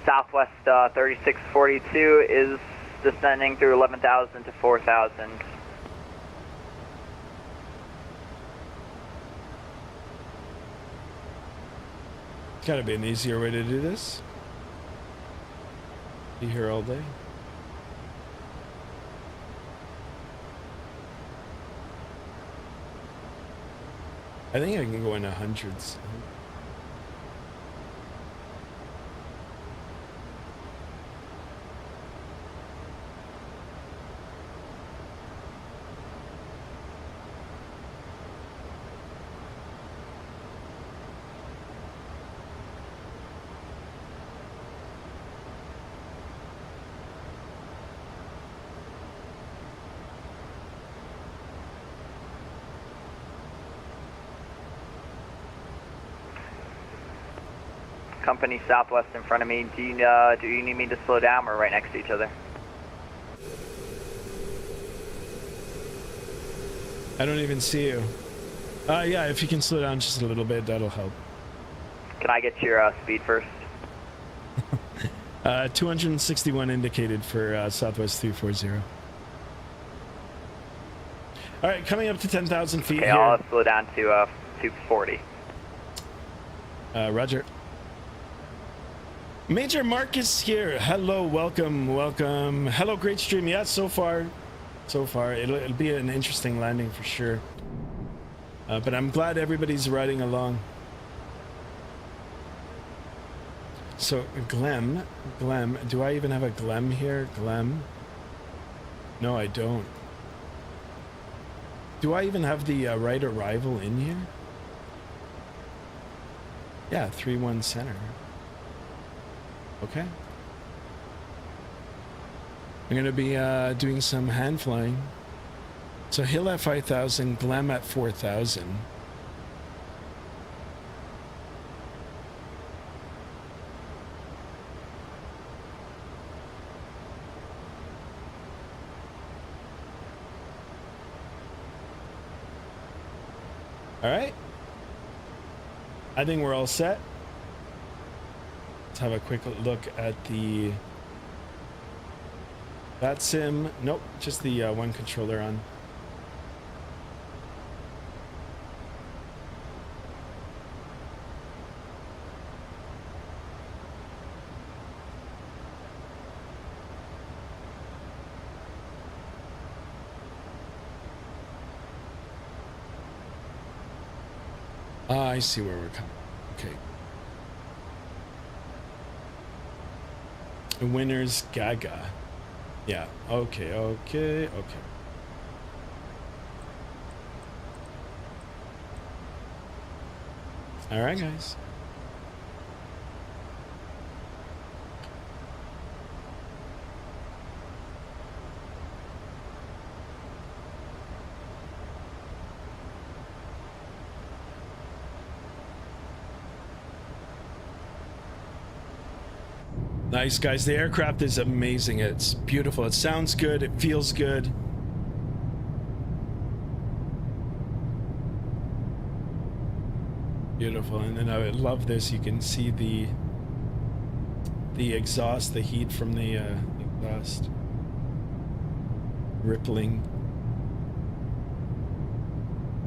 Southwest 3642 is descending through 11,000 to 4,000. Gotta be an easier way to do this. Be here all day. I think I can go into hundreds. Company Southwest in front of me. Do you need me to slow down? We're right next to each other. I don't even see you. Yeah, if you can slow down just a little bit, that'll help. Can I get your speed first? 261 indicated for Southwest 340. All right, coming up to 10,000 feet Okay, here. I'll slow down to 240. Roger. Major Marcus here. Hello, welcome, welcome. Hello, great stream. Yeah, so far. It'll be an interesting landing for sure. But I'm glad everybody's riding along. So, Glem, do I even have a Glem here? Glem? No, I don't. Do I even have the right arrival in here? Yeah, 3-1 center. Okay. I'm going to be doing some hand flying. So Hill at 5,000, Glem at 4,000. All right. I think we're all set. Let's have a quick look at the Vatsim. Nope, just the one controller on. Ah, I see where we're coming. Okay. The winner's Gaga. Yeah, okay. All right, guys. Nice, guys. The aircraft is amazing. It's beautiful. It sounds good. It feels good. Beautiful. And then I love this. You can see the exhaust, the heat from the exhaust rippling.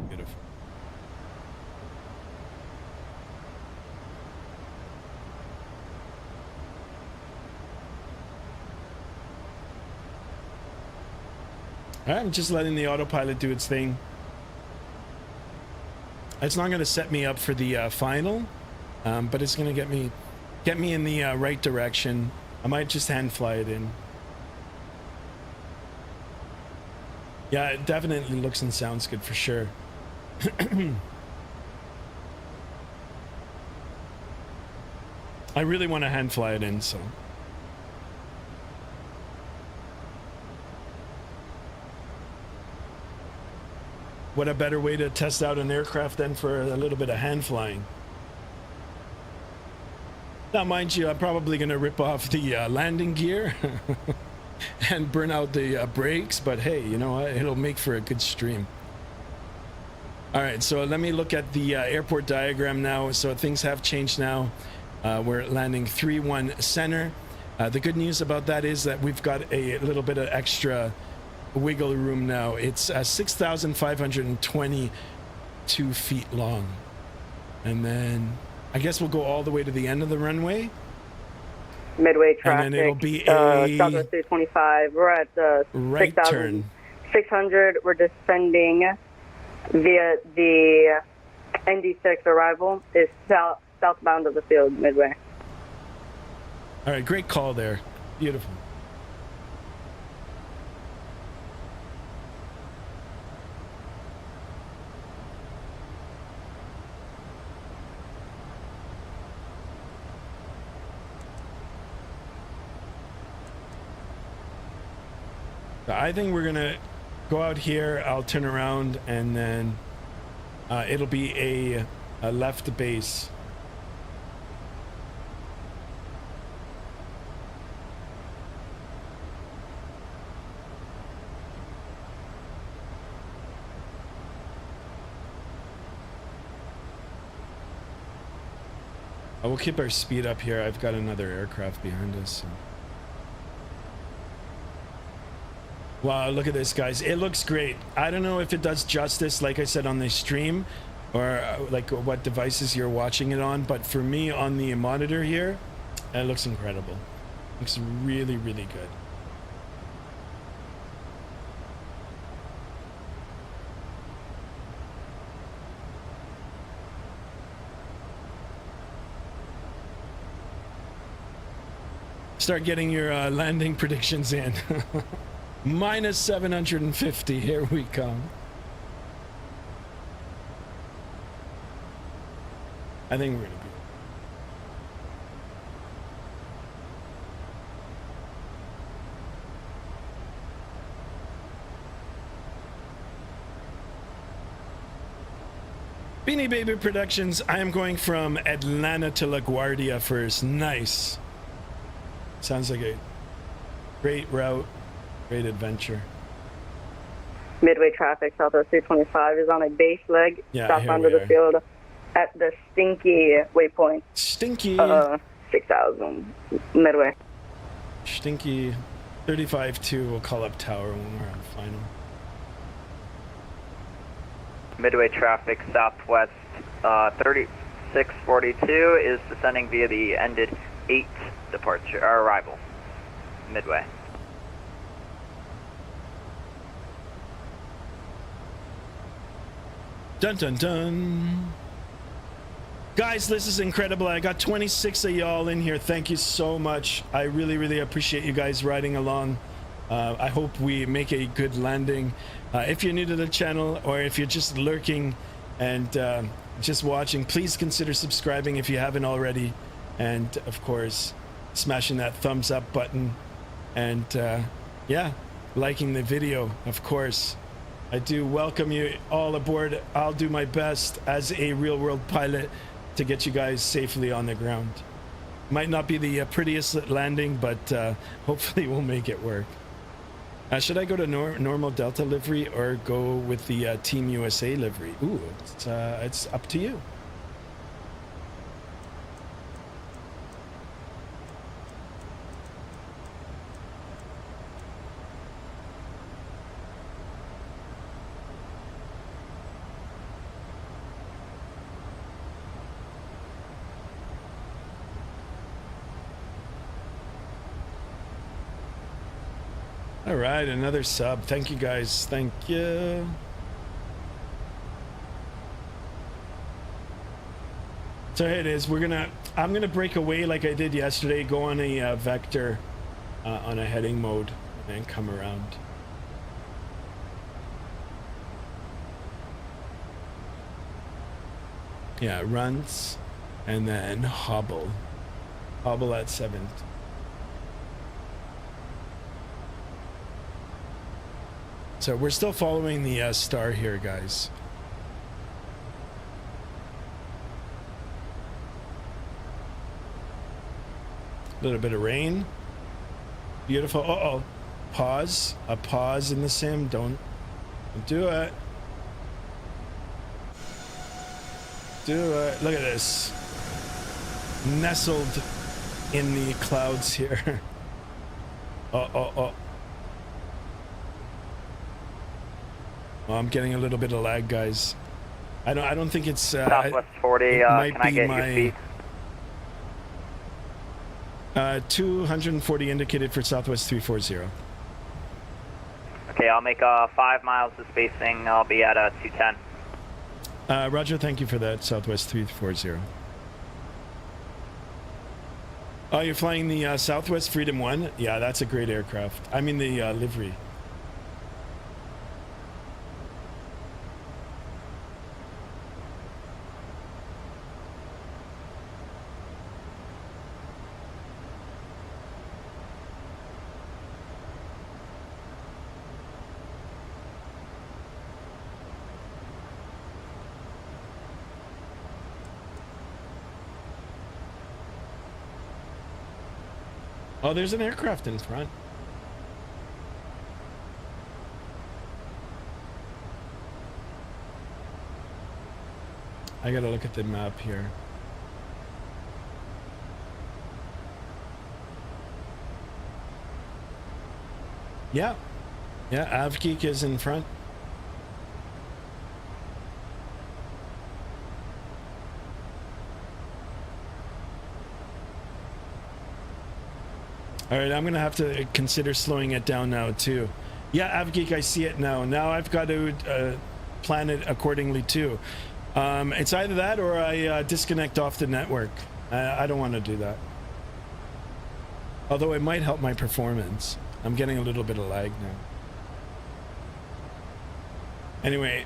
Beautiful. All right, I'm just letting the autopilot do its thing. It's not going to set me up for the final, but it's going to get me in the right direction. I might just hand fly it in. Yeah, it definitely looks and sounds good for sure. I really want to hand fly it in, so. What a better way to test out an aircraft than for a little bit of hand flying. Now, mind you, I'm probably going to rip off the landing gear and burn out the brakes, but hey, you know what? It'll make for a good stream. All right, so let me look at the airport diagram now. So things have changed now. We're landing 3-1 center. The good news about that is that we've got a little bit of extra wiggle room now. It's 6,522 feet long. And then I guess we'll go all the way to the end of the runway. Midway traffic. And then it'll be Southwest 325. We're at right turn. 6,600. We're descending via the ND6 arrival. Is southbound of the field, Midway. All right, great call there. Beautiful. I think we're gonna go out here. I'll turn around and then it'll be a left base. I will keep our speed up here. I've got another aircraft behind us. So. Wow, look at this, guys. It looks great. I don't know if it does justice, like I said on the stream, or like what devices you're watching it on, but for me on the monitor here, it looks incredible. Looks really, really good. Start getting your landing predictions in. Minus 750, here we come. I think we're gonna be. Beanie Baby Productions, I am going from Atlanta to LaGuardia first. Nice. Sounds like a great route. Great adventure. Midway traffic, Southwest 325 is on a base leg, southbound of the field at the Stinky waypoint. Stinky. 6,000 Midway. Stinky 35-2. We'll call up tower when we're on final. Midway traffic southwest 3642 is descending via the ended 8 departure arrival. Midway. Dun dun dun. Guys, this is incredible. I got 26 of y'all in here. Thank you so much. I really, really appreciate you guys riding along. I hope we make a good landing. If you're new to the channel or if you're just lurking and just watching, please consider subscribing if you haven't already. And of course, smashing that thumbs up button. And yeah, liking the video, of course. I do welcome you all aboard. I'll do my best as a real world pilot to get you guys safely on the ground. Might not be the prettiest landing, but hopefully we'll make it work. Should I go to normal Delta livery or go with the Team USA livery? Ooh, it's up to you. All right, another sub. Thank you guys. Thank you. So here it is. I'm gonna break away like I did yesterday. Go on a vector, on a heading mode, and then come around. Yeah, runs, and then hobble at 7. So we're still following the star here, guys. A little bit of rain. Beautiful. Uh-oh. Pause. A pause in the sim. Don't do it. Do it. Look at this. Nestled in the clouds here. Oh, I'm getting a little bit of lag, guys. I don't think it's Southwest 40, it might can I be get my, your speed? 240 indicated for Southwest 340. Okay, I'll make 5 miles of spacing. I'll be at 210. Roger, thank you for that, Southwest 340. Oh, you're flying the Southwest Freedom 1? Yeah, that's a great aircraft. I mean the livery. Oh, there's an aircraft in front. I gotta look at the map here. Yeah. Yeah, AvGeek is in front. All right, I'm gonna have to consider slowing it down now too. Yeah, AvGeek, I see it now. Now I've got to plan it accordingly too. It's either that or I disconnect off the network. I don't want to do that. Although it might help my performance. I'm getting a little bit of lag now. Anyway,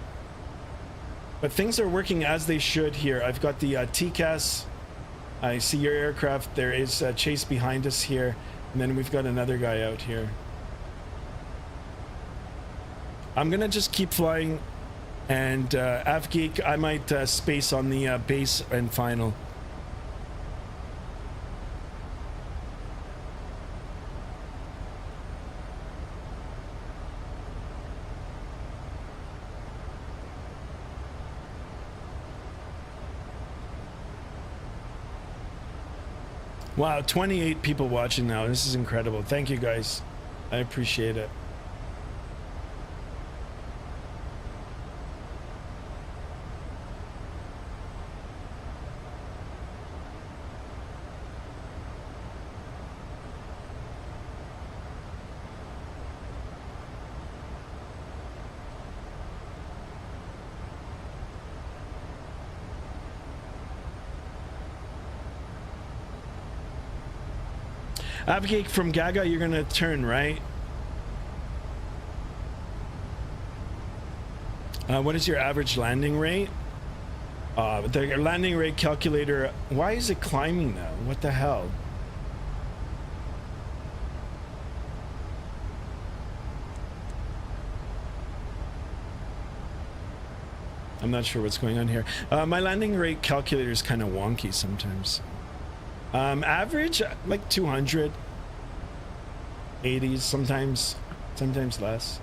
but things are working as they should here. I've got the TCAS. I see your aircraft. There is Chase behind us here. And then we've got another guy out here. I'm gonna just keep flying, and AvGeek, I might space on the base and final. Wow, 28 people watching now. This is incredible. Thank you, guys. I appreciate it. AvGeek, from Gaga, you're gonna turn right. What is your average landing rate? The landing rate calculator, why is it climbing now? What the hell? I'm not sure what's going on here. My landing rate calculator is kind of wonky sometimes. Average, like 200. 80s, sometimes less.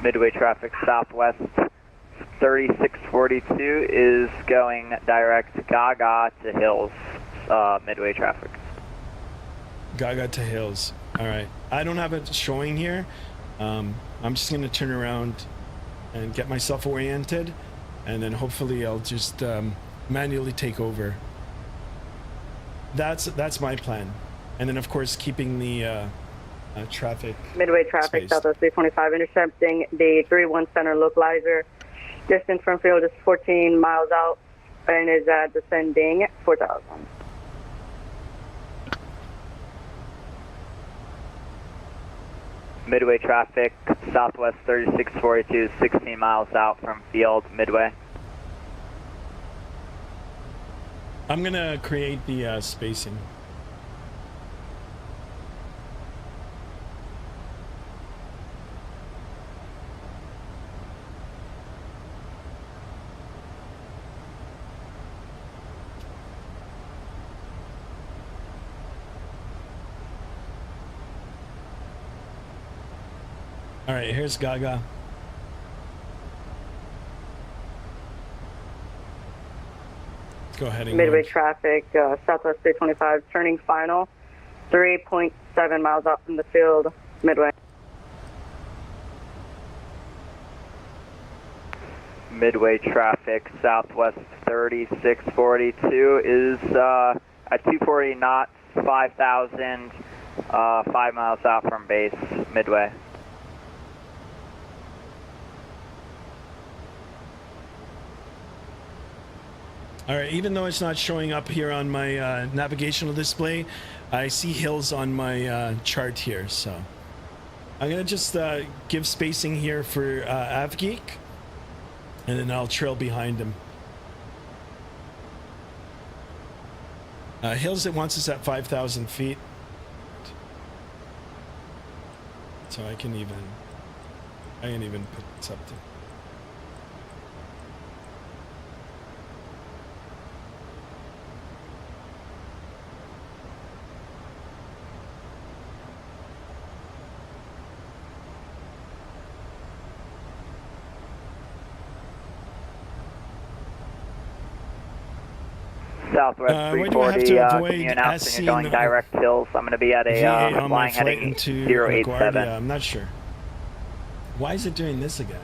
Midway traffic Southwest 3642 is going direct Gaga to Hills. Midway traffic. Gaga to Hills. All right. I don't have it showing here. I'm just going to turn around and get myself oriented, and then hopefully I'll just manually take over. That's my plan, and then of course keeping the traffic. Midway traffic, spaced. Southwest 325, intercepting the 3-1 center localizer Distance from field is 14 miles out and is descending 4,000. Midway traffic, southwest 3642, 16 miles out from field, Midway. I'm gonna create the spacing. All right, here's Gaga. Let's go ahead and Midway go. traffic, southwest 325, turning final, 3.7 miles out from the field, Midway. Midway traffic, southwest 3642 is at 240 knots, 5,000, 5 miles out from base, Midway. All right, even though it's not showing up here on my navigational display, I see hills on my chart here. So I'm gonna just give spacing here for AvGeek, and then I'll trail behind him. Hills, it wants us at 5,000 feet. So I can even put this up to. Southwest Why do I have 340, to can avoid you announce when SC you're going direct hills? I'm going to be at VA a on my flying flight heading into 087. LaGuardia? I'm not sure. Why is it doing this again?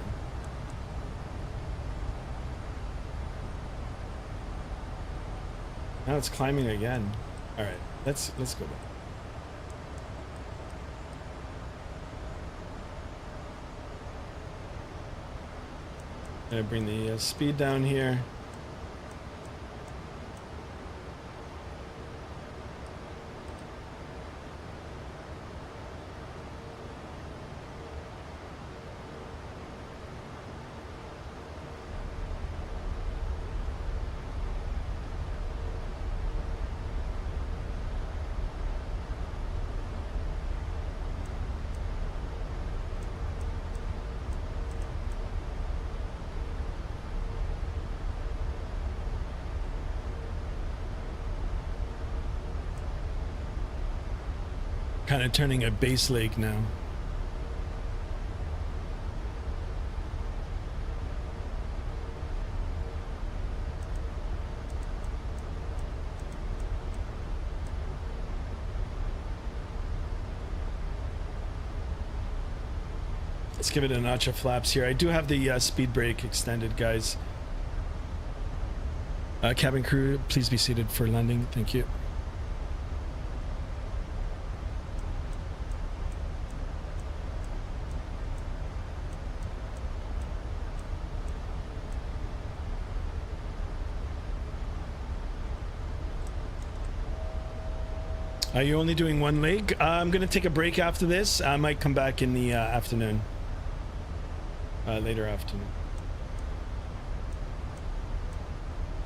Now it's climbing again. All right, let's go back. I bring the speed down here. Kind of turning a base lake now. Let's give it a notch of flaps here. I do have the speed brake extended, guys. Cabin crew, please be seated for landing. Thank you. Are you only doing one leg? I'm gonna take a break after this. I might come back in the afternoon. Later afternoon.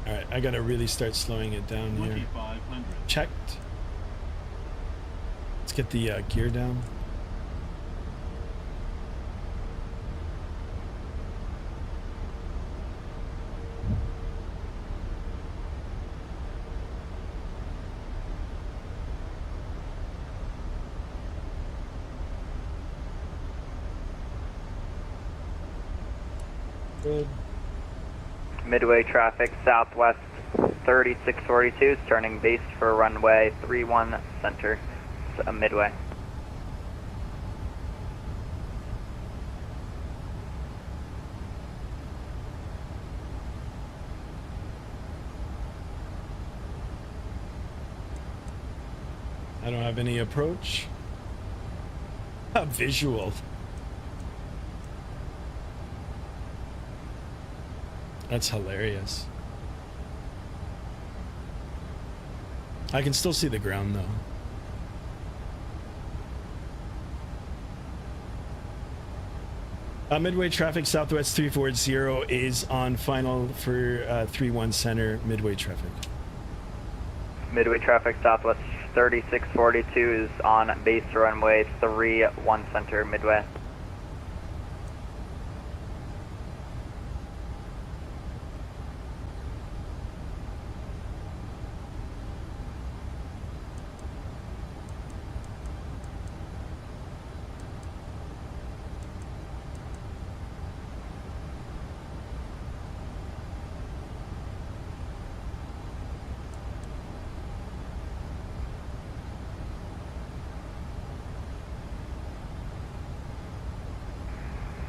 All right, I gotta really start slowing it down here. Checked. Let's get the gear down. Good. Midway traffic, southwest 3642 is turning base for runway 31 center, Midway. I don't have any approach. Visual. That's hilarious. I can still see the ground though. Midway traffic Southwest 340 is on final for 31 center Midway traffic. Midway traffic Southwest 3642 is on base runway 31 center Midway.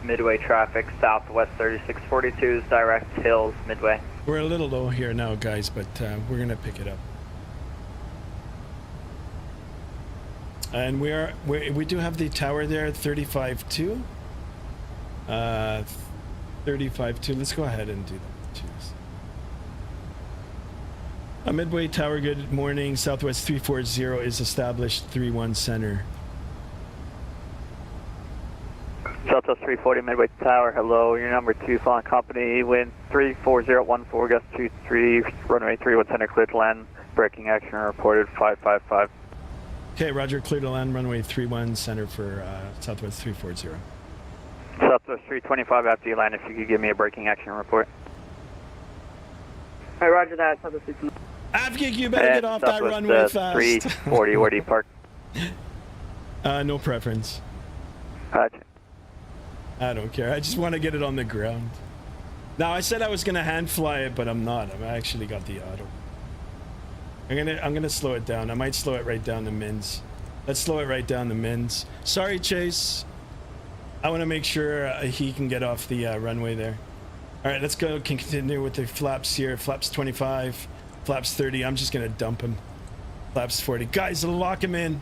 Midway traffic Southwest 3642 is direct Hills Midway. We're a little low here now, guys, but we're gonna pick it up. And we do have the tower there, 35.2. 35.2. Let's go ahead and do that. Cheers. Midway tower. Good morning. Southwest 340 is established. 31 center. Southwest 340 Midway Tower, hello, your number 2 flying company, wind 34014, gust 23, runway 31 center, clear to land, braking action reported 555. Okay, roger, clear to land, runway 31 center for Southwest 340. Southwest 325 after you land, if you could give me a braking action report. All right, roger that. Southwest 325. Avgig, you better get off that runway fast. 340, where do you park? No preference. Gotcha. I don't care. I just want to get it on the ground. Now, I said I was gonna hand fly it, but I'm not. I've actually got the auto. I'm gonna slow it down. I might slow it right down to mins. Let's slow it right down to mins. Sorry, Chase. I want to make sure he can get off the runway there. All right, let's go. Continue with the flaps here. Flaps 25, flaps 30. I'm just gonna dump him. Flaps 40. Guys, lock him in.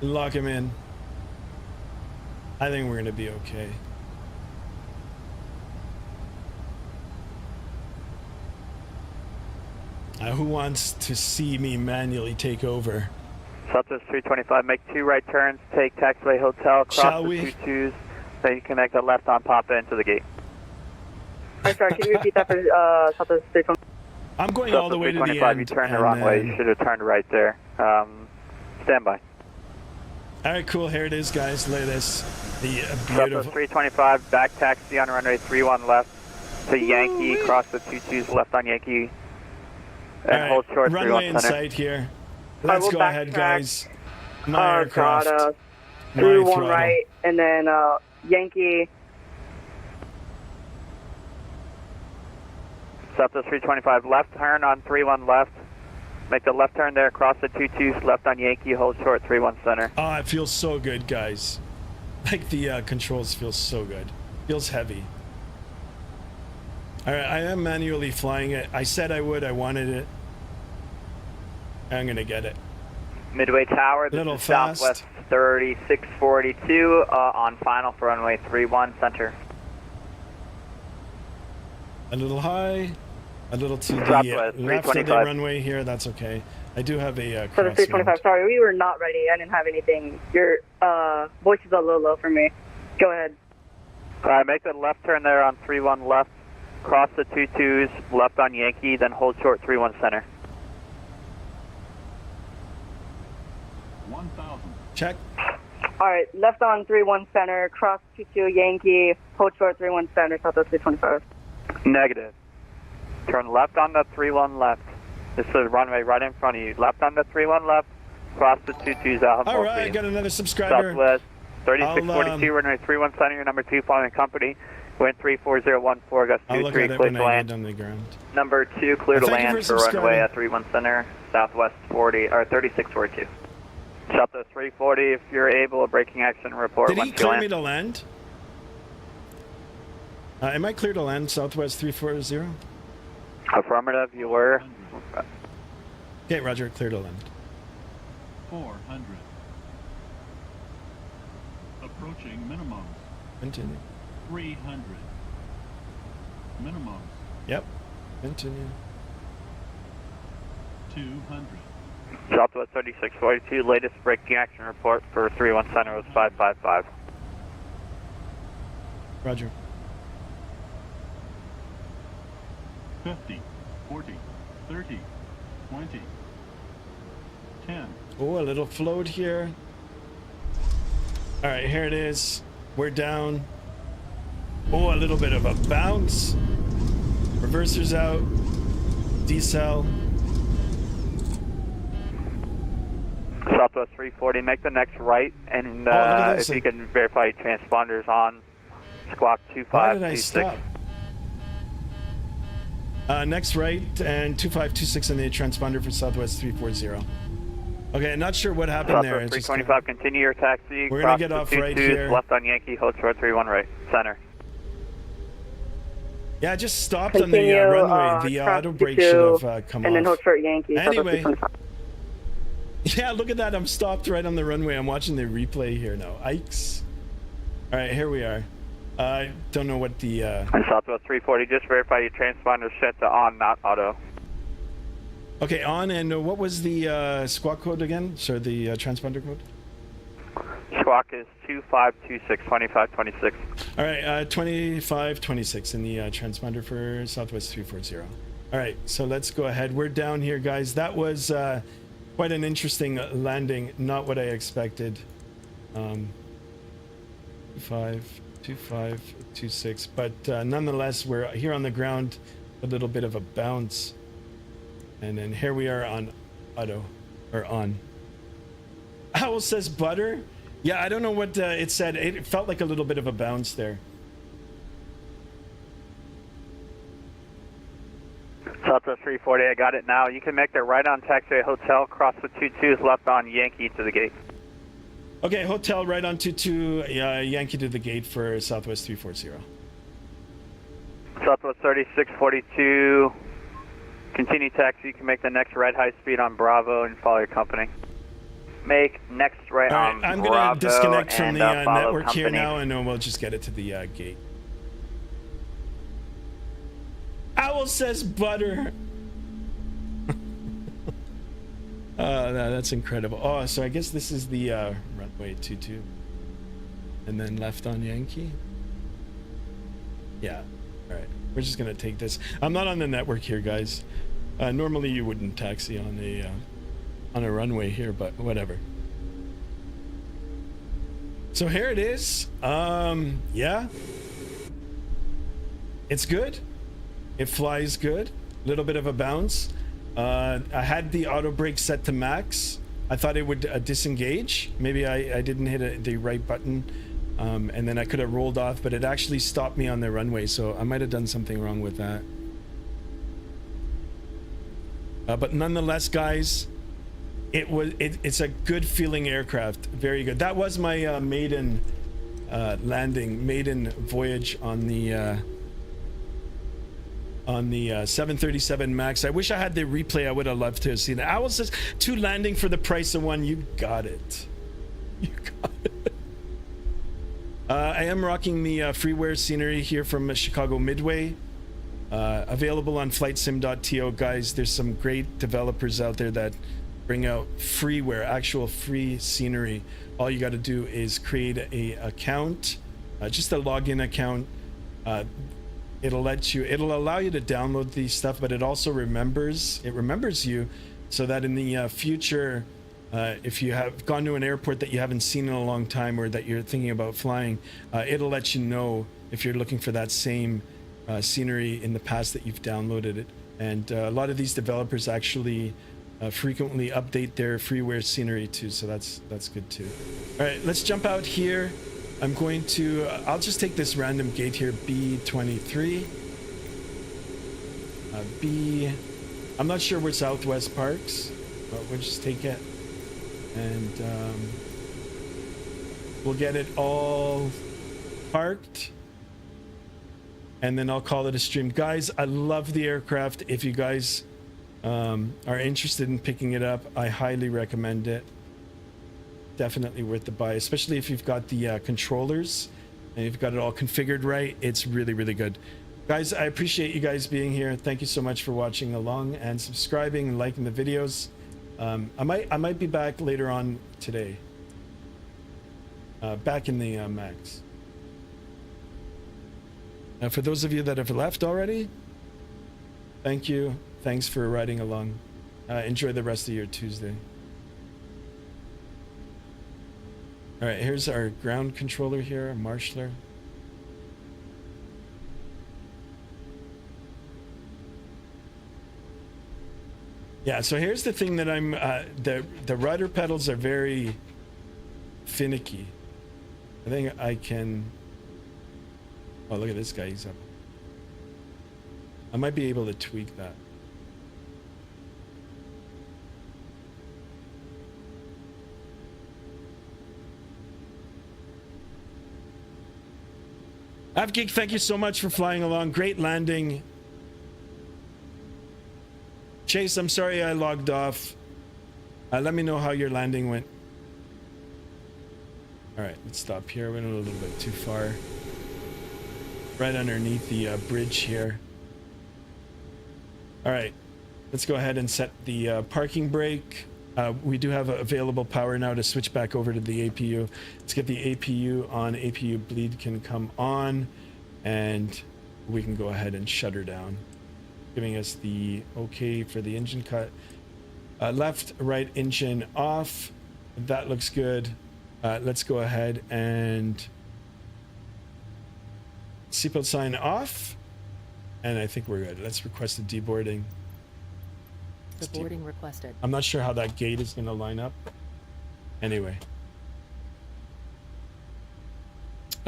Lock him in. I think we're gonna be okay. Who wants to see me manually take over? Southwest 325, make 2 right turns, take taxiway hotel, cross Shall the we? 2 twos, then you connect the left on pop into the gate. I'm sorry, can you repeat that for Southwest 325? I'm going all the way to the 325, end. you turn the and wrong way, then- you should have turned right there. Stand by. All right, cool. Here it is, guys. Look at this. The Southwest beautiful. 325, back taxi on runway 31 left to Yankee, cross the 2 twos left on Yankee, and All right, hold short runway 31 in center. sight here. Let's we'll go ahead, backtrack. guys. My aircraft. God, My 3-1 throttle. right, and then Yankee. Southwest 325, left turn on 31 left. Make the left turn there, cross the 2 twos left on Yankee, hold short 31 center. Oh, it feels so good, guys. Like the controls feel so good. Feels heavy. All right, I am manually flying it. I said I would. I wanted it. I'm gonna get it. Midway Tower, this Little is fast. Southwest 3642 on final for runway 31 center. A little high, a little to the Southwest left of the 325. runway here. That's okay. I do have a Southwest crosswind. 325. Sorry, we were not ready. I didn't have anything. Your voice is a little low for me. Go ahead. Alright, make the left turn there on 31 left. Cross the 2 twos left on Yankee, then hold short 31 center. 1,000. Check. All right, left on 3-1 center, cross 2-2 Yankee, hold short 3-1 center, Southwest 325. Negative. Turn left on the 31 left. This is the runway right in front of you. Left on the 31 left. Cross the 2 twos out. All right, got another subscriber. Southwest 3642, runway 31 center, your number 2 following company. Wind 34014, gust I'll look 23, at it clear when to I land. get on the ground. Number 2, clear to Thank you land for for runway subscribing. at 31 center, Southwest 3642. Southwest 340, if you're able, a braking action report Did he once you clear land. me to land? Am I clear to land, Southwest 340? Affirmative, you were. Okay, roger, clear to land. 400. Approaching minimum. Continue. 300. Minimum. Yep. Continue. 200. Southwest 3642, latest braking action report for 31 Center was 555. Roger. 50, 40, 30, 20, 10. Oh, a little float here. All right, here it is. We're down. Oh, a little bit of a bounce. Reversers out. Decel. Southwest 340, make the next right, and look at this. if you can verify your transponders on squawk Why did I 2526. stop? Next right and 2526 on the transponder for Southwest 340. Okay, I'm not sure what happened there. Southwest It's just 325, continue your taxi. We're gonna cross get the off right 22s, here. Left on Yankee, hold short 31 right, center. Yeah, I just stopped on the Continue, runway. The cross auto brake 52, should have come and then hold off. short Yankee. Anyway. 25. Yeah, look at that. I'm stopped right on the runway. I'm watching the replay here now. Ikes. All right, here we are. I don't know what the... And Southwest 340, just verify your transponder set to on, not auto. Okay, on, and what was the squawk code again? Sorry, the transponder code? Squawk is 2526, 2526. All right, 2526 in the transponder for Southwest 340. All right, so let's go ahead. We're down here, guys. That was quite an interesting landing. Not what I expected. 2526, but nonetheless, we're here on the ground. A little bit of a bounce. And then here we are on auto, or on. Owl says butter. Yeah, I don't know what it said. It felt like a little bit of a bounce there. Southwest 340, I got it now. You can make the right on Taxiway Hotel, cross the 22s, left on Yankee to the gate. Okay, hotel right on 22, Yankee to the gate for Southwest 340. Southwest 3642, continue taxi. You can make the next right high speed on Bravo and follow your company. Make next right All on right, I'm Bravo going to disconnect from and, the follow network here company. now, and then we'll just get it to the gate. Owl says butter. That's incredible. Oh, so I guess this is the runway 22. And then left on Yankee. Yeah. All right. We're just going to take this. I'm not on the network here, guys. Normally you wouldn't taxi on a runway here, but whatever. So here it is. Yeah. It's good. It flies good. A little bit of a bounce. I had the auto brake set to max. I thought it would disengage. Maybe I didn't hit the right button, and then I could have rolled off, but it actually stopped me on the runway, so I might have done something wrong with that. But nonetheless, guys, it's a good feeling aircraft. Very good. That was my maiden voyage on the 737 Max. I wish I had the replay. I would have loved to have seen it. Owl says 2 landing for the price of 1. You got it. You got it. I am rocking the freeware scenery here from Chicago Midway. Available on flightsim.to, guys. There's some great developers out there that bring out freeware, actual free scenery. All you got to do is create a account, just a login account. It'll allow you to download these stuff, but it also remembers you, so that in the future, if you have gone to an airport that you haven't seen in a long time, or that you're thinking about flying, it'll let you know if you're looking for that same scenery in the past that you've downloaded it. And a lot of these developers actually frequently update their freeware scenery too, so that's good too. All right, let's jump out here. I'm going to, I'll just take this random gate here, B23. I'm not sure where Southwest parks, but we'll just take it. And we'll get it all parked. And then I'll call it a stream. Guys, I love the aircraft. If you guys are interested in picking it up, I highly recommend it. Definitely worth the buy, especially if you've got the controllers and you've got it all configured right. It's really, really good. Guys, I appreciate you guys being here. Thank you so much for watching along and subscribing and liking the videos. I might be back later on today. Back in the Max. For those of you that have left already, thank you. Thanks for riding along. Enjoy the rest of your Tuesday. All right, here's our ground controller here, a marshaller. Yeah, so here's the thing that I'm the rudder pedals are very finicky. I think I can. Oh, look at this guy, he's up. I might be able to tweak that. Avgeek, thank you so much for flying along. Great landing. Chase, I'm sorry I logged off. Let me know how your landing went. All right, let's stop here. We went a little bit too far. Right underneath the bridge here. All right, let's go ahead and set the parking brake. We do have available power now to switch back over to the APU. Let's get the APU on. APU bleed can come on, and we can go ahead and shut her down, giving us the okay for the engine cut. Left, right engine off. That looks good. Let's go ahead and seatbelt sign off. And I think we're good. Let's request a deboarding. Deboarding requested. I'm not sure how that gate is going to line up. Anyway.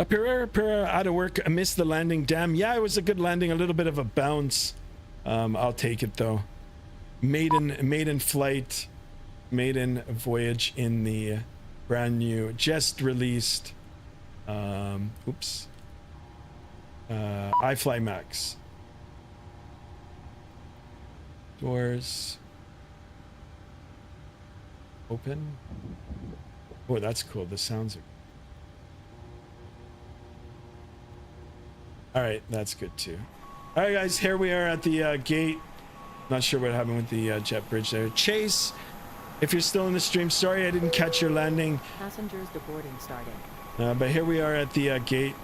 Pira, out of work. I missed the landing. Damn. Yeah, it was a good landing. A little bit of a bounce. I'll take it though. Maiden flight, maiden voyage in the brand new, just released. iFly Max. Doors open. Oh, that's cool. The sounds are. All right, that's good too. All right, guys, here we are at the gate. Not sure what happened with the jet bridge there. Chase, if you're still in the stream, sorry I didn't catch your landing. Passengers deboarding started. But here we are at the gate.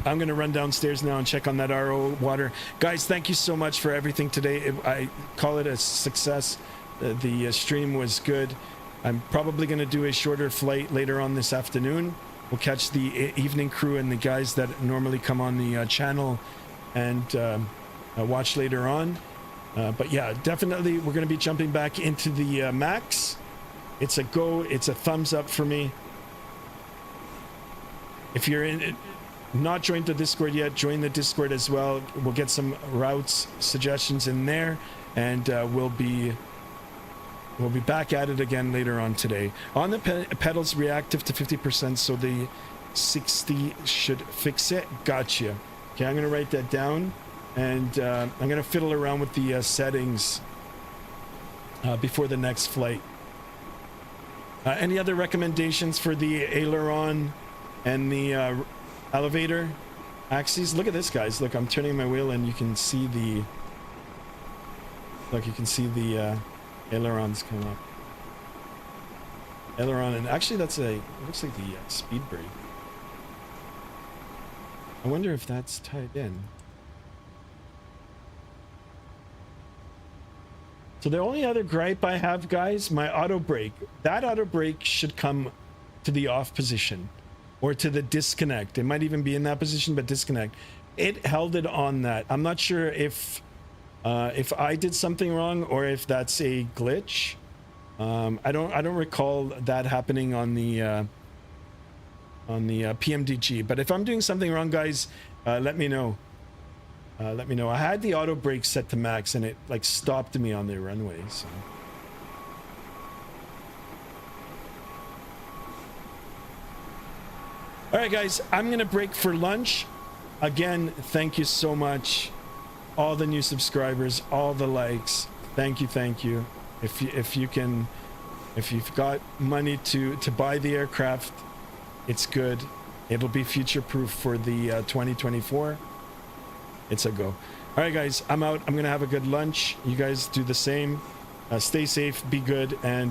I'm going to run downstairs now and check on that RO water. Guys, thank you so much for everything today. I call it a success. The stream was good. I'm probably going to do a shorter flight later on this afternoon. We'll catch the evening crew and the guys that normally come on the channel and watch later on. But yeah, definitely we're going to be jumping back into the Max. It's a go. It's a thumbs up for me. If you're not joined the Discord yet, join the Discord as well. We'll get some routes suggestions in there, and we'll be back at it again later on today. On the pedals, reactive to 50%, so the 60 should fix it. Gotcha. Okay, I'm gonna write that down, and I'm gonna fiddle around with the settings before the next flight. Any other recommendations for the aileron and the elevator axes? Look at this, guys. Look, I'm turning my wheel and you can see the ailerons come up. Aileron, and actually that's it looks like the speed brake. I wonder if that's tied in. So the only other gripe I have, guys, my auto brake. That auto brake should come to the off position. Or to the disconnect. It might even be in that position, but disconnect. It held it on that. I'm not sure if I did something wrong or if that's a glitch. I don't recall that happening on the PMDG. But if I'm doing something wrong, guys, let me know. Let me know. I had the auto brake set to max, and it like stopped me on the runway. So. All right, guys, I'm going to break for lunch. Again, thank you so much. All the new subscribers, all the likes. Thank you, thank you. If you've got money to buy the aircraft, it's good. It'll be future proof for the 2024. it's a go. All right, guys, I'm out. I'm gonna have a good lunch. You guys do the same. Stay safe, be good, and